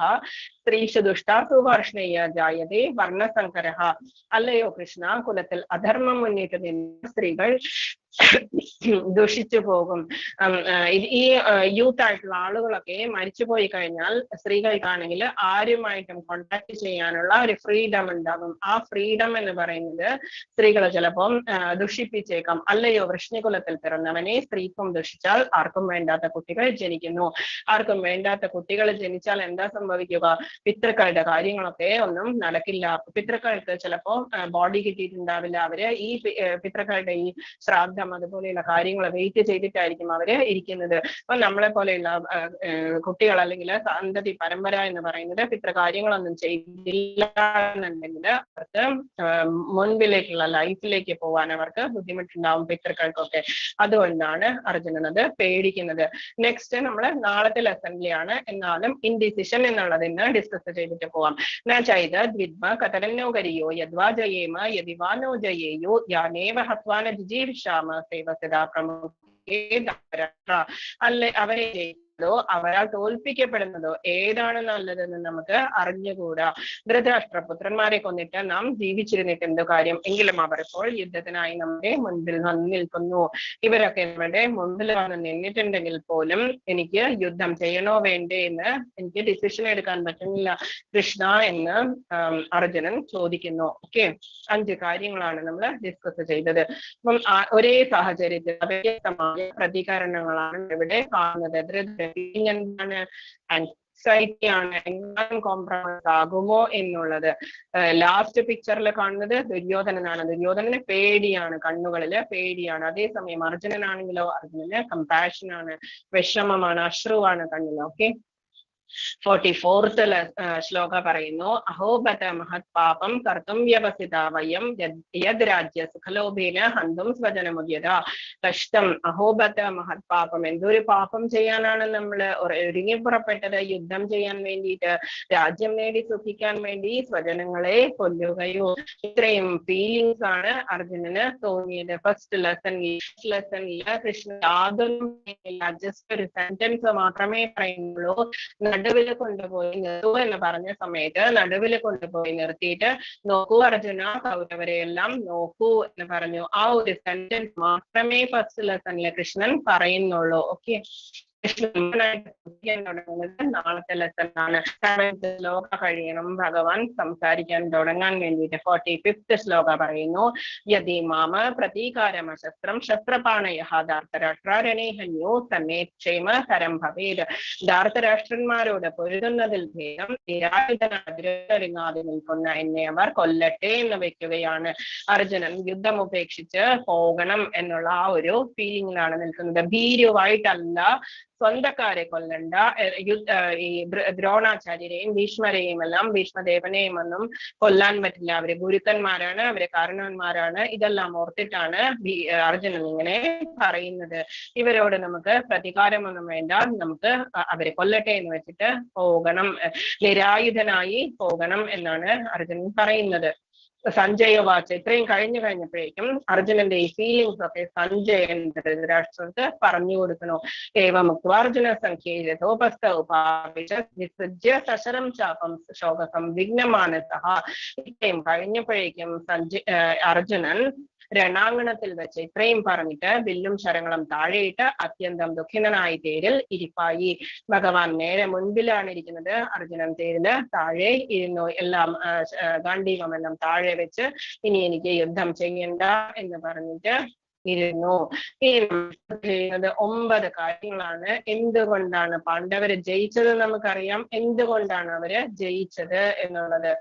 സ്ത്രീഷു ദുഷ്ടാസു വാർഷ്ണേയ ജായതേ വർണ്ണസങ്കരഃ. അല്ലയോ കൃഷ്ണ, കുലത്തിൽ അധർമ്മം മുന്നിട്ട് നിന്ന സ്ത്രീകൾ ദുഷിച്ചു പോകും. ഈ യൂത്ത് ആയിട്ടുള്ള ആളുകളൊക്കെ മരിച്ചുപോയി കഴിഞ്ഞാൽ സ്ത്രീകൾക്കാണെങ്കിൽ ആരുമായിട്ടും കോണ്ടാക്ട് ചെയ്യാനുള്ള ഒരു ഫ്രീഡം ഉണ്ടാകും. ആ ഫ്രീഡം എന്ന് പറയുന്നത് സ്ത്രീകളെ ചിലപ്പം ദുഷിപ്പിച്ചേക്കാം. അല്ലയോ വൃഷ്ണികുലത്തിൽ പിറന്നവനെ സ്ത്രീക്കും ദുഷിച്ചാൽ ആർക്കും വേണ്ടാത്ത കുട്ടികൾ ജനിക്കുന്നു. ആർക്കും വേണ്ടാത്ത കുട്ടികൾ ജനിച്ചാൽ എന്താ സംഭവിക്കുക? പിതൃക്കളുടെ കാര്യങ്ങളൊക്കെ ഒന്നും നടക്കില്ല. പിതൃക്കൾക്ക് ചിലപ്പോ ബോഡി കിട്ടിയിട്ടുണ്ടാവില്ല. അവര് ഈ പിതൃക്കളുടെ ഈ ശ്രാദ്ധം അതുപോലെയുള്ള കാര്യങ്ങൾ വെയിറ്റ് ചെയ്തിട്ടായിരിക്കും അവര് ഇരിക്കുന്നത്. അപ്പൊ നമ്മളെ പോലെയുള്ള കുട്ടികൾ അല്ലെങ്കിൽ സന്തതി പരമ്പര എന്ന് പറയുന്നത് പിതൃകാര്യങ്ങളൊന്നും ചെയ്തില്ല എന്നുണ്ടെങ്കിൽ അവർക്ക് മുൻപിലേക്കുള്ള ലൈഫിലേക്ക് പോകാൻ അവർക്ക് ബുദ്ധിമുട്ടുണ്ടാവും പിതൃക്കൾക്കൊക്കെ. അതുകൊണ്ടാണ് അർജുനൻ അത് പേടിക്കുന്നത്. നെക്സ്റ്റ് നമ്മൾ നാളത്തെ ലെസണിലാണ്, എന്നാലും ഇൻഡിസിഷൻ എന്നുള്ളതിന് ഡിസ്കസ് ചെയ്തിട്ട് പോവാം. ചൈത ദ്വിദ്മ കതരന്നോ കരിയോ യദ്വാ ജയേമ യദിവാനോ ജയേയോ യാനേവ ഹത്വാന ജിജീവിഷാമ സേവസദാ പ്രമുഖേ അല്ലെ അവരെ ജയിക്കുന്നതോ അവരാൽ തോൽപ്പിക്കപ്പെടുന്നതോ ഏതാണ് നല്ലതെന്ന് നമുക്ക് അറിഞ്ഞുകൂടാ. ധൃതരാഷ്ട്രപുത്രന്മാരെ കൊന്നിട്ട് നാം ജീവിച്ചിരുന്നിട്ട് എന്തോ കാര്യം? എങ്കിലും അവർ ഇപ്പോൾ യുദ്ധത്തിനായി നമ്മുടെ മുൻപിൽ വന്നു നിൽക്കുന്നു. ഇവരൊക്കെ നമ്മുടെ മുൻപിൽ വന്ന് നിന്നിട്ടുണ്ടെങ്കിൽ പോലും എനിക്ക് യുദ്ധം ചെയ്യണോ വേണ്ടേ എന്ന് എനിക്ക് ഡിസിഷൻ എടുക്കാൻ പറ്റുന്നില്ല കൃഷ്ണ എന്ന് അർജുനൻ ചോദിക്കുന്നു. ഓക്കെ, 5 കാര്യങ്ങളാണ് നമ്മൾ ഡിസ്കസ് ചെയ്തത്. അപ്പം ഒരേ സാഹചര്യത്തിൽ വ്യത്യസ്തമായ പ്രതികരണങ്ങളാണ് ഇവിടെ കാണുന്നത്. എന്താണ്? ആൻസൈറ്റി ആണ്. എങ്ങാനും കോംപ്രമൈസ് ആകുമോ എന്നുള്ളത്. ലാസ്റ്റ് പിക്ചറിൽ കാണുന്നത് ദുര്യോധനനാണ്. ദുര്യോധനന് പേടിയാണ്, കണ്ണുകളില് പേടിയാണ്. അതേസമയം അർജുനനാണെങ്കിലോ അർജുനന് കമ്പാഷൻ ആണ്, വിഷമമാണ്, അശ്രുവാണ് കണ്ണിൽ. ഓക്കെ, 44th ശ്ലോക പറയുന്നു, അഹോബത മഹത് പാപം കർത്തും വ്യവസിത വയം യദ് രാജ്യ സുഖലോഭേന ഹന്തും സ്വജനമുദ്യത. കഷ്ടം. അഹോബത മഹത് പാപം. എന്തൊരു പാപം ചെയ്യാനാണ് നമ്മൾ ഒരുങ്ങി പുറപ്പെട്ടത്? യുദ്ധം ചെയ്യാൻ വേണ്ടിയിട്ട്, രാജ്യം നേടി സുഖിക്കാൻ വേണ്ടി സ്വജനങ്ങളെ കൊല്ലുകയോ? ഇത്രയും ഫീലിങ്സ് ആണ് അർജുനന് തോന്നിയത്. ഫസ്റ്റ് ലെസണില് കൃഷ്ണ യാതൊന്നും ജസ്റ്റ് ഒരു സെന്റൻസ് മാത്രമേ പറയുന്നുള്ളൂ. നടുവിൽ കൊണ്ടുപോയി നിർത്തൂ എന്ന് പറഞ്ഞ സമയത്ത് നടുവിൽ കൊണ്ടുപോയി നിർത്തിയിട്ട് നോക്കൂ അർജുന, കൗരവരെയെല്ലാം നോക്കൂ എന്ന് പറഞ്ഞു. ആ ഒരു സെന്റൻസ് മാത്രമേ ഫസ്റ്റ് ലെസണിലെ കൃഷ്ണൻ പറയുന്നുള്ളൂ. ഓക്കെ, തുടങ്ങുന്നത് നാളത്തെ ലെസൺ ആണ്. 7th ശ്ലോക കഴിയണം ഭഗവാൻ സംസാരിക്കാൻ തുടങ്ങാൻ വേണ്ടിയിട്ട്. 45th ശ്ലോക പറയുന്നു, യദി മാമ പ്രതീകാരമശസ്ത്രം ശസ്ത്രപാണയഃ ധാർത്തരാഷ്ട്രാരണേഹന്യോ തന്നേക്ഷേമ കരം ഭവേത്. ധാർത്തരാഷ്ട്രന്മാരോട് പൊരുതുന്നതിൽ ഭേദം നിരായുധനാതിരങ്ങാതെ നിൽക്കുന്ന എന്നെ അവർ കൊല്ലട്ടെ എന്ന് വെക്കുകയാണ്. അർജുനൻ യുദ്ധം ഉപേക്ഷിച്ച് പോകണം എന്നുള്ള ആ ഒരു ഫീലിംഗിലാണ് നിൽക്കുന്നത്. ഭീരുവായിട്ടല്ല, സ്വന്തക്കാരെ കൊല്ലണ്ട. ഈ ദ്രോണാചാര്യരെയും ഭീഷ്മരെയും എല്ലാം, ഭീഷ്മദേവനെയും ഒന്നും കൊല്ലാൻ പറ്റില്ല. അവര് ഗുരുക്കന്മാരാണ്, അവര് കാരണവന്മാരാണ്. ഇതെല്ലാം ഓർത്തിട്ടാണ് അർജുനൻ ഇങ്ങനെ പറയുന്നത്. ഇവരോട് നമുക്ക് പ്രതികാരമൊന്നും വേണ്ട, നമുക്ക് അവരെ കൊല്ലട്ടെ എന്ന് വെച്ചിട്ട് പോകണം, നിരായുധനായി പോകണം എന്നാണ് അർജുനൻ പറയുന്നത്. സഞ്ജയ വാച്ച് ഇത്രയും കഴിഞ്ഞപ്പോഴേക്കും അർജുനന്റെ ഈ ഫീലിങ്സ് ഒക്കെ സഞ്ജയൻ ധൃതരാഷ്ട്രർക്ക് പറഞ്ഞു കൊടുക്കണു. ഏവമുക്വാർജുന സംഖ്യേതോപസ്ഥ ഉപാവിശ്യ സശരം ചാപം ശോകം വിഘ്നമാനസഃ. ഇത്രയും കഴിഞ്ഞപ്പോഴേക്കും അർജുനൻ രണാങ്കണത്തിൽ വെച്ച് ഇത്രയും പറഞ്ഞിട്ട് വില്ലും ശരങ്ങളും താഴെയിട്ട് അത്യന്തം ദുഃഖിതനായി തേരിൽ ഇരിപ്പായി. ഭഗവാൻ നേരെ മുൻപിലാണ് ഇരിക്കുന്നത്. അർജുനൻ തേരില് താഴെ ഇരുന്നു. എല്ലാം ഗാണ്ഡീവമെല്ലാം താഴെ വെച്ച് ഇനി എനിക്ക് യുദ്ധം ചെയ്യണ്ട എന്ന് പറഞ്ഞിട്ട് ഇരുന്നു. ചെയ്യുന്നത് 9 കാര്യങ്ങളാണ്. എന്തുകൊണ്ടാണ് പാണ്ഡവര് ജയിച്ചത് നമുക്കറിയാം. എന്തുകൊണ്ടാണ് അവര് ജയിച്ചത് എന്നുള്ളത്.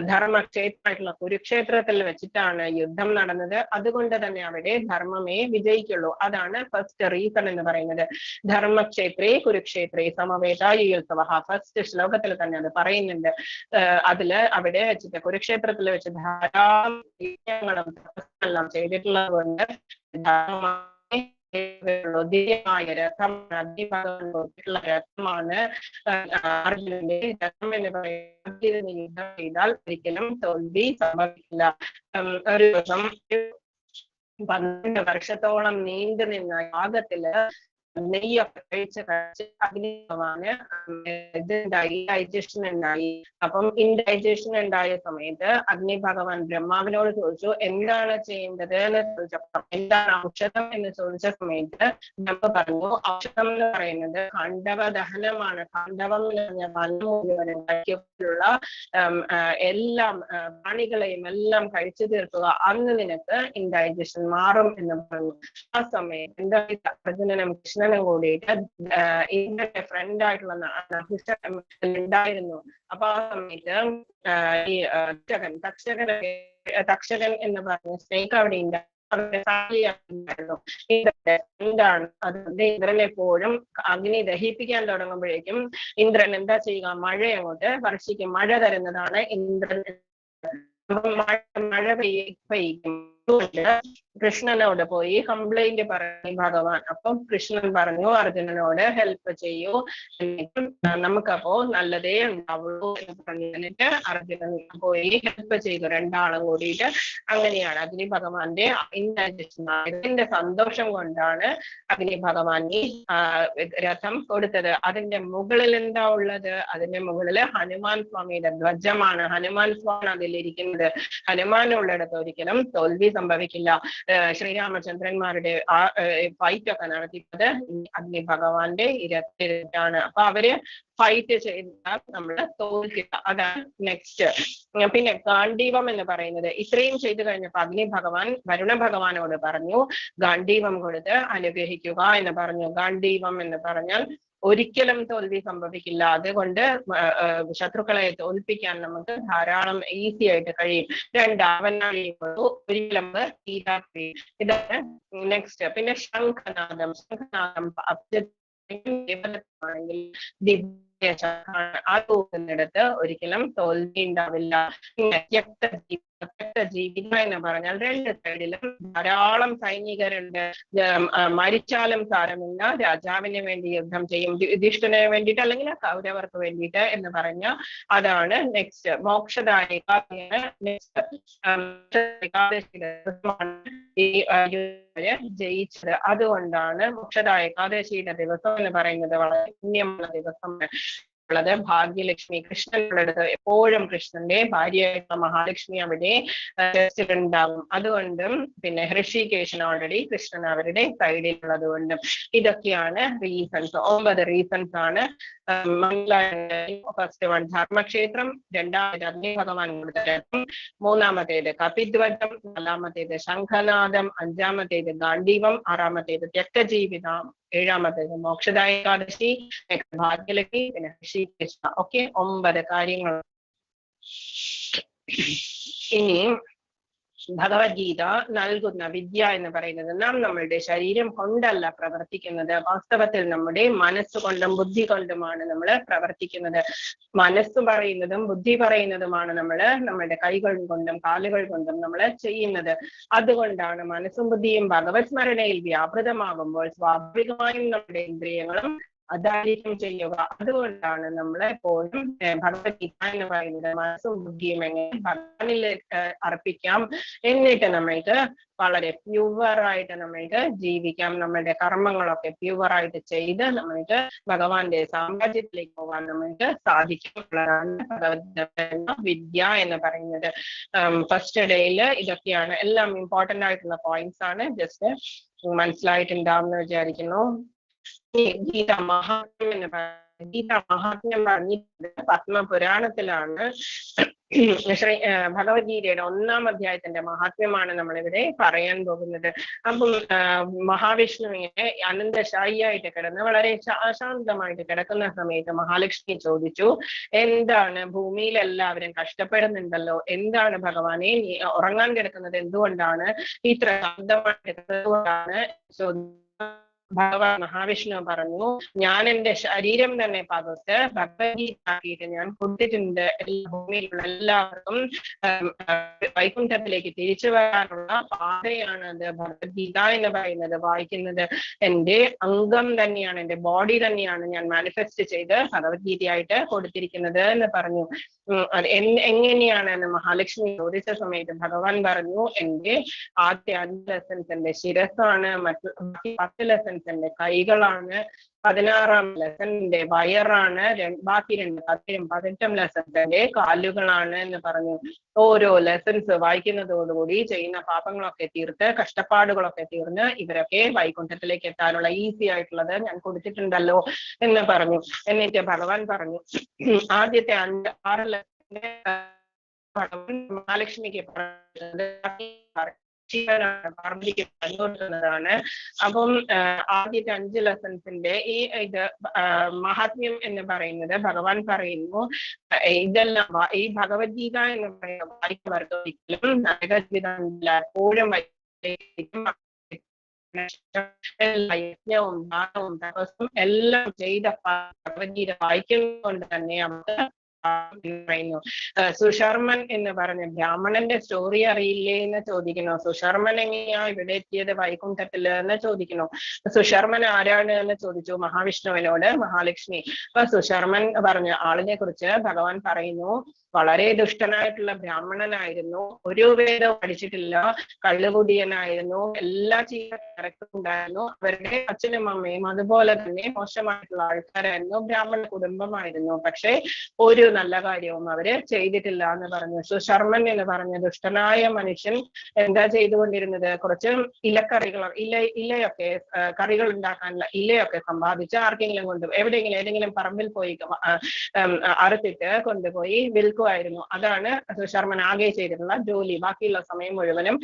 ധർമ്മക്ഷേത്രമായിട്ടുള്ള കുരുക്ഷേത്രത്തിൽ വെച്ചിട്ടാണ് യുദ്ധം നടന്നത്. അതുകൊണ്ട് തന്നെ അവിടെ ധർമ്മമേ വിജയിക്കുള്ളൂ. അതാണ് ഫസ്റ്റ് റീസൺ എന്ന് പറയുന്നത്. ധർമ്മക്ഷേത്രേ കുരുക്ഷേത്രേ സമവേതായുത്സവ. ഫസ്റ്റ് ശ്ലോകത്തിൽ തന്നെ അത് പറയുന്നുണ്ട്. അതില് അവിടെ വെച്ചിട്ട് കുരുക്ഷേത്രത്തിൽ വെച്ച് ധാരാളം എല്ലാം ചെയ്തിട്ടുള്ളത് കൊണ്ട് രഥമാണ് അർജുനന്റെ രഥം എന്ന് പറയുന്നത്. യുദ്ധം ചെയ്താൽ ഒരിക്കലും തോൽവി സംഭവിക്കില്ല. ഒരു ദിവസം 12 വർഷത്തോളം നീണ്ടു നിന്ന യാഗത്തില് നെയ്യൊക്കെ കഴിച്ച് അഗ്നി ഭഗവാന് ഇതുണ്ടായി, ഡൈജഷൻ ഉണ്ടായി. അപ്പം ഇൻഡൈജഷൻ ഉണ്ടായ സമയത്ത് അഗ്നി ഭഗവാൻ ബ്രഹ്മാവിനോട് ചോദിച്ചു എന്താണ് ചെയ്യേണ്ടത് എന്ന് ചോദിച്ചപ്പോൾ, എന്താണ് ഔഷധം എന്ന് ചോദിച്ച സമയത്ത് ബ്രഹ്മ പറഞ്ഞു ഔഷധം എന്ന് പറയുന്നത് ഖണ്ഡവ ദഹനമാണ്. ഖണ്ഡവം എന്ന് പറഞ്ഞ വനം മുഴുവൻ ഉണ്ടാക്കിയപ്പോഴുള്ള എല്ലാം പ്രാണികളെയും എല്ലാം കഴിച്ചു തീർക്കുക, അന്ന് നിനക്ക് ഇൻഡൈജഷൻ മാറും എന്ന് പറഞ്ഞു. ആ സമയത്ത് എന്താ അർജുനനും കൃഷ്ണനും കൂടിയിട്ട് ഇന്ദ്രന്റെ ഫ്രണ്ട് ആയിട്ടുള്ള ഉണ്ടായിരുന്നു. അപ്പൊ ആ സമയത്ത് ഈ തക്ഷകൻ എന്ന് പറഞ്ഞ സ്നേക്ക് അവിടെ ഉണ്ടായിരുന്നു. എന്താണ് അതുകൊണ്ട് ഇന്ദ്രൻ എപ്പോഴും അഗ്നി ദഹിപ്പിക്കാൻ തുടങ്ങുമ്പോഴേക്കും ഇന്ദ്രൻ എന്താ ചെയ്യുക, മഴ അങ്ങോട്ട് വർഷിക്കും. മഴ തരുന്നതാണ് ഇന്ദ്രൻ. മഴ പെയ്യും. കൃഷ്ണനോട് പോയി കംപ്ലൈന്റ് പറഞ്ഞു ഭഗവാൻ. അപ്പം കൃഷ്ണൻ പറഞ്ഞു അർജുനനോട് ഹെൽപ്പ് ചെയ്യൂ, നമുക്കപ്പോ നല്ലതേ ഉണ്ടാവുള്ളൂ എന്ന് പറഞ്ഞിട്ട് അർജുനൻ പോയി ഹെൽപ്പ് ചെയ്തു, രണ്ടാളും കൂടിയിട്ട്. അങ്ങനെയാണ് അഗ്നി ഭഗവാന്റെ ഇതിന്റെ സന്തോഷം കൊണ്ടാണ് അഗ്നി ഭഗവാൻ ഈ രഥം കൊടുത്തത്. അതിന്റെ മുകളിൽ എന്താ ഉള്ളത്? അതിന്റെ മുകളില് ഹനുമാൻ സ്വാമിയുടെ ധ്വജമാണ്. ഹനുമാൻ സ്വാമി അതിലിരിക്കുന്നത്. ഹനുമാനുള്ളിടത്ത് ഒരിക്കലും തോൽവി സംഭവിക്കില്ല. ശ്രീരാമചന്ദ്രന്മാരുടെ ആ ഫൈറ്റ് ഒക്കെ നടത്തിയത് അഗ്നി ഭഗവാന്റെ ഇരത്തിലാണ്. അപ്പൊ അവര് ഫൈറ്റ് ചെയ്താൽ നമ്മള് തോൽക്കില്ല. അതാണ് നെക്സ്റ്റ്. പിന്നെ ഗാണ്ഡീവം എന്ന് പറയുന്നത് ഇത്രയും ചെയ്തു കഴിഞ്ഞപ്പോ അഗ്നി ഭഗവാൻ വരുണ ഭഗവാനോട് പറഞ്ഞു ഗാണ്ഡീവം കൊടുത്ത് അനുഗ്രഹിക്കുക എന്ന് പറഞ്ഞു. ഗാണ്ഡീവം എന്ന് പറഞ്ഞാൽ ഒരിക്കലും തോൽവി സംഭവിക്കില്ല. അതുകൊണ്ട് ശത്രുക്കളെ തോൽപ്പിക്കാൻ നമുക്ക് ധാരാളം ഈസി ആയിട്ട് കഴിയും. ഒരിക്കലും ഇതാണ് നെക്സ്റ്റ്. പിന്നെ ശംഖനാദം. ശംഖനാദം ആണെങ്കിൽ ആടുന്നിടത്ത് ഒരിക്കലും തോൽവി ഉണ്ടാവില്ല. ജീവിതം എന്ന് പറഞ്ഞാൽ രണ്ട് സൈഡിലും ധാരാളം സൈനികരുണ്ട്. മരിച്ചാലും സാരമില്ല, രാജാവിന് വേണ്ടി യുദ്ധം ചെയ്യും, യുധിഷ്ഠിരന് വേണ്ടിയിട്ട് അല്ലെങ്കിൽ കൗരവർക്ക് വേണ്ടിയിട്ട് എന്ന് പറഞ്ഞ അതാണ് നെക്സ്റ്റ്. മോക്ഷദായിക ജയിച്ചത്. അതുകൊണ്ടാണ് മോക്ഷദായ ഏകാദശിയുടെ ദിവസം എന്ന് പറയുന്നത് വളരെ പുണ്യമുള്ള ദിവസമാണ്. ഉള്ളത് ഭാഗ്യലക്ഷ്മി കൃഷ്ണനുള്ളത് എപ്പോഴും കൃഷ്ണന്റെ ഭാര്യയായിട്ടുള്ള മഹാലക്ഷ്മി അവിടെ ഉണ്ടാകും. അതുകൊണ്ടും പിന്നെ ഹൃഷികേശൻ ഓൾറെഡി കൃഷ്ണൻ അവരുടെ സൈഡിലുള്ളത് കൊണ്ടും ഇതൊക്കെയാണ് റീസൺസ്. 9 റീസൺസ് ആണ്. ഫസ്റ്റ് വൺ ധർമ്മക്ഷേത്രം, രണ്ടാമത് അഗ്നി ഭഗവാൻ കൊടുത്ത, മൂന്നാമത്തേത് കപിധ്വജം, നാലാമത്തേത് ശംഖനാദം, അഞ്ചാമത്തേത് ഗാണ്ഡീവം, ആറാമത്തേത് ത്യക്തജീവിതം, ഏഴാമത്തേത് മോക്ഷദായ ഏകാദശി, ഭാഗ്യലക്ഷ്മി, പിന്നെ ഋഷികേശ. ഓക്കെ, 9 കാര്യങ്ങൾ. ഇനി ഭഗവത്ഗീത നൽകുന്ന വിദ്യ എന്ന് പറയുന്നത് നാം നമ്മളുടെ ശരീരം കൊണ്ടല്ല പ്രവർത്തിക്കുന്നത്. വാസ്തവത്തിൽ നമ്മുടെ മനസ്സുകൊണ്ടും ബുദ്ധി കൊണ്ടുമാണ് നമ്മൾ പ്രവർത്തിക്കുന്നത്. മനസ്സ് പറയുന്നതും ബുദ്ധി പറയുന്നതുമാണ് നമ്മുടെ കൈകൾ കൊണ്ടും കാലുകൾ കൊണ്ടും നമ്മൾ ചെയ്യുന്നത്. അതുകൊണ്ടാണ് മനസ്സും ബുദ്ധിയും ഭഗവത് സ്മരണയിൽ വ്യാപൃതമാകുമ്പോൾ സ്വാഭാവികമായും നമ്മുടെ ഇന്ദ്രിയങ്ങളും അതായിരിക്കും ചെയ്യുക. അതുകൊണ്ടാണ് നമ്മളെപ്പോഴും ഭഗവത്ഗീത എന്ന് പറയുന്നത് മനസ്സും ബുദ്ധിയും എങ്ങനെ ഭഗവാനിൽ അർപ്പിക്കാം, എന്നിട്ട് നമ്മൾക്ക് വളരെ പ്യുവറായിട്ട് നമ്മൾക്ക് ജീവിക്കാം. നമ്മളുടെ കർമ്മങ്ങളൊക്കെ പ്യുവറായിട്ട് ചെയ്ത് നമ്മൾക്ക് ഭഗവാന്റെ സാമ്രാജ്യത്തിലേക്ക് പോകാൻ നമ്മൾക്ക് സാധിക്കും. ഭഗവത്ഗീത വിദ്യ എന്ന് പറയുന്നത്. ഫസ്റ്റ് ഡേയിൽ ഇതൊക്കെയാണ് എല്ലാം ഇമ്പോർട്ടന്റ് ആയിട്ടുള്ള പോയിന്റ്സ് ആണ്. ജസ്റ്റ് മനസ്സിലായിട്ടുണ്ടാവുമെന്ന് വിചാരിക്കുന്നു. ഗീത മഹാത്മ്യം എന്ന് പറയുന്നത്, ഗീത മഹാത്മ്യം പറഞ്ഞിട്ടുണ്ട് പത്മപുരാണത്തിലാണ്. ഭഗവത്ഗീതയുടെ 1-ാം അധ്യായത്തിന്റെ മഹാത്മ്യമാണ് നമ്മളിവിടെ പറയാൻ പോകുന്നത്. അപ്പം മഹാവിഷ്ണു ഇങ്ങനെ അനന്തശായിയായിട്ട് കിടന്ന് വളരെ അശാന്തമായിട്ട് കിടക്കുന്ന സമയത്ത് മഹാലക്ഷ്മി ചോദിച്ചു, എന്താണ് ഭൂമിയിൽ എല്ലാവരും കഷ്ടപ്പെടുന്നുണ്ടല്ലോ, എന്താണ് ഭഗവാനെ നീ ഉറങ്ങാൻ കിടക്കുന്നത്, എന്തുകൊണ്ടാണ് ഇത്ര ശാന്തമായിട്ട് കിടന്നതുകൊണ്ടാണ് ചോദിച്ചു. ഭഗവാൻ മഹാവിഷ്ണു പറഞ്ഞു, ഞാൻ എന്റെ ശരീരം തന്നെ പകർത്ത് ഭഗവത്ഗീതയാക്കിയിട്ട് ഞാൻ കൊടുത്തിട്ടുണ്ട്. ഭൂമിയിലുള്ള എല്ലാവർക്കും വൈകുണ്ഠത്തിലേക്ക് തിരിച്ചു വരാനുള്ള പാതയാണ് അത് ഭഗവത്ഗീത എന്ന് പറയുന്നത്. വായിക്കുന്നത് എന്റെ അംഗം തന്നെയാണ്, എന്റെ ബോഡി തന്നെയാണ് ഞാൻ മാനിഫെസ്റ്റ് ചെയ്ത് ഭഗവത്ഗീതയായിട്ട് കൊടുത്തിരിക്കുന്നത് എന്ന് പറഞ്ഞു. എങ്ങനെയാണെന്ന് മഹാലക്ഷ്മി ചോദിച്ച സമയത്ത് ഭഗവാൻ പറഞ്ഞു, എന്റെ ആദ്യ 5 ലെസൺസ് എന്റെ ശിരസ്സാണ്, മറ്റു 10 ലെസൺസ് ലെസന്റെ കൈകളാണ്, 16-ാം ലെസന്റെ വയറാണ്, ബാക്കി 18-ാം ലെസന്റെ കാലുകളാണ് എന്ന് പറഞ്ഞു. ഓരോ ലെസൺസ് വായിക്കുന്നതോടുകൂടി ചെയ്യുന്ന പാപങ്ങളൊക്കെ തീർത്ത് കഷ്ടപ്പാടുകളൊക്കെ തീർന്ന് ഇവരൊക്കെ വൈകുണ്ഠത്തിലേക്ക് എത്താനുള്ള ഈസി ആയിട്ടുള്ളത് ഞാൻ കൊടുത്തിട്ടുണ്ടല്ലോ എന്ന് പറഞ്ഞു. എന്നിട്ട് ഭഗവാൻ പറഞ്ഞു, ആദ്യത്തെ 6 ലെസന്റെ മഹാലക്ഷ്മിക്ക് പാർവതിക്ക് പറഞ്ഞു കൊടുക്കുന്നതാണ്. അപ്പം ആദ്യത്തെ 5 ലെസൺസിന്റെ ഈ ഇത് മഹാത്മ്യം എന്ന് പറയുന്നത് ഭഗവാൻ പറയുന്നു, ഇതെല്ലാം ഈ ഭഗവത്ഗീത എന്ന് പറയുന്ന വായിക്കുന്നവർക്ക് ഒരിക്കലും നരകജീവിതമില്ല. എപ്പോഴും യജ്ഞവും ദാനവും തപസ്സും എല്ലാം ചെയ്ത ഭഗവത്ഗീത വായിക്കുന്നതുകൊണ്ട് തന്നെ നമുക്ക് പറയുന്നു. സുശർമൻ എന്ന് പറഞ്ഞ ബ്രാഹ്മണന്റെ സ്റ്റോറി അറിയില്ലേ എന്ന് ചോദിക്കുന്നു. സുശർമൻ എങ്ങനെയാ ഇവിടെ എത്തിയത് വൈകുണ്ഠത്തില് എന്ന് ചോദിക്കുന്നു. സുശർമൻ ആരാണ് എന്ന് ചോദിച്ചു മഹാവിഷ്ണുവിനോട് മഹാലക്ഷ്മി. അപ്പൊ സുശർമൻ പറഞ്ഞ ആളിനെ കുറിച്ച് ഭഗവാൻ പറയുന്നു, വളരെ ദുഷ്ടനായിട്ടുള്ള ബ്രാഹ്മണനായിരുന്നു, ഒരു വേദവും പഠിച്ചിട്ടില്ല, കള്ളുകുടിയനായിരുന്നു, എല്ലാ ഉണ്ടായിരുന്നു, അവരുടെ അച്ഛനും അമ്മയും അതുപോലെ തന്നെ മോശമായിട്ടുള്ള ആൾക്കാരായിരുന്നു, ബ്രാഹ്മണ കുടുംബമായിരുന്നു. പക്ഷെ ഒരു നല്ല കാര്യവും അവര് ചെയ്തിട്ടില്ല എന്ന് പറഞ്ഞു. സുശർമൻ എന്ന് പറഞ്ഞ ദുഷ്ടനായ മനുഷ്യൻ എന്താ ചെയ്തുകൊണ്ടിരുന്നത്, കുറച്ച് ഇലയൊക്കെ കറികൾ ഉണ്ടാക്കാനുള്ള ഇലയൊക്കെ സമ്പാദിച്ച് ആർക്കെങ്കിലും എവിടെയെങ്കിലും ഏതെങ്കിലും പറമ്പിൽ പോയി അറുത്തിട്ട് കൊണ്ടുപോയി വിൽക്കുമായിരുന്നു. അതാണ് സുശർമൻ ആകെ ചെയ്തിട്ടുള്ള ജോലി. ബാക്കിയുള്ള സമയം മുഴുവനും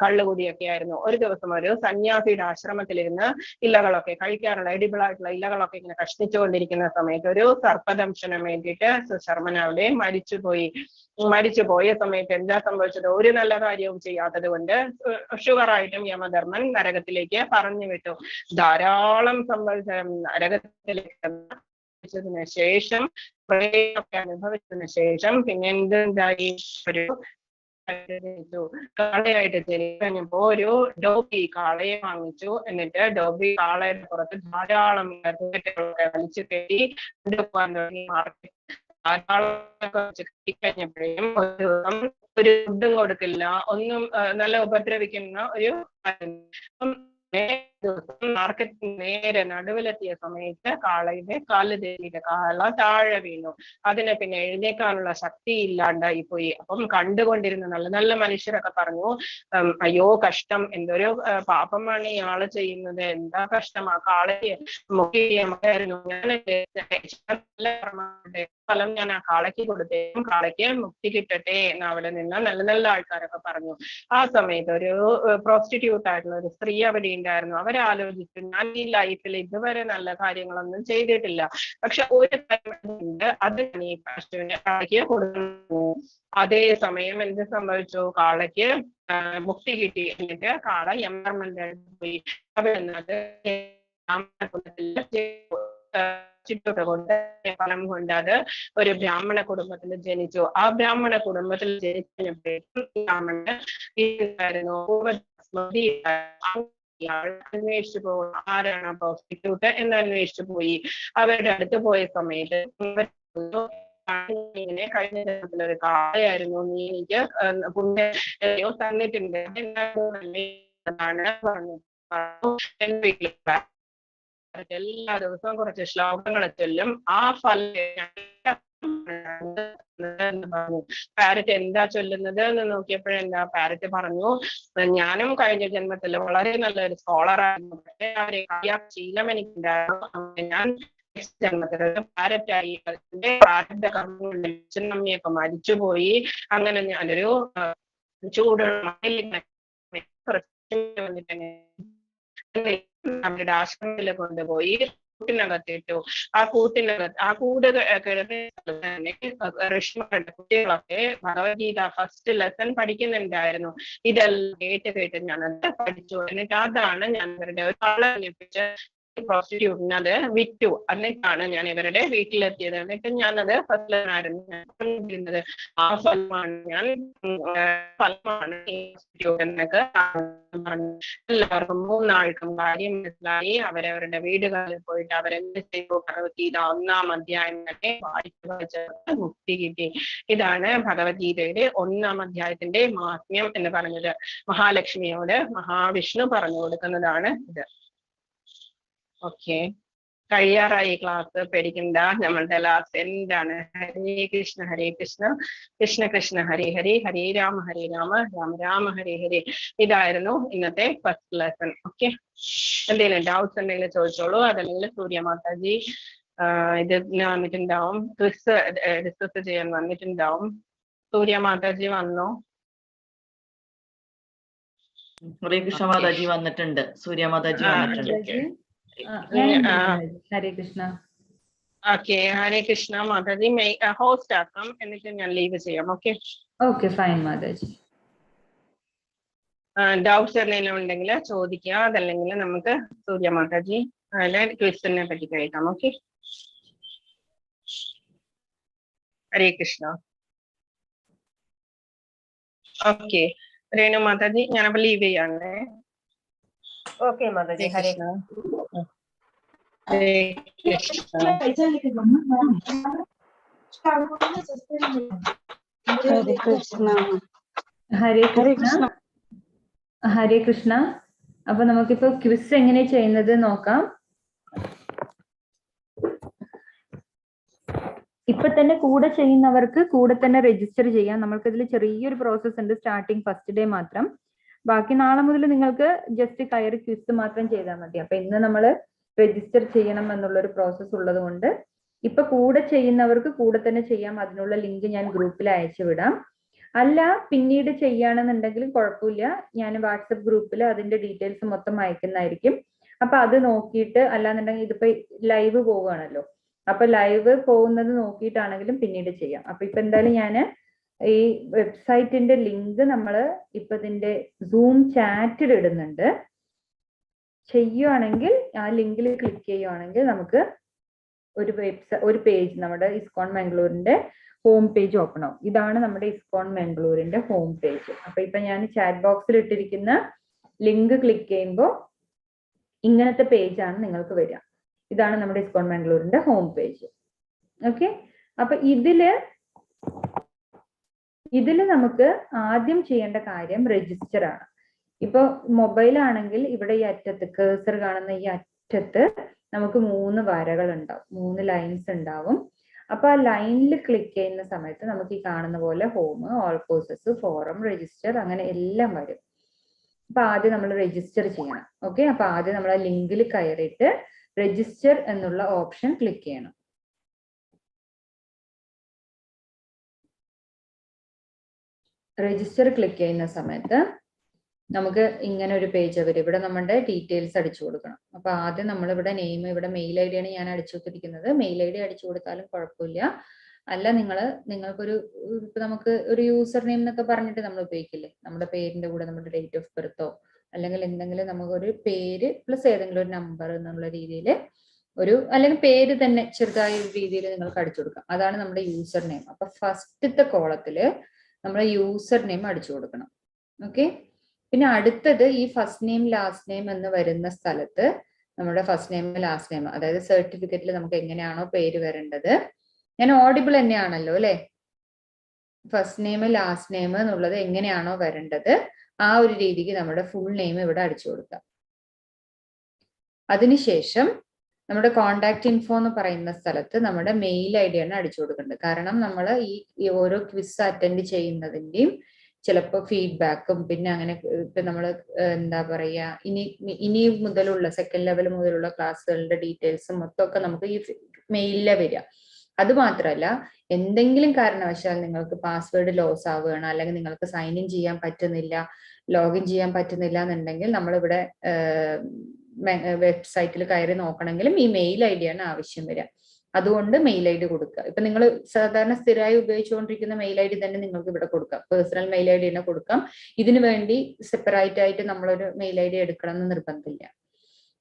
കള്ളുകുടിയൊക്കെ ആയിരുന്നു. ഒരു ദിവസം ഒരു സന്യാസിയുടെ ആശ്രമത്തിലിരുന്ന് ഇലകളൊക്കെ കഴിക്കാറുള്ള എഡിബിളായിട്ടുള്ള ഇലകളൊക്കെ ഇങ്ങനെ കഷ്ടിച്ചുകൊണ്ടിരിക്കുന്ന സമയത്ത് ഒരു സർപ്പദംശനം വേണ്ടിയിട്ട് സുശർമൻ അവിടെ മരിച്ചുപോയ സമയത്ത് എന്താ സംഭവിച്ചത്, ഒരു നല്ല കാര്യവും ചെയ്യാത്തത് കൊണ്ട് ഷുവറായിട്ടും യമധർമ്മൻ നരകത്തിലേക്ക് പറഞ്ഞു വിട്ടു. ധാരാളം നരകത്തിലേക്ക് ശേഷം ഒക്കെ അനുഭവിച്ചതിന് ശേഷം പിന്നെ എന്തുണ്ടായി, ഒരു കാളയായിട്ട് ജനിച്ചപ്പോ ഒരു ഡോബി കാളയെ വാങ്ങിച്ചു. എന്നിട്ട് ഡോബി കാളയുടെ പുറത്ത് ധാരാളം വലിച്ചു കയറ്റി കൊണ്ടുപോകാൻ തുടങ്ങി. കഴിഞ്ഞപ്പോഴേക്കും ഒരു ദിവസം ഒരു ഫുഡും കൊടുക്കില്ല, ഒന്നും നല്ല ഉപദ്രവിക്കുന്ന ഒരു മാർക്കറ്റ് നേരെ നടുവിലെത്തിയ സമയത്ത് കാളയുടെ കാല് തെറ്റിയിട്ട് കാള താഴെ വീണു. അതിന് പിന്നെ എഴുന്നേക്കാനുള്ള ശക്തി ഇല്ലാണ്ടായി പോയി. അപ്പം കണ്ടുകൊണ്ടിരുന്ന നല്ല നല്ല മനുഷ്യരൊക്കെ പറഞ്ഞു, അയ്യോ കഷ്ടം, എന്തൊരു പാപമാണ് ഇയാള് ചെയ്യുന്നത്, എന്താ കഷ്ടം, ആ കാളയെ മുക്കിയായിരുന്നു, ഫലം ഞാൻ ആ കാളയ്ക്ക് കൊടുത്തേക്കും, കാളയ്ക്ക് മുക്തി കിട്ടട്ടെ എന്ന് അവിടെ നിന്ന് നല്ല നല്ല ആൾക്കാരൊക്കെ പറഞ്ഞു. ആ സമയത്ത് ഒരു പ്രോസ്റ്റിറ്റ്യൂട്ട് ആയിട്ടുള്ള ഒരു സ്ത്രീ അവിടെ ഉണ്ടായിരുന്നു. അവരാലോചിച്ചു, ഞാൻ ഈ ലൈഫിൽ ഇതുവരെ നല്ല കാര്യങ്ങളൊന്നും ചെയ്തിട്ടില്ല, പക്ഷെ ഒരു കാര്യമുണ്ട്, അത് ഞാൻ ഈ പശുവിനെ കാളയ്ക്ക് കൊടുക്കുന്നു. അതേ സമയം എന്ത് സംഭവിച്ചു, കാളയ്ക്ക് മുക്തി കിട്ടി. എന്നിട്ട് കാള യമധർമ്മന്റെ അടുത്ത് പോയി. അവിടെ നിന്നത് കൊണ്ട് ഫലം കൊണ്ട് അത് ഒരു ബ്രാഹ്മണ കുടുംബത്തിൽ ജനിച്ചു. ആ ബ്രാഹ്മണ കുടുംബത്തിൽ ജനിച്ചപ്പോഴേക്കും ബ്രാഹ്മണന് അന്വേഷിച്ചു പോകും, ആരാണ് പ്രോസ്റ്റിറ്റ്യൂട്ട് എന്ന് അന്വേഷിച്ചു പോയി. അവരുടെ അടുത്ത് പോയ സമയത്ത് ഇങ്ങനെ കഴിഞ്ഞ ഒരു കാളയായിരുന്നു, നീ എനിക്ക് പുണ്യോ തന്നിട്ടുണ്ട് എന്നാണ് പറഞ്ഞു. എല്ലാ ദിവസവും കുറച്ച് ശ്ലോകങ്ങൾ ചൊല്ലും, ആ പാരറ്റ് എന്താ ചൊല്ലുന്നത് എന്ന് നോക്കിയപ്പോഴെന്താ പാരറ്റ് പറഞ്ഞു, ഞാനും കഴിഞ്ഞ ജന്മത്തിൽ വളരെ നല്ലൊരു സ്കോളറായിരുന്നു, പക്ഷേ അവരെ ശീലം എനിക്കുണ്ടായിരുന്നു, ഞാൻ ജന്മത്തിൽ പാരറ്റായി, അതിന്റെ പ്രാരബ്ധ കർമ്മങ്ങളുടെ അച്ഛനമ്മയൊക്കെ മരിച്ചുപോയി. അങ്ങനെ ഞാനൊരു ചൂടുള്ള അവരുടെ ആശ്രമത്തില് കൊണ്ടുപോയി കൂട്ടിനകത്തിട്ടു. ആ കൂട് തന്നെ ഋഷിമാരുടെ കുട്ടികളൊക്കെ ഭഗവത്ഗീത ഫസ്റ്റ് ലെസൺ പഠിക്കുന്നുണ്ടായിരുന്നു. ഇതെല്ലാം കേട്ട് ഞാനത് പഠിച്ചു. എന്നിട്ട് അതാണ് ഞാൻ ഇവരുടെ ഒരാളെ പ്രോസ്റ്റിറ്റ്യൂട്ടിന് അത് വിറ്റു. എന്നിട്ടാണ് ഞാൻ ഇവരുടെ വീട്ടിലെത്തിയത്. എന്നിട്ട് ഞാനത് ഫലമായിരുന്നു ആ ഫലമാണ് എന്നൊക്കെ എല്ലാവർക്കും 3 ആൾക്കും കാര്യം മനസ്സിലായി. അവരവരുടെ വീടുകളിൽ പോയിട്ട് അവരെന്ത് ചെയ്തു, ഭഗവത്ഗീത 1-ാം അധ്യായം തന്നെ വായിച്ച് മുക്തി കിട്ടി. ഇതാണ് ഭഗവത്ഗീതയുടെ 1-ാം അധ്യായത്തിന്റെ മഹാത്മ്യം എന്ന് പറഞ്ഞത്. മഹാലക്ഷ്മിയോട് മഹാവിഷ്ണു പറഞ്ഞു കൊടുക്കുന്നതാണ് ഇത്. ഓക്കെ, കഴിയാറായി ക്ലാസ്. പേടിക്കണ്ട, നമ്മളുടെ ലാസ്റ്റ് എന്താണ്? ഹരേ കൃഷ്ണ ഹരേ കൃഷ്ണ കൃഷ്ണ കൃഷ്ണ ഹരേ ഹരേ, ഹരേ രാമ രാമ രാമ ഹരേ ഹരേ. ഇതായിരുന്നു ഇന്നത്തെ ഫസ്റ്റ് ലെസൺ. ഓക്കെ, എന്തെങ്കിലും ഡൗട്ട്സ് ഉണ്ടെങ്കിൽ ചോദിച്ചോളൂ. അതല്ലെങ്കിൽ സൂര്യ മാതാജി ഇതിന് വന്നിട്ടുണ്ടാവും, ക്വിസ് ഡിസ്കസ് ചെയ്യാൻ വന്നിട്ടുണ്ടാവും. സൂര്യ മാതാജി വന്നോ? ഹരേ കൃഷ്ണ മാതാജി വന്നിട്ടുണ്ട്, സൂര്യ മാതാജി വന്നിട്ടുണ്ട്. ഹരേ കൃഷ്ണ. ഓക്കെ, ഹരേ കൃഷ്ണ മാതാജി. ഹോസ്റ്റ് ആക്കാം, എന്നിട്ട് ഞാൻ ലീവ് ചെയ്യാം. Okay okay, fine Mataji. Doubts എന്തെങ്കിലും ഉണ്ടെങ്കിൽ ചോദിക്കുക. അതല്ലെങ്കിൽ നമുക്ക് സൂര്യ മാതാജി ക്വിസിനെ പറ്റി കേൾക്കാം. ഓക്കെ, ഹരേ കൃഷ്ണ. ഓക്കെ, രേണു മാതാജി, ഞാനപ്പോ ലീവ് ചെയ്യാണേ. ഓക്കെ മാതാജി. ഹരേ ഹരേ കൃഷ്ണ. ഹരേ കൃഷ്ണ. ഹരേ കൃഷ്ണ. ഹരേ കൃഷ്ണ. അപ്പൊ നമുക്കിപ്പോ ക്വിസ് എങ്ങനെ ചെയ്യുന്നത് നോക്കാം. ഇപ്പൊ തന്നെ കൂടെ ചെയ്യുന്നവർക്ക് കൂടെ തന്നെ രജിസ്റ്റർ ചെയ്യാം. നമ്മൾക്കിതിൽ ചെറിയൊരു പ്രോസസ് ഉണ്ട്, സ്റ്റാർട്ടിങ് ഫസ്റ്റ് ഡേ മാത്രം. ബാക്കി നാളെ മുതൽ നിങ്ങൾക്ക് ജസ്റ്റ് കയറി ക്വിസ് മാത്രം ചെയ്താൽ മതി. അപ്പൊ ഇന്ന് നമ്മൾ രജിസ്റ്റർ ചെയ്യണം എന്നുള്ളൊരു പ്രോസസ്സ് ഉള്ളത് കൊണ്ട് ഇപ്പൊ കൂടെ ചെയ്യുന്നവർക്ക് കൂടെ തന്നെ ചെയ്യാം. അതിനുള്ള ലിങ്ക് ഞാൻ ഗ്രൂപ്പിൽ അയച്ചു വിടാം. അല്ല പിന്നീട് ചെയ്യുകയാണെന്നുണ്ടെങ്കിലും കുഴപ്പമില്ല, ഞാൻ വാട്സപ്പ് ഗ്രൂപ്പിൽ അതിന്റെ ഡീറ്റെയിൽസ് മൊത്തം അയക്കുന്നതായിരിക്കും. അപ്പൊ അത് നോക്കിയിട്ട്, അല്ലാന്നുണ്ടെങ്കിൽ ഇതിപ്പോ ലൈവ് പോവുകയാണല്ലോ, അപ്പൊ ലൈവ് പോകുന്നത് നോക്കിയിട്ടാണെങ്കിലും പിന്നീട് ചെയ്യാം. അപ്പൊ ഇപ്പൊ എന്തായാലും ഞാൻ ഈ വെബ്സൈറ്റിന്റെ ലിങ്ക് നമ്മൾ ഇപ്പൊ ഇതിന്റെ സൂം ചാറ്റിൽ ഇടുന്നുണ്ട്. ചെയ്യുവാണെങ്കിൽ ആ ലിങ്കിൽ ക്ലിക്ക് ചെയ്യുവാണെങ്കിൽ നമുക്ക് ഒരു പേജ്, നമ്മുടെ ഇസ്കോൺ മംഗളൂരിന്റെ ഹോം പേജ് ഓപ്പൺ ആവും. ഇതാണ് നമ്മുടെ ഇസ്കോൺ മംഗളൂരിന്റെ ഹോം പേജ്. അപ്പൊ ഇപ്പൊ ഞാൻ ചാറ്റ് ബോക്സിൽ ഇട്ടിരിക്കുന്ന ലിങ്ക് ക്ലിക്ക് ചെയ്യുമ്പോൾ ഇങ്ങനത്തെ പേജാണ് നിങ്ങൾക്ക് വരിക. ഇതാണ് നമ്മുടെ ഇസ്കോൺ മംഗളൂരിന്റെ ഹോം പേജ്. ഓക്കെ, അപ്പൊ ഇതില് നമുക്ക് ആദ്യം ചെയ്യേണ്ട കാര്യം രജിസ്റ്റർ ആണ്. ഇപ്പൊ മൊബൈൽ ആണെങ്കിൽ ഇവിടെ ഈ അറ്റത്ത് കേഴ്സർ കാണുന്ന ഈ അറ്റത്ത് നമുക്ക് 3 വരകൾ ഉണ്ടാവും, 3 ലൈൻസ് ഉണ്ടാവും. അപ്പൊ ആ ലൈനിൽ ക്ലിക്ക് ചെയ്യുന്ന സമയത്ത് നമുക്ക് ഈ കാണുന്ന പോലെ home, all courses, forum, register, അങ്ങനെ എല്ലാം വരും. അപ്പൊ ആദ്യം നമ്മൾ രജിസ്റ്റർ ചെയ്യണം. ഓക്കെ, അപ്പൊ ആദ്യം നമ്മൾ ആ ലിങ്കിൽ കയറിയിട്ട് രജിസ്റ്റർ എന്നുള്ള ഓപ്ഷൻ ക്ലിക്ക് ചെയ്യണം. രജിസ്റ്റർ ക്ലിക്ക് ചെയ്യുന്ന സമയത്ത് നമുക്ക് ഇങ്ങനെ ഒരു പേജ് വരും. ഇവിടെ നമ്മുടെ ഡീറ്റെയിൽസ് അടിച്ചു കൊടുക്കണം. അപ്പൊ ആദ്യം നമ്മളിവിടെ നെയിം, ഇവിടെ മെയിൽ ഐ ഡി ആണ് ഞാൻ അടിച്ചു കൊടുത്തിരിക്കുന്നത്. മെയിൽ ഐ ഡി അടിച്ചു കൊടുത്താലും കുഴപ്പമില്ല. അല്ല നിങ്ങൾക്കൊരു ഇപ്പൊ നമുക്ക് ഒരു യൂസർ നെയിം എന്നൊക്കെ പറഞ്ഞിട്ട് നമ്മൾ ഉപയോഗിക്കില്ലേ, നമ്മുടെ പേരിന്റെ കൂടെ നമ്മുടെ ഡേറ്റ് ഓഫ് ബർത്തോ അല്ലെങ്കിൽ എന്തെങ്കിലും നമുക്കൊരു പേര് പ്ലസ് ഏതെങ്കിലും ഒരു നമ്പർ എന്നുള്ള രീതിയിൽ അല്ലെങ്കിൽ പേര് തന്നെ ചെറുതായ ഒരു രീതിയിൽ നിങ്ങൾക്ക് അടിച്ചു കൊടുക്കാം. അതാണ് നമ്മുടെ യൂസർ നെയിം. അപ്പൊ ഫസ്റ്റത്തെ കോളത്തില് നമ്മൾ യൂസർ നെയിം അടിച്ചു കൊടുക്കണം. ഓക്കെ, പിന്നെ അടുത്തത് ഈ ഫസ്റ്റ് നെയിം ലാസ്റ്റ് നെയിം എന്ന് വരുന്ന സ്ഥലത്ത് നമ്മുടെ ഫസ്റ്റ് നെയിം ലാസ്റ്റ് നെയിം, അതായത് സർട്ടിഫിക്കറ്റിൽ നമുക്ക് എങ്ങനെയാണോ പേര് വരേണ്ടത്, ഞാൻ ഓഡിബിൾ തന്നെയാണല്ലോ അല്ലെ, ഫസ്റ്റ് നെയിം ലാസ്റ്റ് നെയിം എന്നുള്ളത് എങ്ങനെയാണോ വരേണ്ടത് ആ ഒരു രീതിക്ക് നമ്മുടെ ഫുൾ നെയിം ഇവിടെ അടിച്ചു കൊടുക്കാം. അതിനുശേഷം നമ്മുടെ കോണ്ടാക്ട് ഇൻഫോ എന്ന് പറയുന്ന സ്ഥലത്ത് നമ്മുടെ മെയിൽ ഐ ഡി ആണ് അടിച്ചു കൊടുക്കേണ്ടത്. കാരണം നമ്മൾ ഈ ഓരോ ക്വിസ് അറ്റൻഡ് ചെയ്യുന്നതിന്റെയും ചിലപ്പോൾ ഫീഡ്ബാക്കും പിന്നെ അങ്ങനെ ഇപ്പൊ നമ്മൾ എന്താ പറയാ ഇനി മുതലുള്ള സെക്കൻഡ് ലെവൽ മുതലുള്ള ക്ലാസ്സുകളുടെ ഡീറ്റെയിൽസും മൊത്തമൊക്കെ നമുക്ക് ഈ മെയിലിലെ വരിക. അത് മാത്രമല്ല, എന്തെങ്കിലും കാരണവശാൽ നിങ്ങൾക്ക് പാസ്വേഡ് ലോസ് ആവുകയാണ്, അല്ലെങ്കിൽ നിങ്ങൾക്ക് സൈൻ ഇൻ ചെയ്യാൻ പറ്റുന്നില്ല, ലോഗിൻ ചെയ്യാൻ പറ്റുന്നില്ല എന്നുണ്ടെങ്കിൽ നമ്മളിവിടെ വെബ്സൈറ്റിൽ കയറി നോക്കണമെങ്കിലും ഈ മെയിൽ ഐ ഡി ആണ് ആവശ്യം വരിക. അതുകൊണ്ട് മെയിൽ ഐ ഡി കൊടുക്കുക. ഇപ്പൊ നിങ്ങൾ സാധാരണ സ്ഥിരമായി ഉപയോഗിച്ചുകൊണ്ടിരിക്കുന്ന മെയിൽ ഐ ഡി തന്നെ നിങ്ങൾക്ക് ഇവിടെ കൊടുക്കാം. പേഴ്സണൽ മെയിൽ ഐ ഡി തന്നെ കൊടുക്കാം. ഇതിനു വേണ്ടി സെപ്പറേറ്റ് ആയിട്ട് നമ്മളൊരു മെയിൽ ഐ ഡി എടുക്കണം എന്ന് നിർബന്ധമില്ല.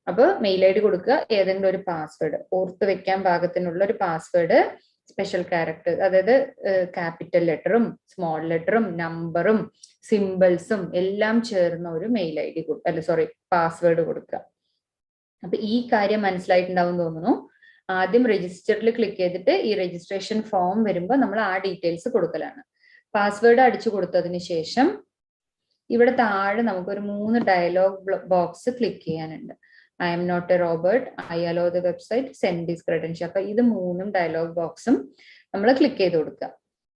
അപ്പൊ മെയിൽ ഐ ഡി കൊടുക്കുക, ഏതെങ്കിലും ഒരു പാസ്വേഡ് ഓർത്ത് വെക്കാൻ പാകത്തിനുള്ള ഒരു പാസ്വേഡ്, സ്പെഷ്യൽ ക്യാരക്ടർ, അതായത് ക്യാപിറ്റൽ ലെറ്ററും സ്മോൾ ലെറ്ററും നമ്പറും സിമ്പിൾസും എല്ലാം ചേർന്ന ഒരു മെയിൽ ഐ ഡി പാസ്വേഡ് കൊടുക്കുക. അപ്പൊ ഈ കാര്യം മനസ്സിലായിട്ടുണ്ടാവും തോന്നുന്നു. ആദ്യം രജിസ്റ്ററിൽ ക്ലിക്ക് ചെയ്തിട്ട് ഈ രജിസ്ട്രേഷൻ ഫോം വരുമ്പോൾ നമ്മൾ ആ ഡീറ്റെയിൽസ് കൊടുക്കലാണ്. പാസ്വേഡ് അടിച്ചു കൊടുത്തതിന് ശേഷം ഇവിടെ താഴെ നമുക്കൊരു 3 ഡയലോഗ് ബോക്സ് ക്ലിക്ക് ചെയ്യാനുണ്ട്. I am not a robot, I allow the website, send this credential. അപ്പൊ ഇത് 3 ഡയലോഗ് ബോക്സും നമ്മൾ ക്ലിക്ക് ചെയ്ത് കൊടുക്കുക.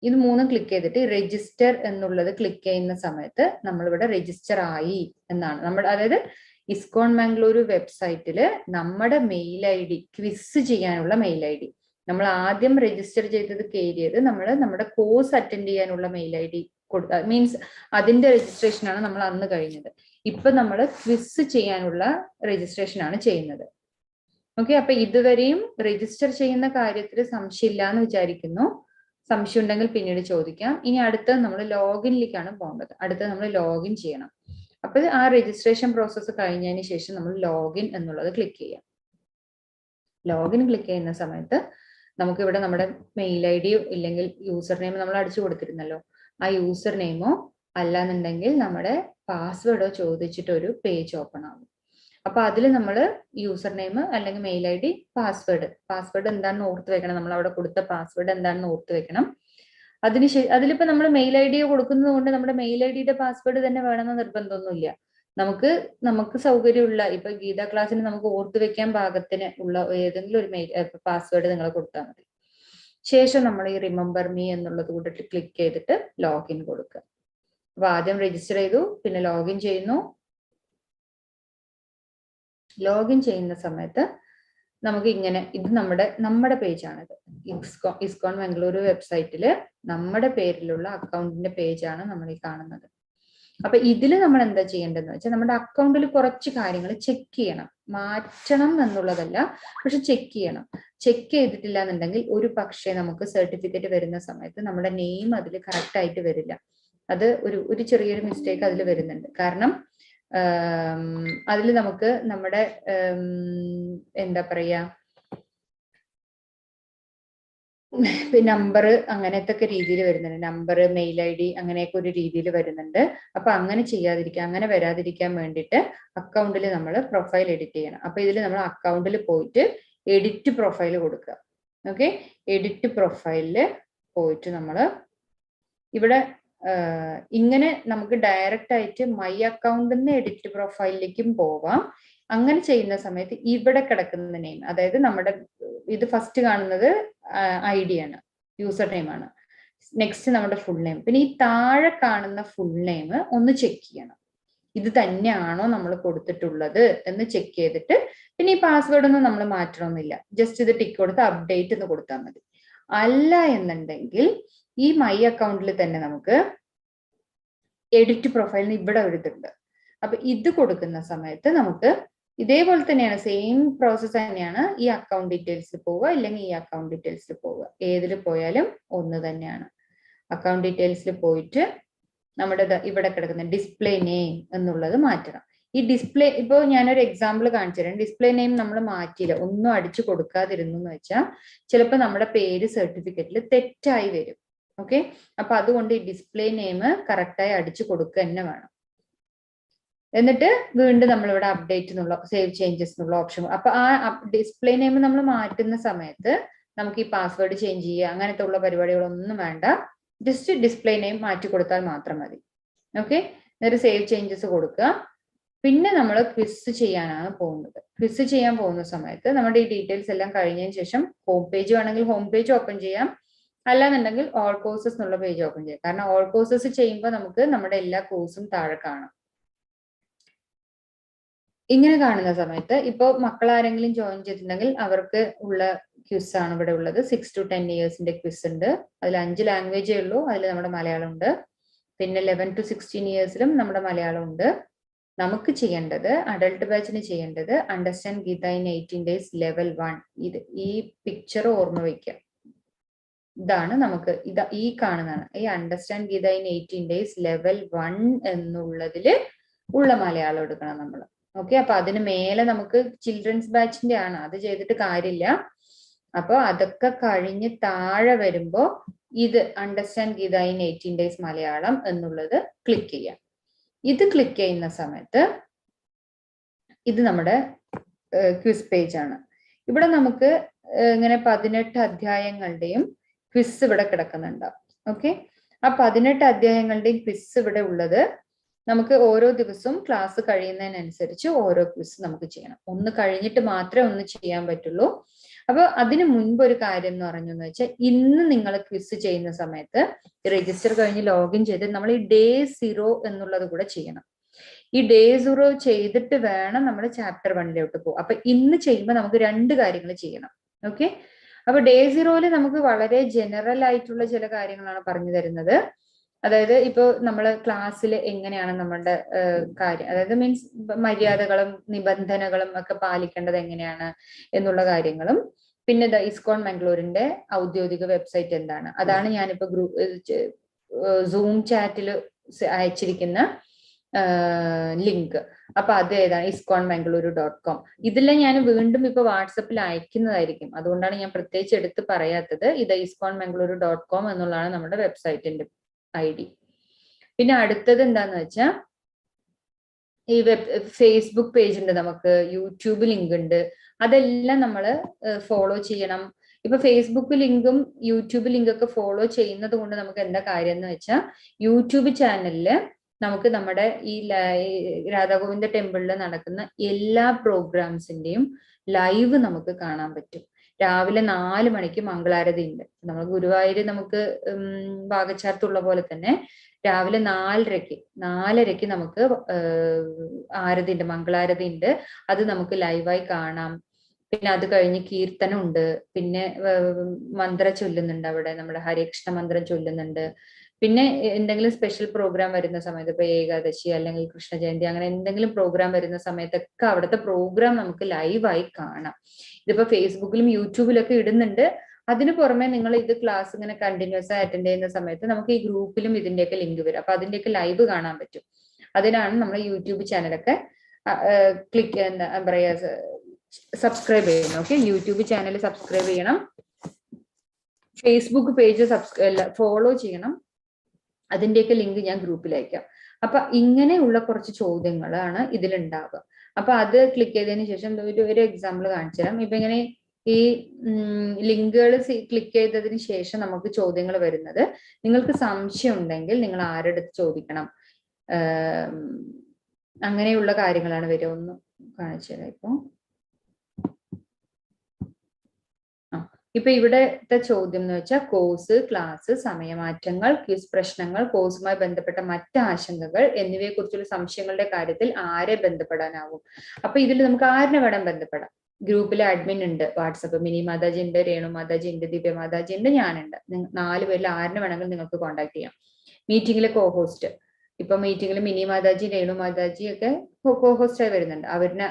ഇത് 3 ക്ലിക്ക് ചെയ്തിട്ട് രജിസ്റ്റർ എന്നുള്ളത് ക്ലിക്ക് ചെയ്യുന്ന സമയത്ത് നമ്മളിവിടെ രജിസ്റ്റർ ആയി എന്നാണ് നമ്മുടെ, അതായത് ഇസ്കോൺ മംഗളൂരു വെബ്സൈറ്റില് നമ്മുടെ മെയിൽ ഐ ഡി, ക്വിസ് ചെയ്യാനുള്ള മെയിൽ ഐ ഡി, നമ്മൾ ആദ്യം രജിസ്റ്റർ ചെയ്തത് കയറിയത് നമ്മുടെ കോഴ്സ് അറ്റൻഡ് ചെയ്യാനുള്ള മെയിൽ ഐ ഡി കൊടുത്ത, മീൻസ് അതിന്റെ രജിസ്ട്രേഷൻ ആണ് നമ്മൾ അന്ന് കഴിഞ്ഞത്. ഇപ്പൊ നമ്മൾ ക്വിസ് ചെയ്യാനുള്ള രജിസ്ട്രേഷൻ ആണ് ചെയ്യുന്നത്. ഓക്കെ, അപ്പൊ ഇതുവരെയും രജിസ്റ്റർ ചെയ്യുന്ന കാര്യത്തിൽ സംശയമില്ല എന്ന് വിചാരിക്കുന്നു. സംശയം ഉണ്ടെങ്കിൽ പിന്നീട് ചോദിക്കാം. ഇനി അടുത്തത് നമ്മൾ ലോഗിനിലേക്കാണ് പോകേണ്ടത്. അടുത്തത് നമ്മൾ ലോഗിൻ ചെയ്യണം. അപ്പൊ ആ രജിസ്ട്രേഷൻ പ്രോസസ്സ് കഴിഞ്ഞതിന് ശേഷം നമ്മൾ ലോഗിൻ എന്നുള്ളത് ക്ലിക്ക് ചെയ്യാം. ലോഗിൻ ക്ലിക്ക് ചെയ്യുന്ന സമയത്ത് നമുക്ക് ഇവിടെ നമ്മുടെ മെയിൽ ഐ ഡിയോ ഇല്ലെങ്കിൽ യൂസർ നെയിം നമ്മൾ അടിച്ചു കൊടുത്തിരുന്നല്ലോ, ആ യൂസർ നെയിമോ അല്ലാന്നുണ്ടെങ്കിൽ നമ്മുടെ പാസ്വേഡോ ചോദിച്ചിട്ട് ഒരു പേജ് ഓപ്പൺ ആകും. അപ്പൊ അതിൽ നമ്മൾ യൂസർ നെയിം അല്ലെങ്കിൽ മെയിൽ ഐ ഡി, പാസ്വേഡ് എന്താണെന്ന് ഓർത്ത് വെക്കണം. നമ്മൾ അവിടെ കൊടുത്ത പാസ്വേഡ് എന്താണെന്ന് ഓർത്ത് വെക്കണം. അതിലിപ്പോ നമ്മൾ മെയിൽ ഐ ഡിയോ കൊടുക്കുന്നത് കൊണ്ട് നമ്മുടെ മെയിൽ ഐ ഡിയുടെ പാസ്വേഡ് തന്നെ വേണമെന്ന് നിർബന്ധമൊന്നുമില്ല. നമുക്ക് സൗകര്യമുള്ള, ഇപ്പൊ ഗീത ക്ലാസ്സിന് നമുക്ക് ഓർത്ത് വെക്കാൻ പാകത്തിന് ഉള്ള ഏതെങ്കിലും ഒരു മെയിൽ പാസ്വേഡ് നിങ്ങൾ കൊടുത്താൽ മതി. ശേഷം നമ്മൾ ഈ റിമെമ്പർ മീ എന്നുള്ളത് കൂടെ ക്ലിക്ക് ചെയ്തിട്ട് ലോഗിൻ കൊടുക്കുക. അപ്പൊ ആദ്യം രജിസ്റ്റർ ചെയ്തു, പിന്നെ ലോഗിൻ ചെയ്യുന്നു. ലോഗിൻ ചെയ്യുന്ന സമയത്ത് നമുക്ക് ഇങ്ങനെ, ഇത് നമ്മുടെ പേജാണിത്. ഇസ്കോൺ മംഗളൂരു വെബ്സൈറ്റില് നമ്മുടെ പേരിലുള്ള അക്കൗണ്ടിന്റെ പേജാണ് നമ്മൾ ഈ കാണുന്നത്. അപ്പൊ ഇതില് നമ്മൾ എന്താ ചെയ്യേണ്ടതെന്ന് വെച്ചാൽ നമ്മുടെ അക്കൗണ്ടിൽ കുറച്ച് കാര്യങ്ങൾ ചെക്ക് ചെയ്യണം. മാറ്റണം എന്നുള്ളതല്ല, പക്ഷെ ചെക്ക് ചെയ്യണം. ചെക്ക് ചെയ്തിട്ടില്ല എന്നുണ്ടെങ്കിൽ ഒരു പക്ഷേ നമുക്ക് സർട്ടിഫിക്കറ്റ് വരുന്ന സമയത്ത് നമ്മുടെ നെയിം അതിൽ കറക്റ്റ് ആയിട്ട് വരില്ല. അത് ഒരു ചെറിയൊരു മിസ്റ്റേക്ക് അതിൽ വരുന്നുണ്ട്. കാരണം അതിൽ നമുക്ക് നമ്മുടെ എന്താ പറയാ, നമ്പർ അങ്ങനത്തെ ഒക്കെ രീതിയിൽ വരുന്നുണ്ട്. നമ്പർ, മെയിൽ ഐ ഡി അങ്ങനെയൊക്കെ ഒരു രീതിയിൽ വരുന്നുണ്ട്. അപ്പൊ അങ്ങനെ ചെയ്യാതിരിക്കാൻ, അങ്ങനെ വരാതിരിക്കാൻ വേണ്ടിയിട്ട് അക്കൗണ്ടിൽ നമ്മൾ പ്രൊഫൈൽ എഡിറ്റ് ചെയ്യണം. അപ്പൊ ഇതിൽ നമ്മൾ അക്കൗണ്ടിൽ പോയിട്ട് എഡിറ്റ് പ്രൊഫൈൽ കൊടുക്കുക. ഓക്കെ, എഡിറ്റ് പ്രൊഫൈലില് പോയിട്ട് നമ്മൾ ഇവിടെ ഇങ്ങനെ നമുക്ക് ഡയറക്റ്റ് ആയിട്ട് മൈ അക്കൗണ്ടിൽ നിന്ന് എഡിറ്റ് പ്രൊഫൈലിലേക്കും പോവാം. അങ്ങനെ ചെയ്യുന്ന സമയത്ത് ഇവിടെ കിടക്കുന്ന നെയിം, അതായത് നമ്മുടെ ഇത് ഫസ്റ്റ് കാണുന്നത് ഐ ഡി ആണ്, യൂസർ നെയിം ആണ്. നെക്സ്റ്റ് നമ്മുടെ ഫുൾ നെയിം, പിന്നെ ഈ താഴെ കാണുന്ന ഫുൾ നെയിം ഒന്ന് ചെക്ക് ചെയ്യണം. ഇത് തന്നെയാണോ നമ്മൾ കൊടുത്തിട്ടുള്ളത് എന്ന് ചെക്ക് ചെയ്തിട്ട്, പിന്നെ ഈ പാസ്വേഡ് ഒന്നും നമ്മൾ മാറ്റണമെന്നില്ല. ജസ്റ്റ് ഇത് ടിക്ക് കൊടുത്ത് അപ്ഡേറ്റ് എന്ന് കൊടുത്താൽ മതി. അല്ല എന്നുണ്ടെങ്കിൽ ഈ മൈ അക്കൗണ്ടിൽ തന്നെ നമുക്ക് എഡിറ്റ് പ്രൊഫൈലിന് ഇവിടെ ഒരു ഇതുണ്ട്. അപ്പൊ ഇത് കൊടുക്കുന്ന സമയത്ത് നമുക്ക് ഇതേപോലെ തന്നെയാണ്, സെയിം പ്രോസസ് തന്നെയാണ്. ഈ അക്കൗണ്ട് ഡീറ്റെയിൽസിൽ പോവുക, ഇല്ലെങ്കിൽ ഈ അക്കൗണ്ട് ഡീറ്റെയിൽസിൽ പോവുക, ഏതിൽ പോയാലും ഒന്ന് തന്നെയാണ്. അക്കൗണ്ട് ഡീറ്റെയിൽസിൽ പോയിട്ട് നമ്മുടെ ഇവിടെ കിടക്കുന്ന ഡിസ്പ്ലേ നെയിം എന്നുള്ളത് മാറ്റണം. ഈ ഡിസ്പ്ലേ, ഇപ്പോൾ ഞാനൊരു എക്സാമ്പിൾ കാണിച്ചു തരാം. ഡിസ്പ്ലേ നെയിം നമ്മൾ മാറ്റിയില്ല, ഒന്നും അടിച്ചു കൊടുക്കാതിരുന്നു എന്ന് വെച്ചാൽ ചിലപ്പോൾ നമ്മുടെ പേര് സർട്ടിഫിക്കറ്റിൽ തെറ്റായി വരും. ഓക്കെ, അപ്പൊ അതുകൊണ്ട് ഈ ഡിസ്പ്ലേ നെയിം കറക്റ്റായി അടിച്ചു കൊടുക്കുക തന്നെ വേണം. എന്നിട്ട് വീണ്ടും നമ്മളിവിടെ അപ്ഡേറ്റ് എന്നുള്ള, സേവ് ചേഞ്ചസ് എന്നുള്ള ഓപ്ഷൻ. അപ്പൊ ആ ഡിസ്പ്ലേ നെയിം നമ്മൾ മാറ്റുന്ന സമയത്ത് നമുക്ക് ഈ പാസ്വേഡ് ചേഞ്ച് ചെയ്യുക അങ്ങനത്തെ ഉള്ള പരിപാടികളൊന്നും വേണ്ട. ജസ്റ്റ് ഡിസ്പ്ലേ നെയിം മാറ്റി കൊടുത്താൽ മാത്രം മതി. ഓക്കെ, എന്നിട്ട് സേവ് ചേഞ്ചസ് കൊടുക്കുക. പിന്നെ നമ്മൾ ക്വിസ് ചെയ്യാനാണ് പോകുന്നത്. ക്വിസ് ചെയ്യാൻ പോകുന്ന സമയത്ത് നമ്മുടെ ഈ ഡീറ്റെയിൽസ് എല്ലാം കഴിഞ്ഞതിന് ശേഷം ഹോം പേജ് വേണമെങ്കിൽ ഹോം പേജ് ഓപ്പൺ ചെയ്യാം, അല്ലാന്നുണ്ടെങ്കിൽ ഓൾ കോഴ്സസ് എന്നുള്ള പേജ് ഓപ്പൺ ചെയ്യാം. കാരണം ഓൾ കോഴ്സസ് ചെയ്യുമ്പോൾ നമുക്ക് നമ്മുടെ എല്ലാ കോഴ്സും താഴെ കാണാം. ഇങ്ങനെ കാണുന്ന സമയത്ത് ഇപ്പോൾ മക്കൾ ആരെങ്കിലും ജോയിൻ ചെയ്തിട്ടുണ്ടെങ്കിൽ അവർക്ക് ഉള്ള ക്വിസ് ആണ് ഇവിടെ ഉള്ളത്. 6 to 10 ഇയേഴ്സിന്റെ ക്വിസ് ഉണ്ട്. അതിൽ 5 ലാംഗ്വേജേ ഉള്ളൂ. അതിൽ നമ്മുടെ മലയാളം ഉണ്ട്. പിന്നെ 11 to 16 ഇയേഴ്സിലും നമ്മുടെ മലയാളം ഉണ്ട്. നമുക്ക് ചെയ്യേണ്ടത്, അഡൾട്ട് ബാച്ചിന് ചെയ്യേണ്ടത് understand Gita in 18 days level 1. ഈ പിക്ചർ ഓർമ്മ വയ്ക്കുക. ഇതാണ് നമുക്ക് ഈ കാണുന്നതാണ് ഈ understand Gita in 18 days level 1 എന്നുള്ളതില് ഉള്ള മലയാളം എടുക്കണം നമ്മൾ. ഓക്കെ, അപ്പൊ അതിന് മേലെ നമുക്ക് ചിൽഡ്രൻസ് ബാച്ചിന്റെ ആണ്, അത് ചെയ്തിട്ട് കാര്യമില്ല. അപ്പൊ അതൊക്കെ കഴിഞ്ഞ് താഴെ വരുമ്പോ ഇത് understand Gita in 18 days Malayalam എന്നുള്ളത് ക്ലിക്ക് ചെയ്യാം. ഇത് ക്ലിക്ക് ചെയ്യുന്ന സമയത്ത് ഇത് നമ്മുടെ ക്വിസ് പേജ് ആണ്. ഇവിടെ നമുക്ക് ഇങ്ങനെ 18 അധ്യായങ്ങളുടെയും ക്വിസ് ഇവിടെ കിടക്കുന്നുണ്ടാവും. ഓക്കെ, ആ 18 അധ്യായങ്ങളുടെയും ക്വിസ് ഇവിടെ ഉള്ളത് നമുക്ക് ഓരോ ദിവസവും ക്ലാസ് കഴിയുന്നതിനനുസരിച്ച് ഓരോ ക്വിസ് നമുക്ക് ചെയ്യണം. ഒന്ന് കഴിഞ്ഞിട്ട് മാത്രമേ ഒന്ന് ചെയ്യാൻ പറ്റുള്ളൂ. അപ്പൊ അതിന് മുൻപ് ഒരു കാര്യം എന്ന് പറഞ്ഞെന്ന് വെച്ചാൽ, ഇന്ന് നിങ്ങൾ ക്വിസ് ചെയ്യുന്ന സമയത്ത് രജിസ്റ്റർ കഴിഞ്ഞ് ലോഗിൻ ചെയ്ത് നമ്മൾ ഈ ഡേ 0 എന്നുള്ളത് കൂടെ ചെയ്യണം. ഈ ഡേ 0 ചെയ്തിട്ട് വേണം നമ്മൾ ചാപ്റ്റർ 1 പോകും. അപ്പൊ ഇന്ന് ചെയ്യുമ്പോൾ നമുക്ക് 2 കാര്യങ്ങൾ ചെയ്യണം. ഓക്കെ, അപ്പൊ ഡേ 0 നമുക്ക് വളരെ ജനറൽ ആയിട്ടുള്ള ചില കാര്യങ്ങളാണ് പറഞ്ഞു തരുന്നത്. അതായത് ഇപ്പൊ നമ്മള് ക്ലാസ്സിൽ എങ്ങനെയാണ് നമ്മളുടെ കാര്യം, അതായത് മീൻസ് മര്യാദകളും നിബന്ധനകളും ഒക്കെ പാലിക്കേണ്ടത് എങ്ങനെയാണ് എന്നുള്ള കാര്യങ്ങളും, പിന്നെ ISKCON മംഗളൂരിന്റെ ഔദ്യോഗിക വെബ്സൈറ്റ് എന്താണ്, അതാണ് ഞാനിപ്പോ സൂം ചാറ്റിൽ അയച്ചിരിക്കുന്ന ലിങ്ക്. അപ്പൊ അത് ഏതാണ്, ISKCONmangaluru.com. ഇതെല്ലാം ഞാൻ വീണ്ടും ഇപ്പൊ വാട്സപ്പിൽ അയക്കുന്നതായിരിക്കും. അതുകൊണ്ടാണ് ഞാൻ പ്രത്യേകിച്ച് എടുത്ത് പറയാത്തത്. ഇത് ISKCONmangaluru.com എന്നുള്ളതാണ് നമ്മുടെ വെബ്സൈറ്റിന്റെ ID. പിന്നെ അടുത്തത് എന്താന്ന് വെച്ചാൽ, ഈ ഫേസ്ബുക്ക് പേജ് ഉണ്ട്, നമുക്ക് യൂട്യൂബ് ലിങ്ക് ഉണ്ട്. അതെല്ലാം നമ്മൾ ഫോളോ ചെയ്യണം. ഇപ്പൊ ഫേസ്ബുക്ക് ലിങ്കും യൂട്യൂബ് ലിങ്കൊക്കെ ഫോളോ ചെയ്യുന്നത് കൊണ്ട് നമുക്ക് എന്താ കാര്യം എന്ന് വെച്ചാൽ, യൂട്യൂബ് ചാനലില് നമുക്ക് നമ്മുടെ ഈ രാധാഗോവിന്ദ ടെമ്പിളിൽ നടക്കുന്ന എല്ലാ പ്രോഗ്രാംസിന്റെയും ലൈവ് നമുക്ക് കാണാൻ പറ്റും. രാവിലെ 4 മണിക്ക് മംഗളാരതി ഉണ്ട്. നമ്മൾ ഗുരുവായൂര് നമുക്ക് ഭാഗച്ചാർത്തുള്ള പോലെ തന്നെ രാവിലെ 4:30 നമുക്ക് ആരതി ഉണ്ട്, മംഗളാരതി ഉണ്ട്. അത് നമുക്ക് ലൈവായി കാണാം. പിന്നെ അത് കഴിഞ്ഞ് കീർത്തനം ഉണ്ട്, പിന്നെ മന്ത്രം ചൊല്ലുന്നുണ്ട് അവിടെ, നമ്മുടെ ഹരേകൃഷ്ണ മന്ത്രം ചൊല്ലുന്നുണ്ട്. പിന്നെ എന്തെങ്കിലും സ്പെഷ്യൽ പ്രോഗ്രാം വരുന്ന സമയത്ത്, ഇപ്പൊ ഏകാദശി അല്ലെങ്കിൽ കൃഷ്ണ ജയന്തി അങ്ങനെ എന്തെങ്കിലും പ്രോഗ്രാം വരുന്ന സമയത്തൊക്കെ അവിടുത്തെ പ്രോഗ്രാം നമുക്ക് ലൈവായി കാണാം. ഇതിപ്പോ ഫേസ്ബുക്കിലും യൂട്യൂബിലൊക്കെ ഇടുന്നുണ്ട്. അതിന് പുറമെ നിങ്ങൾ ഇത് ക്ലാസ് ഇങ്ങനെ കണ്ടിന്യൂസ് ആയി അറ്റൻഡ് ചെയ്യുന്ന സമയത്ത് നമുക്ക് ഈ ഗ്രൂപ്പിലും ഇതിന്റെയൊക്കെ ലിങ്ക് വരും. അപ്പൊ അതിന്റെയൊക്കെ ലൈവ് കാണാൻ പറ്റും. അതിനാണ് നമ്മൾ യൂട്യൂബ് ചാനലൊക്കെ എന്താ പറയാ സബ്സ്ക്രൈബ് ചെയ്യണം. ഓക്കെ, യൂട്യൂബ് ചാനൽ സബ്സ്ക്രൈബ് ചെയ്യണം, ഫേസ്ബുക്ക് പേജ് ഫോളോ ചെയ്യണം. അതിന്റെയൊക്കെ ലിങ്ക് ഞാൻ ഗ്രൂപ്പിൽ അയക്കാം. അപ്പൊ ഇങ്ങനെയുള്ള കുറച്ച് ചോദ്യങ്ങളാണ് ഇതിലുണ്ടാവുക. അപ്പൊ അത് ക്ലിക്ക് ചെയ്തതിന് ശേഷം ഒരു എക്സാമ്പിൾ കാണിച്ചു തരാം. ഇപ്പൊ ഇങ്ങനെ ഈ ലിങ്കുകൾ ക്ലിക്ക് ചെയ്തതിന് ശേഷം നമുക്ക് ചോദ്യങ്ങൾ വരുന്നത്, നിങ്ങൾക്ക് സംശയം ഉണ്ടെങ്കിൽ നിങ്ങൾ ആരെടുത്ത് ചോദിക്കണം, അങ്ങനെയുള്ള കാര്യങ്ങളാണ് വരിക. ഒന്ന് കാണിച്ചു തരാം. ഇപ്പൊ ഇവിടത്തെ ചോദ്യം എന്ന് വെച്ചാൽ, കോഴ്സ്, ക്ലാസ്, സമയമാറ്റങ്ങൾ, ക്വിസ് പ്രശ്നങ്ങൾ, കോഴ്സുമായി ബന്ധപ്പെട്ട മറ്റ് ആശങ്കകൾ എന്നിവയെ കുറിച്ചുള്ള സംശയങ്ങളുടെ കാര്യത്തിൽ ആരെ ബന്ധപ്പെടാനാവും. അപ്പൊ ഇതിൽ നമുക്ക് ആരിനെ വേണം ബന്ധപ്പെടാം. ഗ്രൂപ്പിൽ അഡ്മിൻ ഉണ്ട്, വാട്സപ്പ് മിനി മാതാജി ഉണ്ട്, രേണു മാതാജി ഉണ്ട്, ദിവ്യ മാതാജി ഉണ്ട്, ഞാനുണ്ട്. 4 പേരിൽ ആരിനെ വേണമെങ്കിലും നിങ്ങൾക്ക് കോൺടാക്ട് ചെയ്യാം. മീറ്റിംഗിലെ കോഹോസ്റ്റ്, ഇപ്പൊ മീറ്റിംഗിൽ മിനി മാതാജി, രേണു മാതാജി ഒക്കെ കോഹോസ്റ്റായി വരുന്നുണ്ട്, അവരിനെ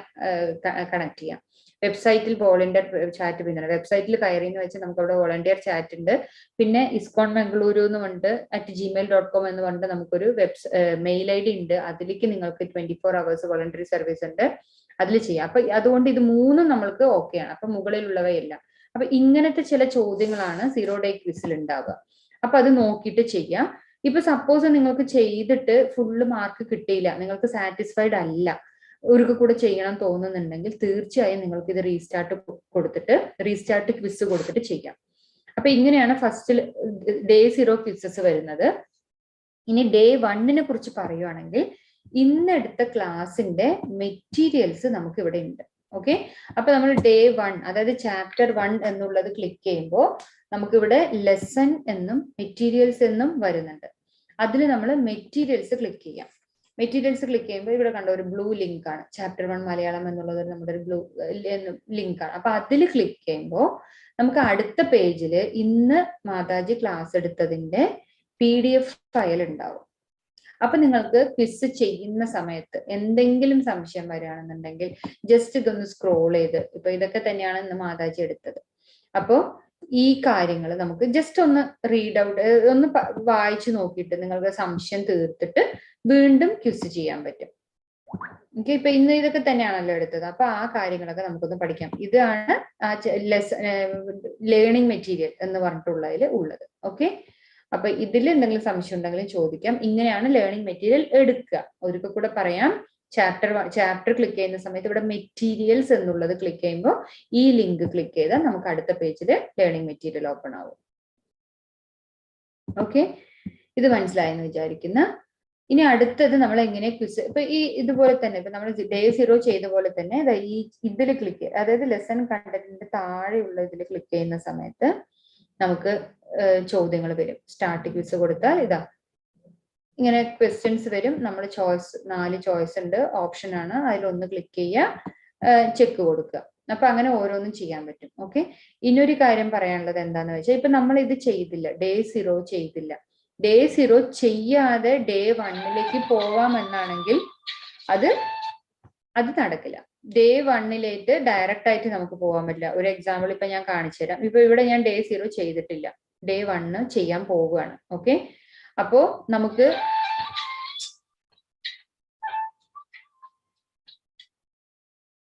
കണക്ട് ചെയ്യാം. വെബ്സൈറ്റിൽ വോളണ്ടിയർ ചാറ്റ് പിന്തുണ, വെബ്സൈറ്റിൽ കയറി എന്ന് വെച്ചാൽ നമുക്ക് അവിടെ വോളണ്ടിയർ ചാറ്റ് ഉണ്ട്. പിന്നെ ISKCON മംഗളൂരു എന്ന് പറഞ്ഞിട്ട് @gmail.com എന്ന് പറഞ്ഞിട്ട് നമുക്കൊരു മെയിൽ ID ഉണ്ട്. അതിലേക്ക് നിങ്ങൾക്ക് 24 hours വോളണ്ടറി സർവീസ് ഉണ്ട്, അതിൽ ചെയ്യാം. അപ്പൊ അതുകൊണ്ട് ഇത് 3ഉം നമ്മൾക്ക് ഓക്കെയാണ്. അപ്പൊ മുകളിലുള്ളവയെല്ലാം. അപ്പൊ ഇങ്ങനത്തെ ചില ചോദ്യങ്ങളാണ് 0 ഡേ ക്വിസിൽ ഉണ്ടാവുക. അപ്പൊ അത് നോക്കിയിട്ട് ചെയ്യാം. ഇപ്പൊ സപ്പോസ് നിങ്ങൾക്ക് ചെയ്തിട്ട് ഫുള്ള് മാർക്ക് കിട്ടിയില്ല, നിങ്ങൾക്ക് സാറ്റിസ്ഫൈഡ് അല്ല, ഒരിക്കൽ കൂടെ ചെയ്യണം തോന്നുന്നുണ്ടെങ്കിൽ തീർച്ചയായും നിങ്ങൾക്ക് ഇത് റീസ്റ്റാർട്ട് ക്വിസ് കൊടുത്തിട്ട് ചെയ്യാം. അപ്പൊ ഇങ്ങനെയാണ് ഫസ്റ്റ് ഡേ 0 ക്വിസസ് വരുന്നത്. ഇനി ഡേ 1നെ കുറിച്ച് പറയുവാണെങ്കിൽ, ഇന്നെടുത്ത ക്ലാസിന്റെ മെറ്റീരിയൽസ് നമുക്ക് ഇവിടെ ഉണ്ട്. ഓക്കെ, അപ്പൊ നമ്മൾ ഡേ 1 അതായത് ചാപ്റ്റർ 1 എന്നുള്ളത് ക്ലിക്ക് ചെയ്യുമ്പോൾ നമുക്കിവിടെ ലെസൺ എന്നും മെറ്റീരിയൽസ് എന്നും വരുന്നുണ്ട്. അതിൽ നമ്മൾ മെറ്റീരിയൽസ് ക്ലിക്ക് ചെയ്യാം. മെറ്റീരിയൽസ് ക്ലിക്ക് ചെയ്യുമ്പോൾ ഇവിടെ കണ്ട ഒരു ബ്ലൂ ലിങ്ക് ആണ്, ചാപ്റ്റർ 1 മലയാളം എന്നുള്ളത് നമ്മുടെ ഒരു ബ്ലൂ ലിങ്ക് ആണ്. അപ്പൊ അതിൽ ക്ലിക്ക് ചെയ്യുമ്പോൾ നമുക്ക് അടുത്ത പേജിൽ ഇന്ന് മാതാജി ക്ലാസ് എടുത്തതിന്റെ PDF ഫയൽ ഉണ്ടാവും. അപ്പൊ നിങ്ങൾക്ക് ക്വിസ് ചെയ്യുന്ന സമയത്ത് എന്തെങ്കിലും സംശയം വരികയാണെന്നുണ്ടെങ്കിൽ ജസ്റ്റ് ഇതൊന്ന് സ്ക്രോൾ ചെയ്ത്, ഇപ്പൊ ഇതൊക്കെ തന്നെയാണ് ഇന്ന് മാതാജി എടുത്തത്. അപ്പോ ഈ കാര്യങ്ങൾ നമുക്ക് ജസ്റ്റ് ഒന്ന് റീഡ് ഔട്ട്, ഒന്ന് വായിച്ചു നോക്കിയിട്ട് നിങ്ങൾക്ക് സംശയം തീർത്തിട്ട് വീണ്ടും ക്വിസ് ചെയ്യാൻ പറ്റും. ഓക്കെ, ഇപ്പൊ ഇന്ന് ഇതൊക്കെ തന്നെയാണല്ലോ എടുത്തത്. അപ്പൊ ആ കാര്യങ്ങളൊക്കെ നമുക്കൊന്ന് പഠിക്കാം. ഇതാണ് ലേണിംഗ് മെറ്റീരിയൽ എന്ന് പറഞ്ഞിട്ടുള്ളതിൽ ഉള്ളത്. ഓക്കെ, അപ്പൊ ഇതിൽ എന്തെങ്കിലും സംശയം ഉണ്ടെങ്കിലും ചോദിക്കാം. ഇങ്ങനെയാണ് ലേണിംഗ് മെറ്റീരിയൽ എടുക്കുക. ഒരിക്കൽ കൂടെ പറയാം, ചാപ്റ്റർ ക്ലിക്ക് ചെയ്യുന്ന സമയത്ത് ഇവിടെ മെറ്റീരിയൽസ് എന്നുള്ളത് ക്ലിക്ക് ചെയ്യുമ്പോൾ ഈ ലിങ്ക് ക്ലിക്ക് ചെയ്താൽ നമുക്ക് അടുത്ത പേജിൽ ലേണിംഗ് മെറ്റീരിയൽ ഓപ്പൺ ആവും. ഓക്കെ, ഇത് മനസ്സിലായെന്ന് വിചാരിക്കുന്ന. ഇനി അടുത്തത് നമ്മൾ എങ്ങനെ ക്വിസ്, ഇപ്പൊ ഈ ഇതുപോലെ തന്നെ ഇപ്പൊ നമ്മൾ ഡേ 0 ചെയ്ത പോലെ തന്നെ ഈ ഇതിൽ ക്ലിക്ക്, അതായത് ലെസൺ കണ്ടന്റിന്റെ താഴെയുള്ള ഇതിൽ ക്ലിക്ക് ചെയ്യുന്ന സമയത്ത് നമുക്ക് ചോദ്യങ്ങൾ വരും. സ്റ്റാർട്ട് ക്വിസ് കൊടുത്താൽ ഇതാ ഇങ്ങനെ ക്വസ്റ്റ്യൻസ് വരും. നമ്മൾ ചോയ്സ് 4 ചോയ്സ് ഉണ്ട്, ഓപ്ഷൻ ആണ്, അതിലൊന്ന് ക്ലിക്ക് ചെയ്യുക, ചെക്ക് കൊടുക്കുക. അപ്പൊ അങ്ങനെ ഓരോന്നും ചെയ്യാൻ പറ്റും. ഓക്കെ, ഇനിയൊരു കാര്യം പറയാനുള്ളത് എന്താന്ന് വെച്ചാൽ ഇപ്പൊ നമ്മൾ ഇത് ചെയ്തില്ല, ഡേ 0 ചെയ്തില്ല, ഡേ 0 ചെയ്യാതെ ഡേ 1ലേക്ക് പോവാമെന്നാണെങ്കിൽ അത് നടക്കില്ല. ഡേ 1ലേക്ക് ഡയറക്റ്റ് ആയിട്ട് നമുക്ക് പോകാൻ പറ്റില്ല. ഒരു എക്സാമ്പിൾ ഇപ്പൊ ഞാൻ കാണിച്ചു തരാം. ഇപ്പൊ ഇവിടെ ഞാൻ ഡേ 0 ചെയ്തിട്ടില്ല, ഡേ 1 ചെയ്യാൻ പോവുകയാണ്. ഓക്കെ, അപ്പോ നമുക്ക്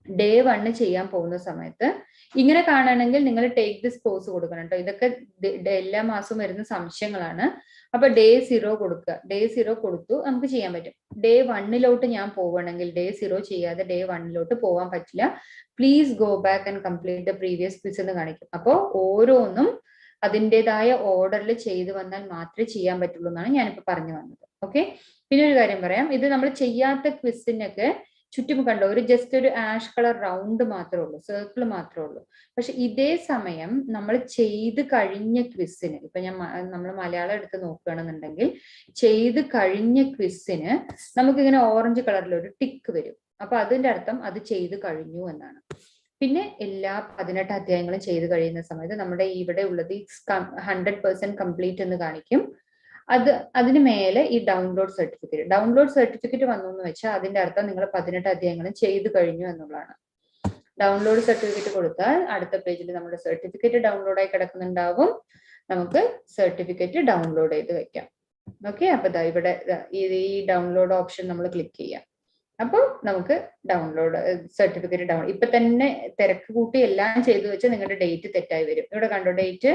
ഡേ 1 ചെയ്യാൻ പോകുന്ന സമയത്ത് ഇങ്ങനെ കാണണമെങ്കിൽ നിങ്ങൾ ടേക്ക് ദിസ് കോഴ്സ് കൊടുക്കണം കേട്ടോ. ഇതൊക്കെ എല്ലാ മാസവും വരുന്ന സംശയങ്ങളാണ്. അപ്പൊ ഡേ 0 കൊടുക്കുക. ഡേ 0 കൊടുത്തു നമുക്ക് ചെയ്യാൻ പറ്റും. ഡേ 1ലോട്ട് ഞാൻ പോവുകയാണെങ്കിൽ ഡേ 0 ചെയ്യാതെ ഡേ 1ലോട്ട് പോകാൻ പറ്റില്ല. Please go back and complete the previous quiz എന്ന് കാണിക്കും. അപ്പോ ഓരോന്നും അതിൻ്റെതായ ഓർഡറിൽ ചെയ്തു വന്നാൽ മാത്രമേ ചെയ്യാൻ പറ്റുള്ളൂ എന്നാണ് ഞാനിപ്പോ പറഞ്ഞു വന്നത്. ഓക്കെ, പിന്നെ ഒരു കാര്യം പറയാം, ഇത് നമ്മൾ ചെയ്യാത്ത ക്വിസിനൊക്കെ ചുറ്റും കണ്ടോ ഒരു ജസ്റ്റ് ഒരു ആഷ് കളർ റൗണ്ട് മാത്രമേ ഉള്ളൂ, സർക്കിൾ മാത്രമേ ഉള്ളൂ. പക്ഷെ ഇതേ സമയം നമ്മൾ ചെയ്ത് കഴിഞ്ഞ ക്വിസിന്, ഇപ്പൊ നമ്മൾ മലയാളം എടുത്ത് നോക്കുകയാണെന്നുണ്ടെങ്കിൽ ചെയ്ത് കഴിഞ്ഞ ക്വിസിന് നമുക്കിങ്ങനെ ഓറഞ്ച് കളറിൽ ഒരു ടിക്ക് വരും. അപ്പൊ അതിന്റെ അർത്ഥം അത് ചെയ്ത് കഴിഞ്ഞു എന്നാണ്. പിന്നെ എല്ലാ 18 അധ്യായങ്ങളും ചെയ്ത് കഴിയുന്ന സമയത്ത് നമ്മുടെ ഇവിടെ ഉള്ളത് 100% കംപ്ലീറ്റ് എന്ന് കാണിക്കും. അതിന് മേലെ ഈ ഡൗൺലോഡ് സർട്ടിഫിക്കറ്റ് വന്നു എന്ന് വെച്ചാൽ അതിന്റെ അർത്ഥം നിങ്ങൾ 18 അധ്യായങ്ങളും ചെയ്തു കഴിഞ്ഞു എന്നുള്ളതാണ്. ഡൗൺലോഡ് സർട്ടിഫിക്കറ്റ് കൊടുത്താൽ അടുത്ത പേജിൽ നമ്മുടെ സർട്ടിഫിക്കറ്റ് ഡൗൺലോഡ് ആയി കിടക്കുന്നുണ്ടാവും. നമുക്ക് സർട്ടിഫിക്കറ്റ് ഡൗൺലോഡ് ചെയ്ത് വെക്കാം. ഓക്കെ, അപ്പൊ ഇവിടെ ഈ ഡൗൺലോഡ് ഓപ്ഷൻ നമ്മൾ ക്ലിക്ക് ചെയ്യാം. അപ്പോൾ നമുക്ക് ഡൗൺലോഡ് സർട്ടിഫിക്കറ്റ് ഇപ്പൊ തന്നെ തിരക്ക് കൂട്ടി എല്ലാം ചെയ്തു വെച്ച് നിങ്ങളുടെ ഡേറ്റ് തെറ്റായി വരും. ഇവിടെ കണ്ടോ, ഡേറ്റ്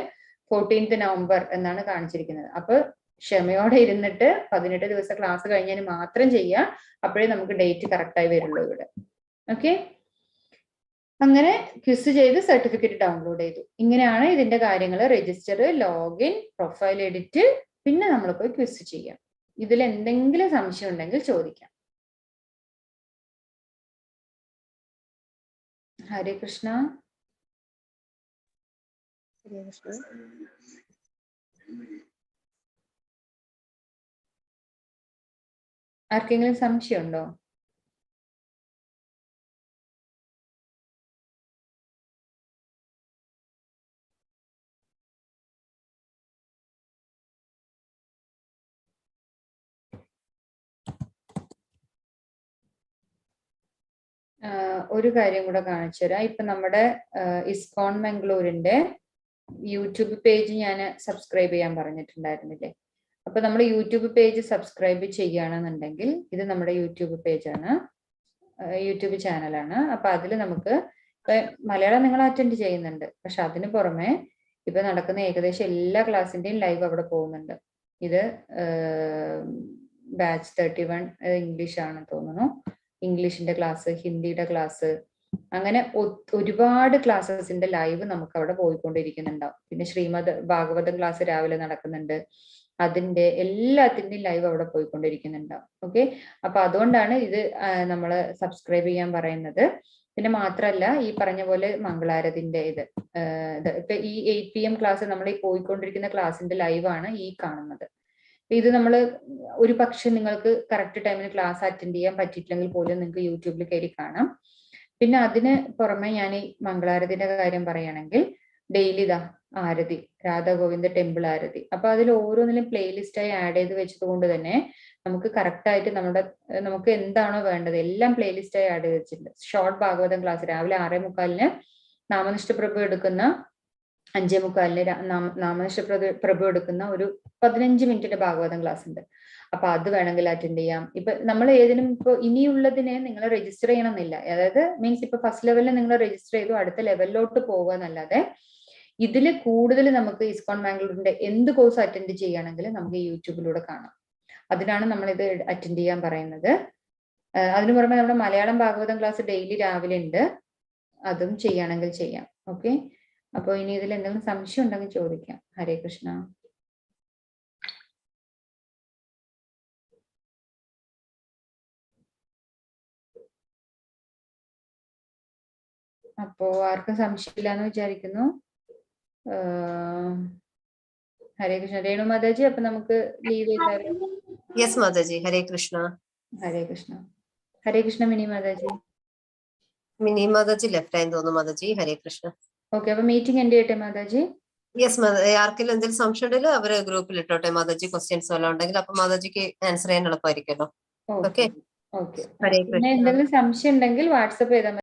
14th നവംബർ എന്നാണ് കാണിച്ചിരിക്കുന്നത്. അപ്പൊ ക്ഷമയോടെ ഇരുന്നിട്ട് 18 ദിവസം ക്ലാസ് കഴിഞ്ഞാൽ മാത്രം ചെയ്യാം, അപ്പോഴേ നമുക്ക് ഡേറ്റ് കറക്റ്റ് ആയി വരുള്ളൂ ഇവിടെ. ഓക്കെ, അങ്ങനെ ക്വിസ് ചെയ്ത് സർട്ടിഫിക്കറ്റ് ഡൗൺലോഡ് ചെയ്തു. ഇങ്ങനെയാണ് ഇതിന്റെ കാര്യങ്ങൾ. രജിസ്റ്റർ, ലോഗിൻ, പ്രൊഫൈൽ എഡിറ്റ്, പിന്നെ നമ്മൾ പോയി ക്വിസ് ചെയ്യാം. ഇതിൽ എന്തെങ്കിലും സംശയം ഉണ്ടെങ്കിൽ ചോദിക്കാം. ഹരേ കൃഷ്ണ. ആർക്കെങ്കിലും സംശയമുണ്ടോ? ഒരു കാര്യം കൂടെ കാണിച്ചു തരാം. ഇപ്പൊ നമ്മുടെ ഇസ്കോൺ മംഗളൂരിന്റെ യൂട്യൂബ് പേജ് ഞാൻ സബ്സ്ക്രൈബ് ചെയ്യാൻ പറഞ്ഞിട്ടുണ്ടായിരുന്നില്ലേ? അപ്പൊ നമ്മൾ യൂട്യൂബ് പേജ് സബ്സ്ക്രൈബ് ചെയ്യുകയാണെന്നുണ്ടെങ്കിൽ ഇത് നമ്മുടെ യൂട്യൂബ് പേജാണ്, യൂട്യൂബ് ചാനലാണ്. അപ്പൊ അതിൽ നമുക്ക് മലയാളം നിങ്ങൾ അറ്റൻഡ് ചെയ്യുന്നുണ്ട്, പക്ഷെ അതിന് പുറമെ ഇപ്പൊ നടക്കുന്ന ഏകദേശം എല്ലാ ക്ലാസ്സിന്റെയും ലൈവ് അവിടെ പോകുന്നുണ്ട്. ഇത് ബാച്ച് 31 ഇംഗ്ലീഷ് ആണെന്ന് തോന്നുന്നു. ഇംഗ്ലീഷിന്റെ ക്ലാസ്, ഹിന്ദിയുടെ ക്ലാസ്, അങ്ങനെ ഒരുപാട് ക്ലാസ്സസിന്റെ ലൈവ് നമുക്ക് അവിടെ പോയിക്കൊണ്ടിരിക്കുന്നുണ്ടാവും. പിന്നെ ശ്രീമദ് ഭാഗവതം ക്ലാസ് രാവിലെ നടക്കുന്നുണ്ട്, അതിന്റെ എല്ലാത്തിന്റെയും ലൈവ് അവിടെ പോയിക്കൊണ്ടിരിക്കുന്നുണ്ടാവും. ഓക്കെ, അപ്പൊ അതുകൊണ്ടാണ് ഇത് നമ്മൾ സബ്സ്ക്രൈബ് ചെയ്യാൻ പറയുന്നത്. പിന്നെ മാത്രല്ല ഈ പറഞ്ഞ പോലെ മംഗളാരതിന്റെ ഇപ്പൊ ഈ 8 PM ക്ലാസ് നമ്മൾ ഈ പോയിക്കൊണ്ടിരിക്കുന്ന ക്ലാസ്സിന്റെ ലൈവാണ് ഈ കാണുന്നത്. ഇത് നമ്മൾ ഒരു പക്ഷെ നിങ്ങൾക്ക് കറക്റ്റ് ടൈമിന് ക്ലാസ് അറ്റൻഡ് ചെയ്യാൻ പറ്റിയിട്ടില്ലെങ്കിൽ പോലും നിങ്ങൾക്ക് യൂട്യൂബിൽ കയറി കാണാം. പിന്നെ അതിന് പുറമെ ഞാൻ ഈ മംഗളാരതിന്റെ കാര്യം പറയുകയാണെങ്കിൽ ഡെയിലി ആരതി, രാധാഗോവിന്ദ ടെമ്പിൾ ആരതി, അപ്പൊ അതിൽ ഓരോന്നിലും പ്ലേലിസ്റ്റായി ആഡ് ചെയ്ത് വെച്ചത് കൊണ്ട് തന്നെ നമുക്ക് കറക്റ്റ് ആയിട്ട് നമുക്ക് എന്താണോ വേണ്ടത് എല്ലാം പ്ലേലിസ്റ്റായി ആഡ് ചെയ്ത് വെച്ചിട്ടുണ്ട്. ഷോർട്ട് ഭാഗവതം ക്ലാസ് രാവിലെ 6:45 നാമനിഷ്ഠ പ്രഭു എടുക്കുന്ന, 5:45 നാമനിഷ്ഠ പ്രഭു എടുക്കുന്ന ഒരു 15 മിനിറ്റിന്റെ ഭാഗവതം ക്ലാസ് ഉണ്ട്. അപ്പൊ അത് വേണമെങ്കിൽ അറ്റൻഡ് ചെയ്യാം. ഇപ്പൊ നമ്മൾ ഏതിനും ഇപ്പൊ ഇനിയുള്ളതിനെ നിങ്ങൾ രജിസ്റ്റർ ചെയ്യണമെന്നില്ല. അതായത് മീൻസ് ഇപ്പൊ ഫസ്റ്റ് ലെവലിൽ നിങ്ങൾ രജിസ്റ്റർ ചെയ്തു അടുത്ത ലെവലിലോട്ട് പോകുക എന്നല്ലാതെ ഇതിൽ കൂടുതൽ നമുക്ക് ഇസ്കോൺ മാംഗ്ലൂരിന്റെ എന്ത് കോഴ്സ് അറ്റൻഡ് ചെയ്യുകയാണെങ്കിൽ നമുക്ക് യൂട്യൂബിലൂടെ കാണാം. അതിനാണ് നമ്മൾ ഇത് അറ്റൻഡ് ചെയ്യാൻ പറയുന്നത്. അതിനു പുറമെ നമ്മുടെ മലയാളം ഭാഗവതം ക്ലാസ് ഡെയിലി രാവിലെ ഉണ്ട്, അതും ചെയ്യുകയാണെങ്കിൽ ചെയ്യാം. ഓക്കെ, അപ്പോൾ ഇനി ഇതിൽ എന്തെങ്കിലും സംശയം ഉണ്ടെങ്കിൽ ചോദിക്കാം. ഹരേ കൃഷ്ണ. അപ്പോ ആർക്കും സംശയമില്ല എന്ന് വിചാരിക്കുന്നു. ഹരേ കൃഷ്ണ രേണു മാതാജി, അപ്പൊ നമുക്ക് ലീവ് ചെയ്താലോ? യെസ് മാതാജി. ഹരേ കൃഷ്ണ. ഹരേ കൃഷ്ണ. ഹരേ കൃഷ്ണ മിനി മാതാജി. മിനി മാതാജി ലെഫ്റ്റ് ആയി തോന്നുന്നു മാതാജി. ഹരേ കൃഷ്ണ. ഓക്കെ, അപ്പൊ മീറ്റിംഗ് എൻഡ് ചെയ്യട്ടെ മാതാജി? യെസ് മാതാജി. ആർക്കെങ്കിലും എന്തെങ്കിലും സംശയം ഉണ്ടെങ്കിൽ അവര് ഗ്രൂപ്പിൽ ഇട്ടോട്ടെ മാതാജി. ക്വസ്റ്റ്യൻസ് വല്ലതും ഉണ്ടെങ്കിൽ അപ്പൊ മാതാജിക്ക് ആൻസർ ചെയ്യാൻ എളുപ്പമായിരിക്കുമല്ലോ. ഓക്കെ. ഓക്കെ. ഹരേ പിന്നെ കൃഷ്ണ. എന്തെങ്കിലും സംശയം ഉണ്ടെങ്കിൽ വാട്സപ്പ് ചെയ്താൽ